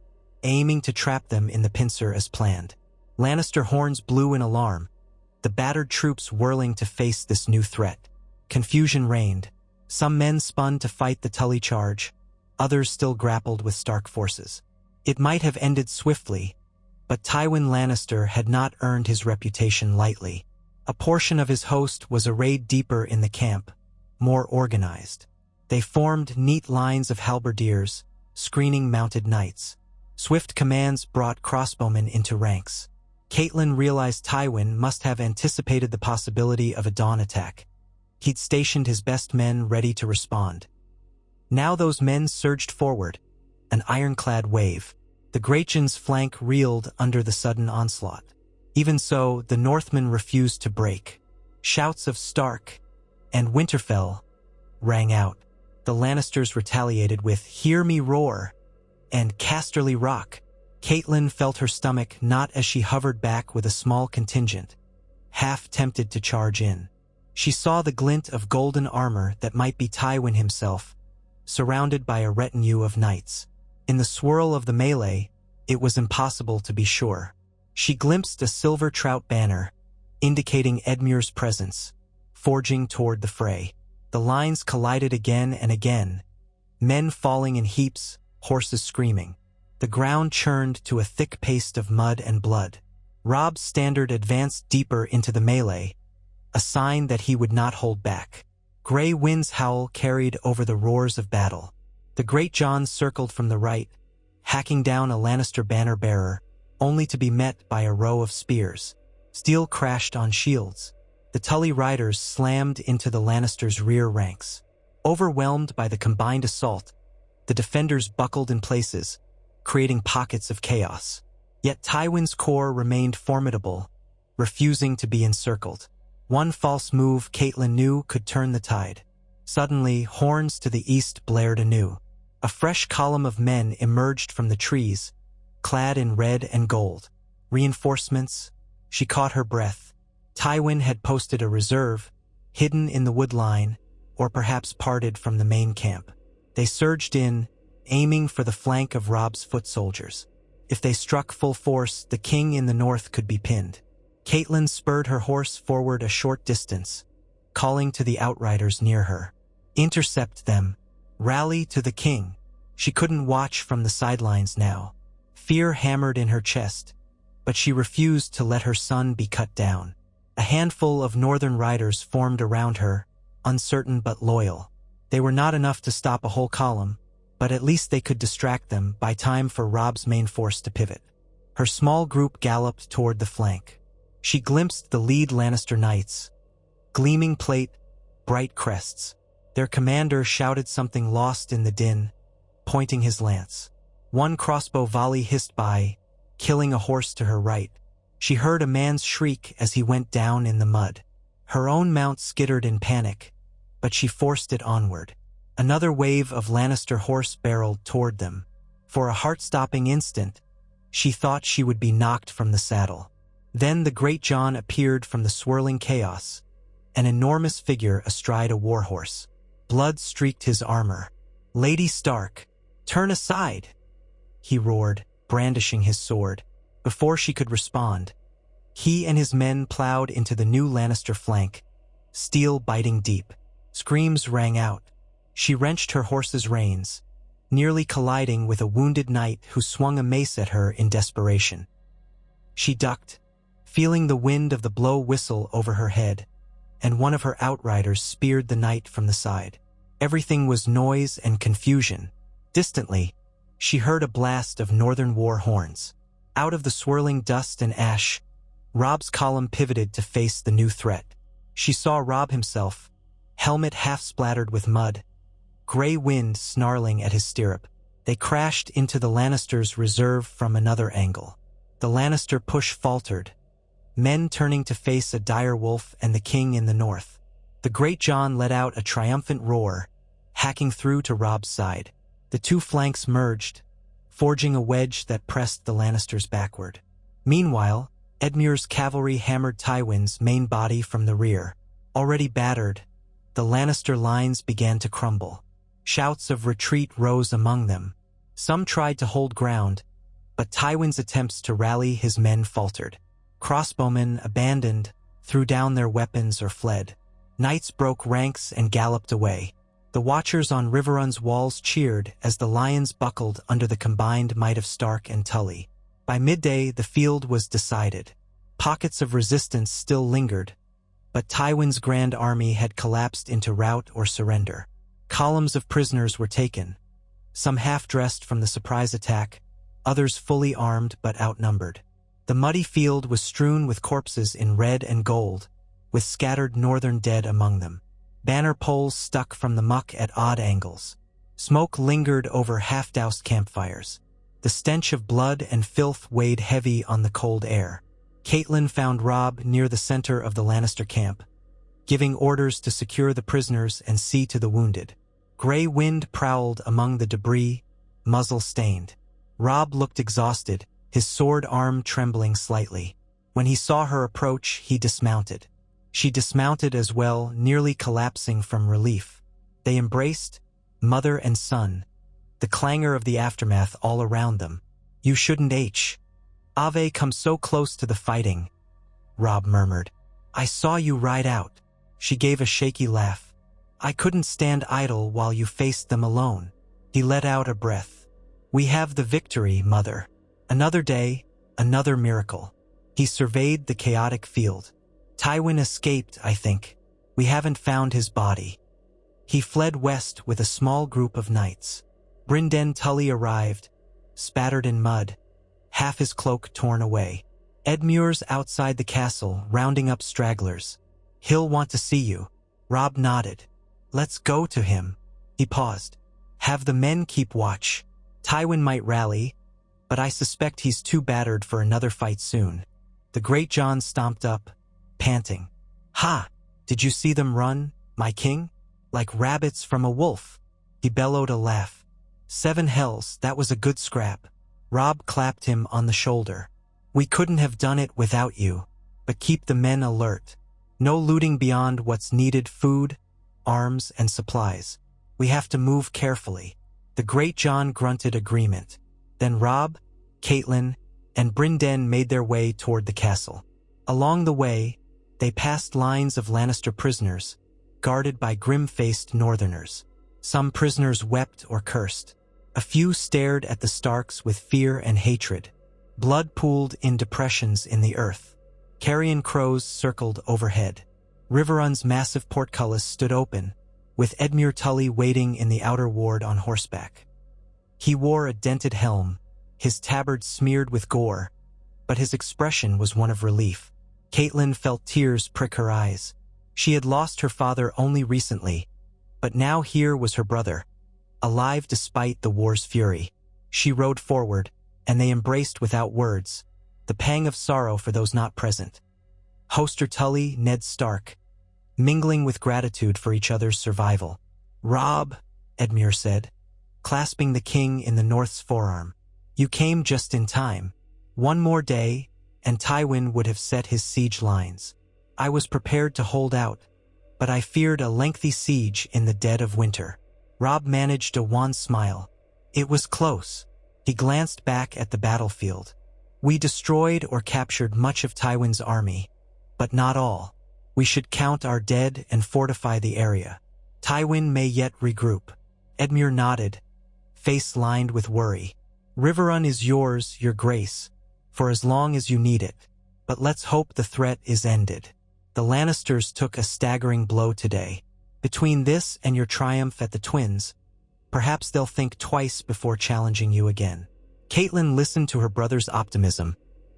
aiming to trap them in the pincer as planned. Lannister horns blew in alarm, the battered troops whirling to face this new threat. Confusion reigned. Some men spun to fight the Tully charge, others still grappled with Stark forces. It might have ended swiftly, but Tywin Lannister had not earned his reputation lightly. A portion of his host was arrayed deeper in the camp, more organized. They formed neat lines of halberdiers, screening mounted knights. Swift commands brought crossbowmen into ranks. Catelyn realized Tywin must have anticipated the possibility of a dawn attack. He'd stationed his best men ready to respond. Now those men surged forward, an ironclad wave. The Grachan's flank reeled under the sudden onslaught. Even so, the Northmen refused to break. Shouts of Stark and Winterfell rang out. The Lannisters retaliated with "Hear me roar" and "Casterly Rock." Catelyn felt her stomach knot as she hovered back with a small contingent, half tempted to charge in. She saw the glint of golden armor that might be Tywin himself, surrounded by a retinue of knights. In the swirl of the melee, it was impossible to be sure. She glimpsed a silver trout banner, indicating Edmure's presence, forging toward the fray. The lines collided again and again, men falling in heaps, horses screaming. The ground churned to a thick paste of mud and blood. Robb's standard advanced deeper into the melee, a sign that he would not hold back. Gray winds howl carried over the roars of battle. The Great John circled from the right, hacking down a Lannister banner-bearer, only to be met by a row of spears. Steel crashed on shields. The Tully riders slammed into the Lannisters' rear ranks. Overwhelmed by the combined assault, the defenders buckled in places, creating pockets of chaos. Yet Tywin's corps remained formidable, refusing to be encircled. One false move Catelyn knew could turn the tide. Suddenly, horns to the east blared anew. A fresh column of men emerged from the trees, clad in red and gold. Reinforcements? She caught her breath. Tywin had posted a reserve, hidden in the wood line, or perhaps parted from the main camp. They surged in, aiming for the flank of Robb's foot soldiers. If they struck full force, the king in the north could be pinned. Catelyn spurred her horse forward a short distance, calling to the outriders near her. Intercept them. Rally to the king. She couldn't watch from the sidelines now. Fear hammered in her chest, but she refused to let her son be cut down. A handful of northern riders formed around her, uncertain but loyal. They were not enough to stop a whole column, but at least they could distract them by time for Robb's main force to pivot. Her small group galloped toward the flank. She glimpsed the lead Lannister knights. Gleaming plate, bright crests. Their commander shouted something lost in the din, pointing his lance. One crossbow volley hissed by, killing a horse to her right. She heard a man's shriek as he went down in the mud. Her own mount skittered in panic, but she forced it onward. Another wave of Lannister horse barreled toward them. For a heart-stopping instant, she thought she would be knocked from the saddle. Then the Great John appeared from the swirling chaos, an enormous figure astride a warhorse. Blood streaked his armor. "Lady Stark, turn aside!" he roared, brandishing his sword. Before she could respond, he and his men plowed into the new Lannister flank, steel biting deep. Screams rang out. She wrenched her horse's reins, nearly colliding with a wounded knight who swung a mace at her in desperation. She ducked, feeling the wind of the blow whistle over her head, and one of her outriders speared the knight from the side. Everything was noise and confusion. Distantly, she heard a blast of northern war horns. Out of the swirling dust and ash, Robb's column pivoted to face the new threat. She saw Robb himself, helmet half splattered with mud, gray wind snarling at his stirrup. They crashed into the Lannisters' reserve from another angle. The Lannister push faltered, men turning to face a dire wolf and the king in the north. The Great John let out a triumphant roar, hacking through to Robb's side. The two flanks merged, forging a wedge that pressed the Lannisters backward. Meanwhile, Edmure's cavalry hammered Tywin's main body from the rear. Already battered, the Lannister lines began to crumble. Shouts of retreat rose among them. Some tried to hold ground, but Tywin's attempts to rally his men faltered. Crossbowmen abandoned, threw down their weapons or fled. Knights broke ranks and galloped away. The watchers on Riverrun's walls cheered as the lions buckled under the combined might of Stark and Tully. By midday, the field was decided. Pockets of resistance still lingered, but Tywin's grand army had collapsed into rout or surrender. Columns of prisoners were taken, some half-dressed from the surprise attack, others fully armed but outnumbered. The muddy field was strewn with corpses in red and gold, with scattered northern dead among them. Banner poles stuck from the muck at odd angles. Smoke lingered over half-doused campfires. The stench of blood and filth weighed heavy on the cold air. Catelyn found Robb near the center of the Lannister camp, giving orders to secure the prisoners and see to the wounded. Gray wind prowled among the debris, muzzle stained. Robb looked exhausted, his sword arm trembling slightly. When he saw her approach, he dismounted. She dismounted as well, nearly collapsing from relief. They embraced, mother and son, the clangor of the aftermath all around them. "You shouldn't Ave come so close to the fighting," Robb murmured. "I saw you ride out." She gave a shaky laugh. "I couldn't stand idle while you faced them alone." He let out a breath. "We have the victory, mother. Another day, another miracle." He surveyed the chaotic field. "Tywin escaped, I think. We haven't found his body." He fled west with a small group of knights. Brynden Tully arrived, spattered in mud, half his cloak torn away. Edmure's outside the castle, rounding up stragglers. He'll want to see you. Robb nodded. Let's go to him. He paused. Have the men keep watch. Tywin might rally, but I suspect he's too battered for another fight soon. The Great John stomped up, panting. Ha! Did you see them run, my king? Like rabbits from a wolf. He bellowed a laugh. 7 hells, that was a good scrap. Robb clapped him on the shoulder. We couldn't have done it without you, but keep the men alert. No looting beyond what's needed: food, arms, and supplies. We have to move carefully. The Great John grunted agreement. Then Robb, Catelyn, and Brynden made their way toward the castle. Along the way, they passed lines of Lannister prisoners, guarded by grim-faced Northerners. Some prisoners wept or cursed. A few stared at the Starks with fear and hatred. Blood pooled in depressions in the earth. Carrion crows circled overhead. Riverrun's massive portcullis stood open, with Edmure Tully waiting in the outer ward on horseback. He wore a dented helm, his tabard smeared with gore, but his expression was one of relief. Catelyn felt tears prick her eyes. She had lost her father only recently, but now here was her brother, alive despite the war's fury. She rode forward, and they embraced without words, the pang of sorrow for those not present. Hoster Tully, Ned Stark, mingling with gratitude for each other's survival. Robb, Edmure said, clasping the king in the North's forearm. You came just in time. One more day, and Tywin would have set his siege lines. I was prepared to hold out, but I feared a lengthy siege in the dead of winter. Robb managed a wan smile. It was close. He glanced back at the battlefield. We destroyed or captured much of Tywin's army, but not all. We should count our dead and fortify the area. Tywin may yet regroup. Edmure nodded, face lined with worry. Riverrun is yours, your grace, for as long as you need it. But let's hope the threat is ended. The Lannisters took a staggering blow today. Between this and your triumph at the Twins, perhaps they'll think twice before challenging you again. Catelyn listened to her brother's optimism,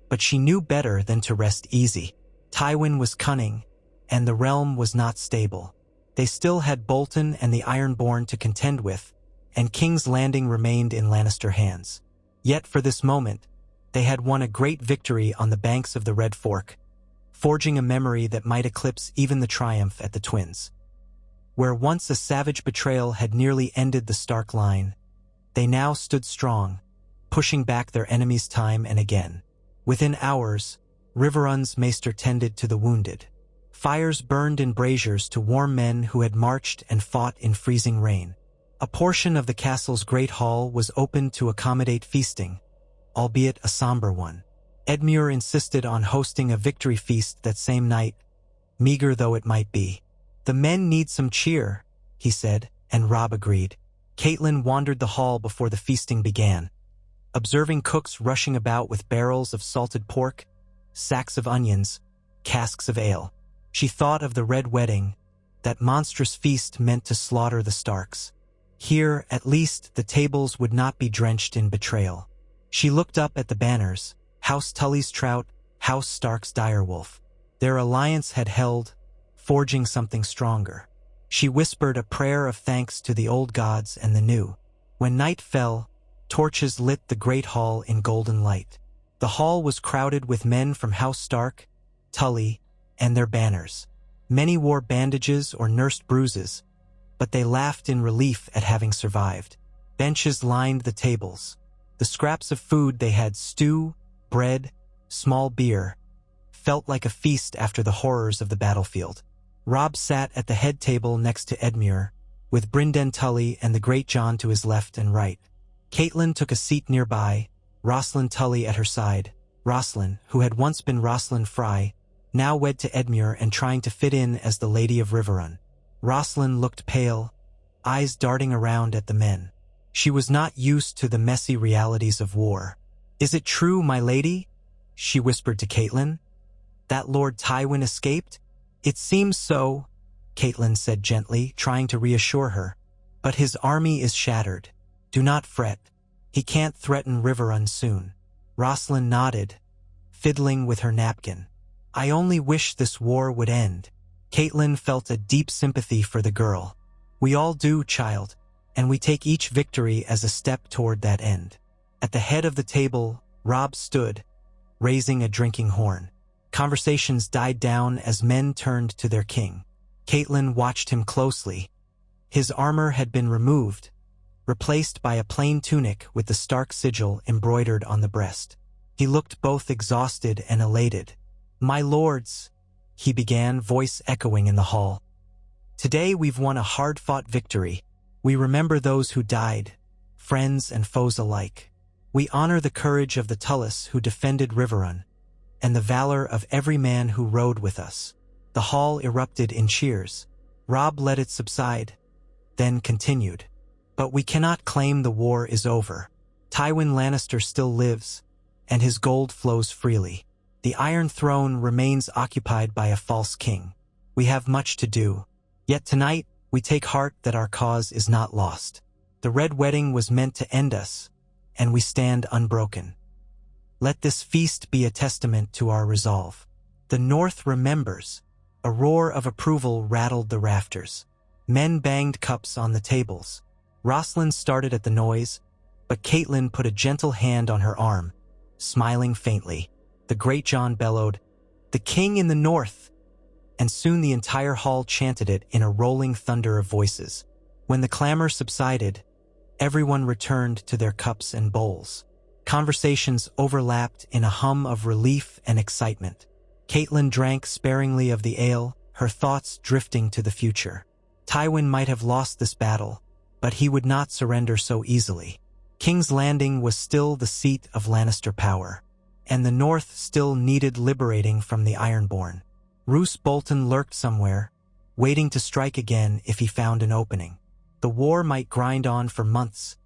but she knew better than to rest easy. Tywin was cunning, and the realm was not stable. They still had Bolton and the Ironborn to contend with, and King's Landing remained in Lannister hands. Yet for this moment, they had won a great victory on the banks of the Red Fork, forging a memory that might eclipse even the triumph at the Twins. Where once a savage betrayal had nearly ended the Stark line, they now stood strong, pushing back their enemies time and again. Within hours, Riverrun's maester tended to the wounded. Fires burned in braziers to warm men who had marched and fought in freezing rain. A portion of the castle's great hall was open to accommodate feasting, albeit a somber one. Edmure insisted on hosting a victory feast that same night, meager though it might be. The men need some cheer, he said, and Robb agreed. Catelyn wandered the hall before the feasting began, observing cooks rushing about with barrels of salted pork, sacks of onions, casks of ale. She thought of the Red Wedding, that monstrous feast meant to slaughter the Starks. Here, at least, the tables would not be drenched in betrayal. She looked up at the banners, House Tully's Trout, House Stark's Direwolf. Their alliance had held, forging something stronger. She whispered a prayer of thanks to the old gods and the new. When night fell, torches lit the great hall in golden light. The hall was crowded with men from House Stark, Tully, and their banners. Many wore bandages or nursed bruises, but they laughed in relief at having survived. Benches lined the tables. The scraps of food they had: stew, bread, small beer, felt like a feast after the horrors of the battlefield. Robb sat at the head table next to Edmure, with Brynden Tully and the Great John to his left and right. Catelyn took a seat nearby, Rosalind Tully at her side. Rosalind, who had once been Rosalind Frey, now wed to Edmure and trying to fit in as the Lady of Riverrun. Rosalind looked pale, eyes darting around at the men. She was not used to the messy realities of war. "Is it true, my lady?" she whispered to Catelyn. "That Lord Tywin escaped?" "It seems so," Caitlin said gently, trying to reassure her. But his army is shattered. Do not fret. He can't threaten Riverrun soon. Rosalind nodded, fiddling with her napkin. I only wish this war would end. Caitlin felt a deep sympathy for the girl. We all do, child, and we take each victory as a step toward that end. At the head of the table, Robb stood, raising a drinking horn. Conversations died down as men turned to their king. Caitlin watched him closely. His armor had been removed, replaced by a plain tunic with the Stark sigil embroidered on the breast. He looked both exhausted and elated. My lords, he began, voice echoing in the hall. Today we've won a hard-fought victory. We remember those who died, friends and foes alike. We honor the courage of the Tullus who defended Riverrun, and the valor of every man who rode with us. The hall erupted in cheers. Robb let it subside, then continued. But we cannot claim the war is over. Tywin Lannister still lives, and his gold flows freely. The Iron Throne remains occupied by a false king. We have much to do. Yet tonight, we take heart that our cause is not lost. The Red Wedding was meant to end us, and we stand unbroken. Let this feast be a testament to our resolve. The North remembers. A roar of approval rattled the rafters. Men banged cups on the tables. Rosalind started at the noise, but Caitlin put a gentle hand on her arm, smiling faintly. The Great John bellowed, "The King in the North!" And soon the entire hall chanted it in a rolling thunder of voices. When the clamor subsided, everyone returned to their cups and bowls. Conversations overlapped in a hum of relief and excitement. Caitlin drank sparingly of the ale, her thoughts drifting to the future. Tywin might have lost this battle, but he would not surrender so easily. King's Landing was still the seat of Lannister power, and the North still needed liberating from the Ironborn. Roose Bolton lurked somewhere, waiting to strike again if he found an opening. The war might grind on for months,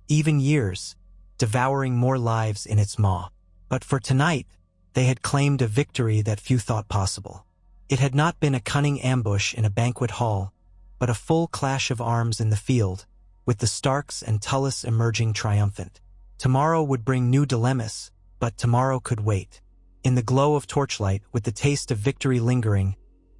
even years, devouring more lives in its maw. But for tonight, they had claimed a victory that few thought possible. It had not been a cunning ambush in a banquet hall, but a full clash of arms in the field, with the Starks and Tullus emerging triumphant. Tomorrow would bring new dilemmas, but tomorrow could wait. In the glow of torchlight, with the taste of victory lingering,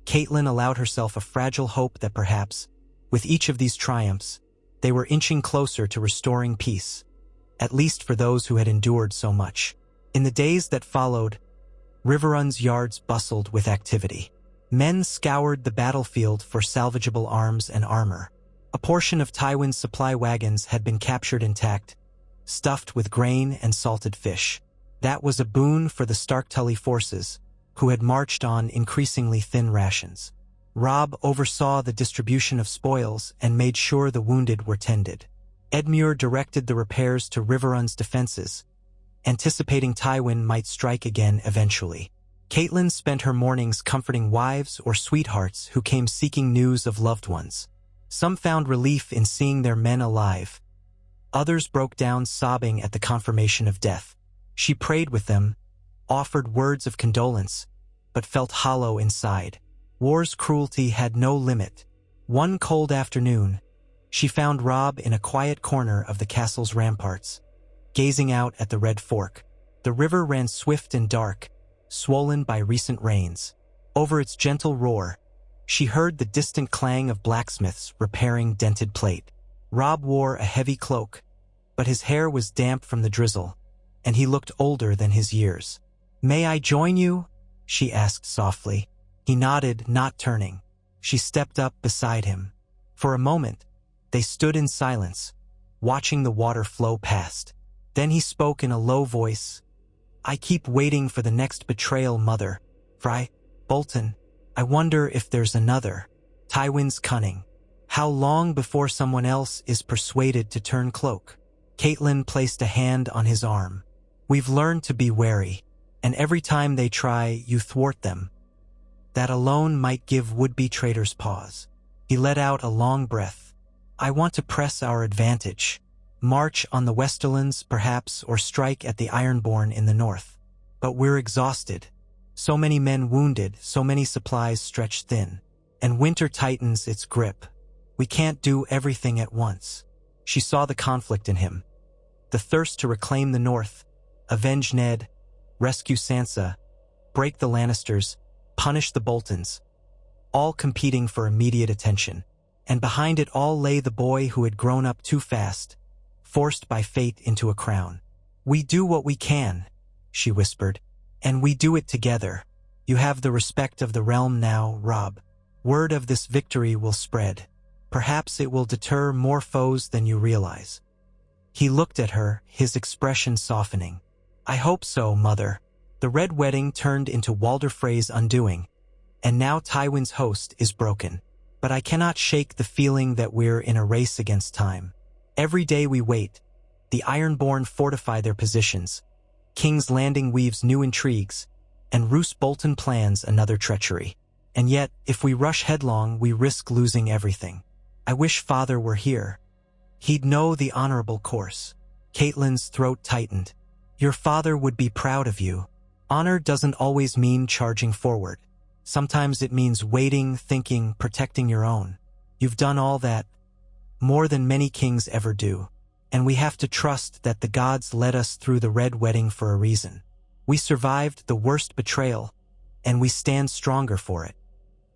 Caitlin allowed herself a fragile hope that perhaps, with each of these triumphs, they were inching closer to restoring peace, at least for those who had endured so much. In the days that followed, Riverrun's yards bustled with activity. Men scoured the battlefield for salvageable arms and armor. A portion of Tywin's supply wagons had been captured intact, stuffed with grain and salted fish. That was a boon for the Stark Tully forces, who had marched on increasingly thin rations. Robb oversaw the distribution of spoils and made sure the wounded were tended. Edmure directed the repairs to Riverrun's defenses, anticipating Tywin might strike again eventually. Caitlin spent her mornings comforting wives or sweethearts who came seeking news of loved ones. Some found relief in seeing their men alive. Others broke down sobbing at the confirmation of death. She prayed with them, offered words of condolence, but felt hollow inside. War's cruelty had no limit. One cold afternoon, she found Robb in a quiet corner of the castle's ramparts, gazing out at the Red Fork. The river ran swift and dark, swollen by recent rains. Over its gentle roar, she heard the distant clang of blacksmiths repairing dented plate. Robb wore a heavy cloak, but his hair was damp from the drizzle, and he looked older than his years. "May I join you?" she asked softly. He nodded, not turning. She stepped up beside him. For a moment, they stood in silence, watching the water flow past. Then he spoke in a low voice. "I keep waiting for the next betrayal, Mother. Frey, Bolton, I wonder if there's another. Tywin's cunning. How long before someone else is persuaded to turn cloak?" Caitlin placed a hand on his arm. "We've learned to be wary, and every time they try, you thwart them. That alone might give would-be traitors pause." He let out a long breath. "I want to press our advantage. March on the Westerlands, perhaps, or strike at the Ironborn in the north. But we're exhausted. So many men wounded, so many supplies stretched thin. and winter tightens its grip. We can't do everything at once. She saw the conflict in him. The thirst to reclaim the North, avenge Ned, rescue Sansa, break the Lannisters, punish the Boltons, all competing for immediate attention. And behind it all lay the boy who had grown up too fast, forced by fate into a crown. "We do what we can," she whispered, "and we do it together. You have the respect of the realm now, Robb. Word of this victory will spread. Perhaps it will deter more foes than you realize." He looked at her, his expression softening. "I hope so, Mother." The Red Wedding turned into Walder Frey's undoing, and now Tywin's host is broken. But I cannot shake the feeling that we're in a race against time. Every day we wait, the Ironborn fortify their positions, King's Landing weaves new intrigues, and Roose Bolton plans another treachery. And yet, if we rush headlong, we risk losing everything. I wish Father were here. He'd know the honorable course. Catelyn's throat tightened. Your father would be proud of you. Honor doesn't always mean charging forward. Sometimes it means waiting, thinking, protecting your own. You've done all that, more than many kings ever do. And we have to trust that the gods led us through the Red Wedding for a reason. We survived the worst betrayal, and we stand stronger for it.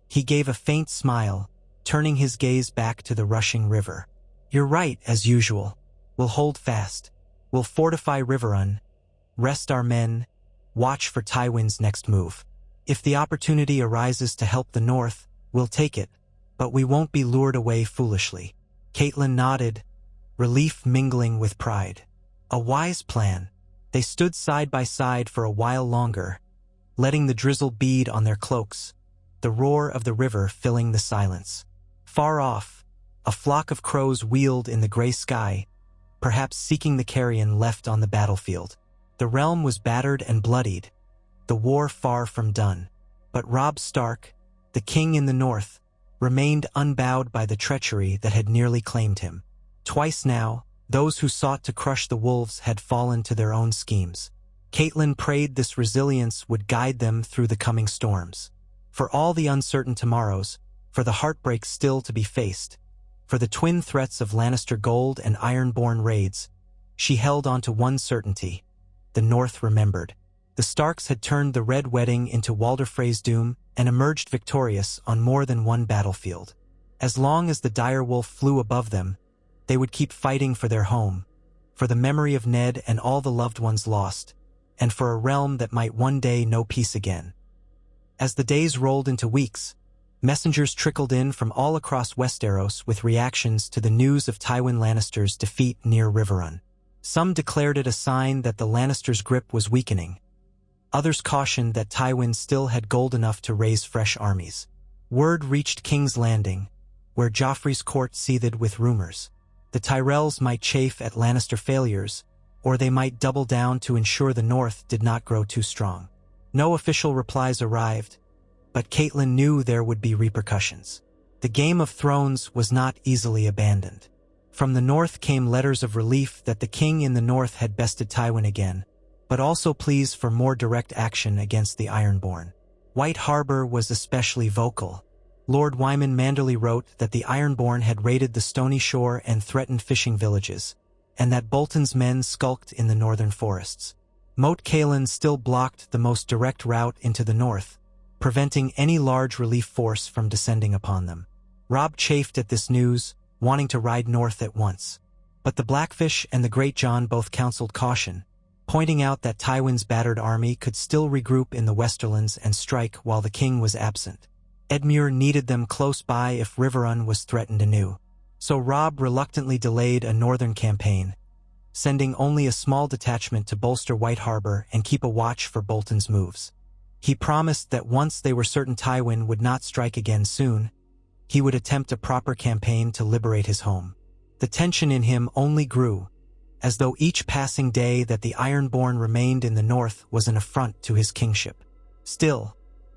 He gave a faint smile, turning his gaze back to the rushing river. You're right, as usual. We'll hold fast. We'll fortify Riverrun, rest our men, watch for Tywin's next move. If the opportunity arises to help the North, we'll take it, but we won't be lured away foolishly. Catelyn nodded, relief mingling with pride. A wise plan. They stood side by side for a while longer, letting the drizzle bead on their cloaks, the roar of the river filling the silence. Far off, a flock of crows wheeled in the gray sky, perhaps seeking the carrion left on the battlefield. The realm was battered and bloodied, the war far from done. But Robb Stark, the king in the North, remained unbowed by the treachery that had nearly claimed him. Twice now, those who sought to crush the wolves had fallen to their own schemes. Catelyn prayed this resilience would guide them through the coming storms. For all the uncertain tomorrows, for the heartbreak still to be faced, for the twin threats of Lannister gold and Ironborn raids, she held on to one certainty: the North remembered. The Starks had turned the Red Wedding into Walder Frey's doom and emerged victorious on more than one battlefield. As long as the direwolf flew above them, they would keep fighting for their home, for the memory of Ned and all the loved ones lost, and for a realm that might one day know peace again. As the days rolled into weeks, messengers trickled in from all across Westeros with reactions to the news of Tywin Lannister's defeat near Riverrun. Some declared it a sign that the Lannisters' grip was weakening. Others cautioned that Tywin still had gold enough to raise fresh armies. Word reached King's Landing, where Joffrey's court seethed with rumors. The Tyrells might chafe at Lannister failures, or they might double down to ensure the North did not grow too strong. No official replies arrived, but Catelyn knew there would be repercussions. The Game of Thrones was not easily abandoned. From the North came letters of relief that the king in the North had bested Tywin again, but also pleas for more direct action against the Ironborn. White Harbor was especially vocal. Lord Wyman Manderley wrote that the Ironborn had raided the Stony Shore and threatened fishing villages, and that Bolton's men skulked in the northern forests. Moat Cailin still blocked the most direct route into the north, preventing any large relief force from descending upon them. Robb chafed at this news, wanting to ride north at once. But the Blackfish and the Great John both counseled caution, pointing out that Tywin's battered army could still regroup in the Westerlands and strike while the king was absent. Edmure needed them close by if Riverrun was threatened anew. So Robb reluctantly delayed a northern campaign, sending only a small detachment to bolster White Harbor and keep a watch for Bolton's moves. He promised that once they were certain Tywin would not strike again soon, he would attempt a proper campaign to liberate his home. The tension in him only grew, as though each passing day that the Ironborn remained in the north was an affront to his kingship. Still,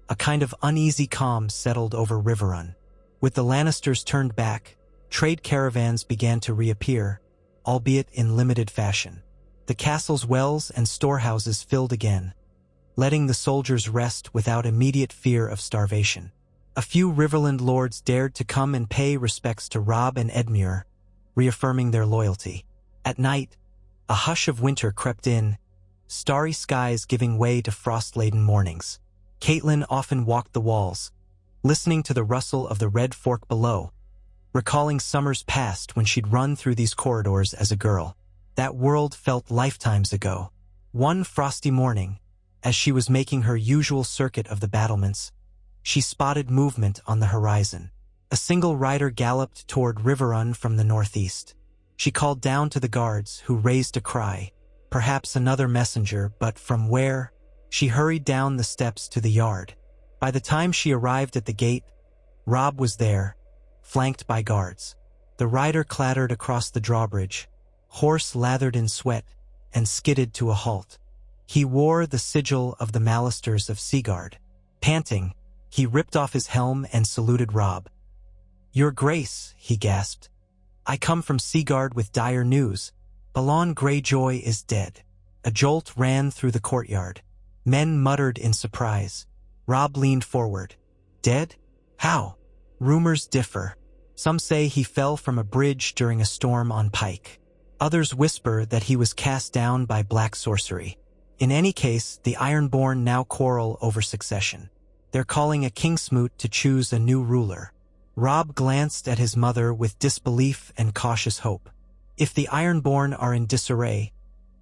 a kind of uneasy calm settled over Riverrun. With the Lannisters turned back, trade caravans began to reappear, albeit in limited fashion. The castle's wells and storehouses filled again, letting the soldiers rest without immediate fear of starvation. A few Riverland lords dared to come and pay respects to Robb and Edmure, reaffirming their loyalty. At night, a hush of winter crept in, starry skies giving way to frost-laden mornings. Catelyn often walked the walls, listening to the rustle of the Red Fork below, recalling summers past when she'd run through these corridors as a girl. That world felt lifetimes ago. One frosty morning, as she was making her usual circuit of the battlements, she spotted movement on the horizon. A single rider galloped toward Riverrun from the northeast. She called down to the guards, who raised a cry. Perhaps another messenger, but from where? She hurried down the steps to the yard. By the time she arrived at the gate, Robb was there, flanked by guards. The rider clattered across the drawbridge, horse lathered in sweat, and skidded to a halt. He wore the sigil of the Lannisters of Seaguard. Panting, he ripped off his helm and saluted Robb. "Your Grace," he gasped. "I come from Seaguard with dire news. Balon Greyjoy is dead." A jolt ran through the courtyard. Men muttered in surprise. Robb leaned forward. "Dead? How?" "Rumors differ. Some say he fell from a bridge during a storm on Pike. Others whisper that he was cast down by black sorcery. In any case, the Ironborn now quarrel over succession. They're calling a kingsmoot to choose a new ruler." Robb glanced at his mother with disbelief and cautious hope. If the Ironborn are in disarray,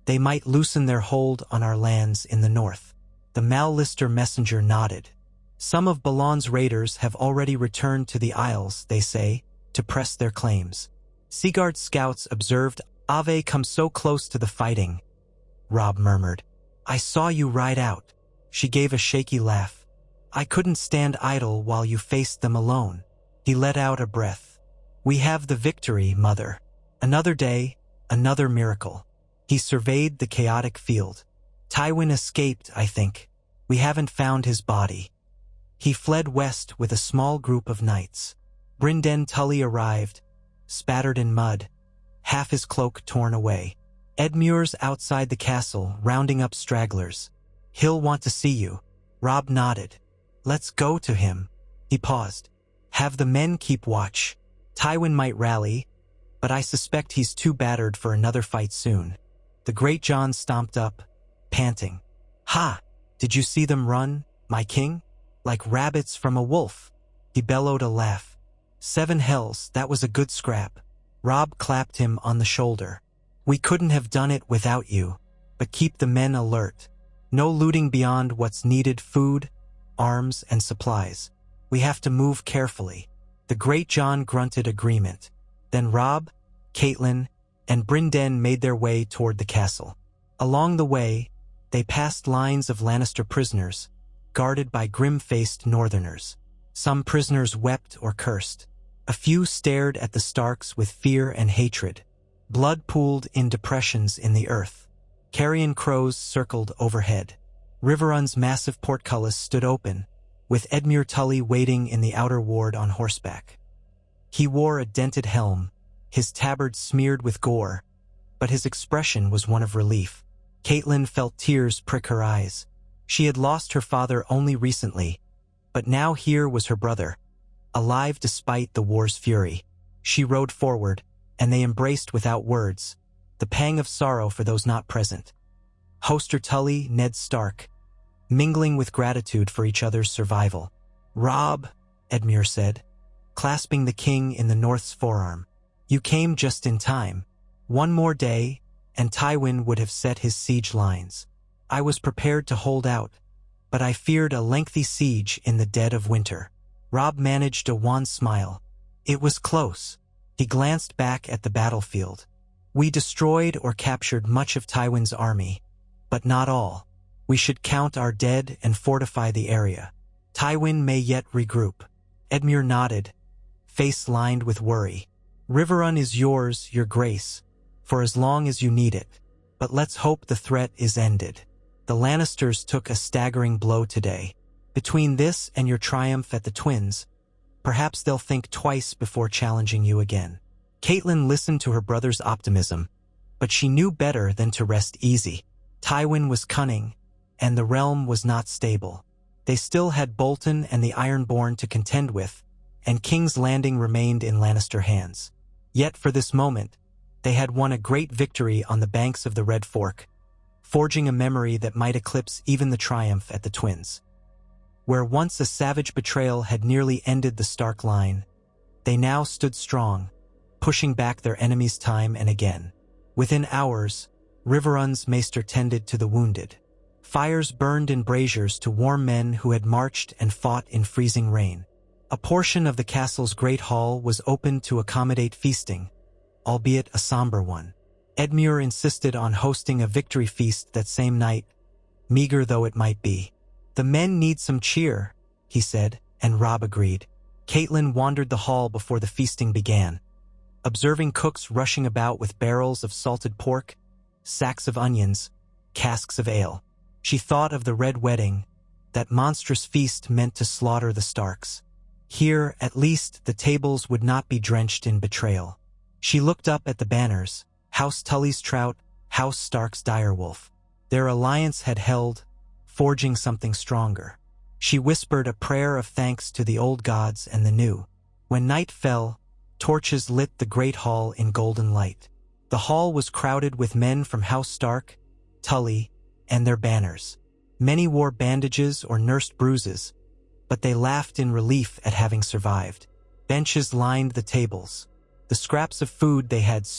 they might loosen their hold on our lands in the north. The Lannister messenger nodded. "Some of Balon's raiders have already returned to the Isles, they say, to press their claims." Seaguard scouts observed Ave come so close to the fighting. Robb murmured. "I saw you ride out." She gave a shaky laugh. "I couldn't stand idle while you faced them alone." He let out a breath. "We have the victory, Mother. Another day, another miracle." He surveyed the chaotic field. "Tywin escaped, I think. We haven't found his body." He fled west with a small group of knights. Brynden Tully arrived, spattered in mud, half his cloak torn away. Edmure's outside the castle, rounding up stragglers. "He'll want to see you." Robb nodded. "Let's go to him." He paused. "Have the men keep watch. Tywin might rally, but I suspect he's too battered for another fight soon." The Great John stomped up, panting. "Ha! Did you see them run, my king? Like rabbits from a wolf." He bellowed a laugh. "Seven hells, that was a good scrap." Robb clapped him on the shoulder. "We couldn't have done it without you, but keep the men alert. No looting beyond what's needed: food, arms, and supplies. We have to move carefully." The Great John grunted agreement. Then Robb, Catelyn, and Brynden made their way toward the castle. Along the way, they passed lines of Lannister prisoners, guarded by grim-faced Northerners. Some prisoners wept or cursed. A few stared at the Starks with fear and hatred. Blood pooled in depressions in the earth. Carrion crows circled overhead. Riverrun's massive portcullis stood open, with Edmure Tully waiting in the outer ward on horseback. He wore a dented helm, his tabard smeared with gore, but his expression was one of relief. Catelyn felt tears prick her eyes. She had lost her father only recently, but now here was her brother, alive despite the war's fury. She rode forward, and they embraced without words, the pang of sorrow for those not present. Hoster Tully, Ned Stark, mingling with gratitude for each other's survival. "Robb," Edmure said, clasping the king in the North's forearm. "You came just in time. One more day, and Tywin would have set his siege lines. I was prepared to hold out, but I feared a lengthy siege in the dead of winter." Robb managed a wan smile. "It was close." He glanced back at the battlefield. "We destroyed or captured much of Tywin's army, but not all. We should count our dead and fortify the area. Tywin may yet regroup." Edmure nodded, face lined with worry. "Riverrun is yours, your grace, for as long as you need it. But let's hope the threat is ended. The Lannisters took a staggering blow today. Between this and your triumph at the Twins, perhaps they'll think twice before challenging you again." Catelyn listened to her brother's optimism, but she knew better than to rest easy. Tywin was cunning, and the realm was not stable. They still had Bolton and the Ironborn to contend with, and King's Landing remained in Lannister hands. Yet for this moment, they had won a great victory on the banks of the Red Fork, forging a memory that might eclipse even the triumph at the Twins. Where once a savage betrayal had nearly ended the Stark line, they now stood strong, pushing back their enemies time and again. Within hours, Riverrun's maester tended to the wounded. Fires burned in braziers to warm men who had marched and fought in freezing rain. A portion of the castle's great hall was opened to accommodate feasting, albeit a somber one. Edmure insisted on hosting a victory feast that same night, meager though it might be. "The men need some cheer," he said, and Robb agreed. Catelyn wandered the hall before the feasting began, observing cooks rushing about with barrels of salted pork, sacks of onions, casks of ale. She thought of the Red Wedding, that monstrous feast meant to slaughter the Starks. Here, at least, the tables would not be drenched in betrayal. She looked up at the banners, House Tully's Trout, House Stark's Direwolf. Their alliance had held, forging something stronger. She whispered a prayer of thanks to the old gods and the new. When night fell, torches lit the great hall in golden light. The hall was crowded with men from House Stark, Tully, and their banners. Many wore bandages or nursed bruises, but they laughed in relief at having survived. Benches lined the tables. The scraps of food they had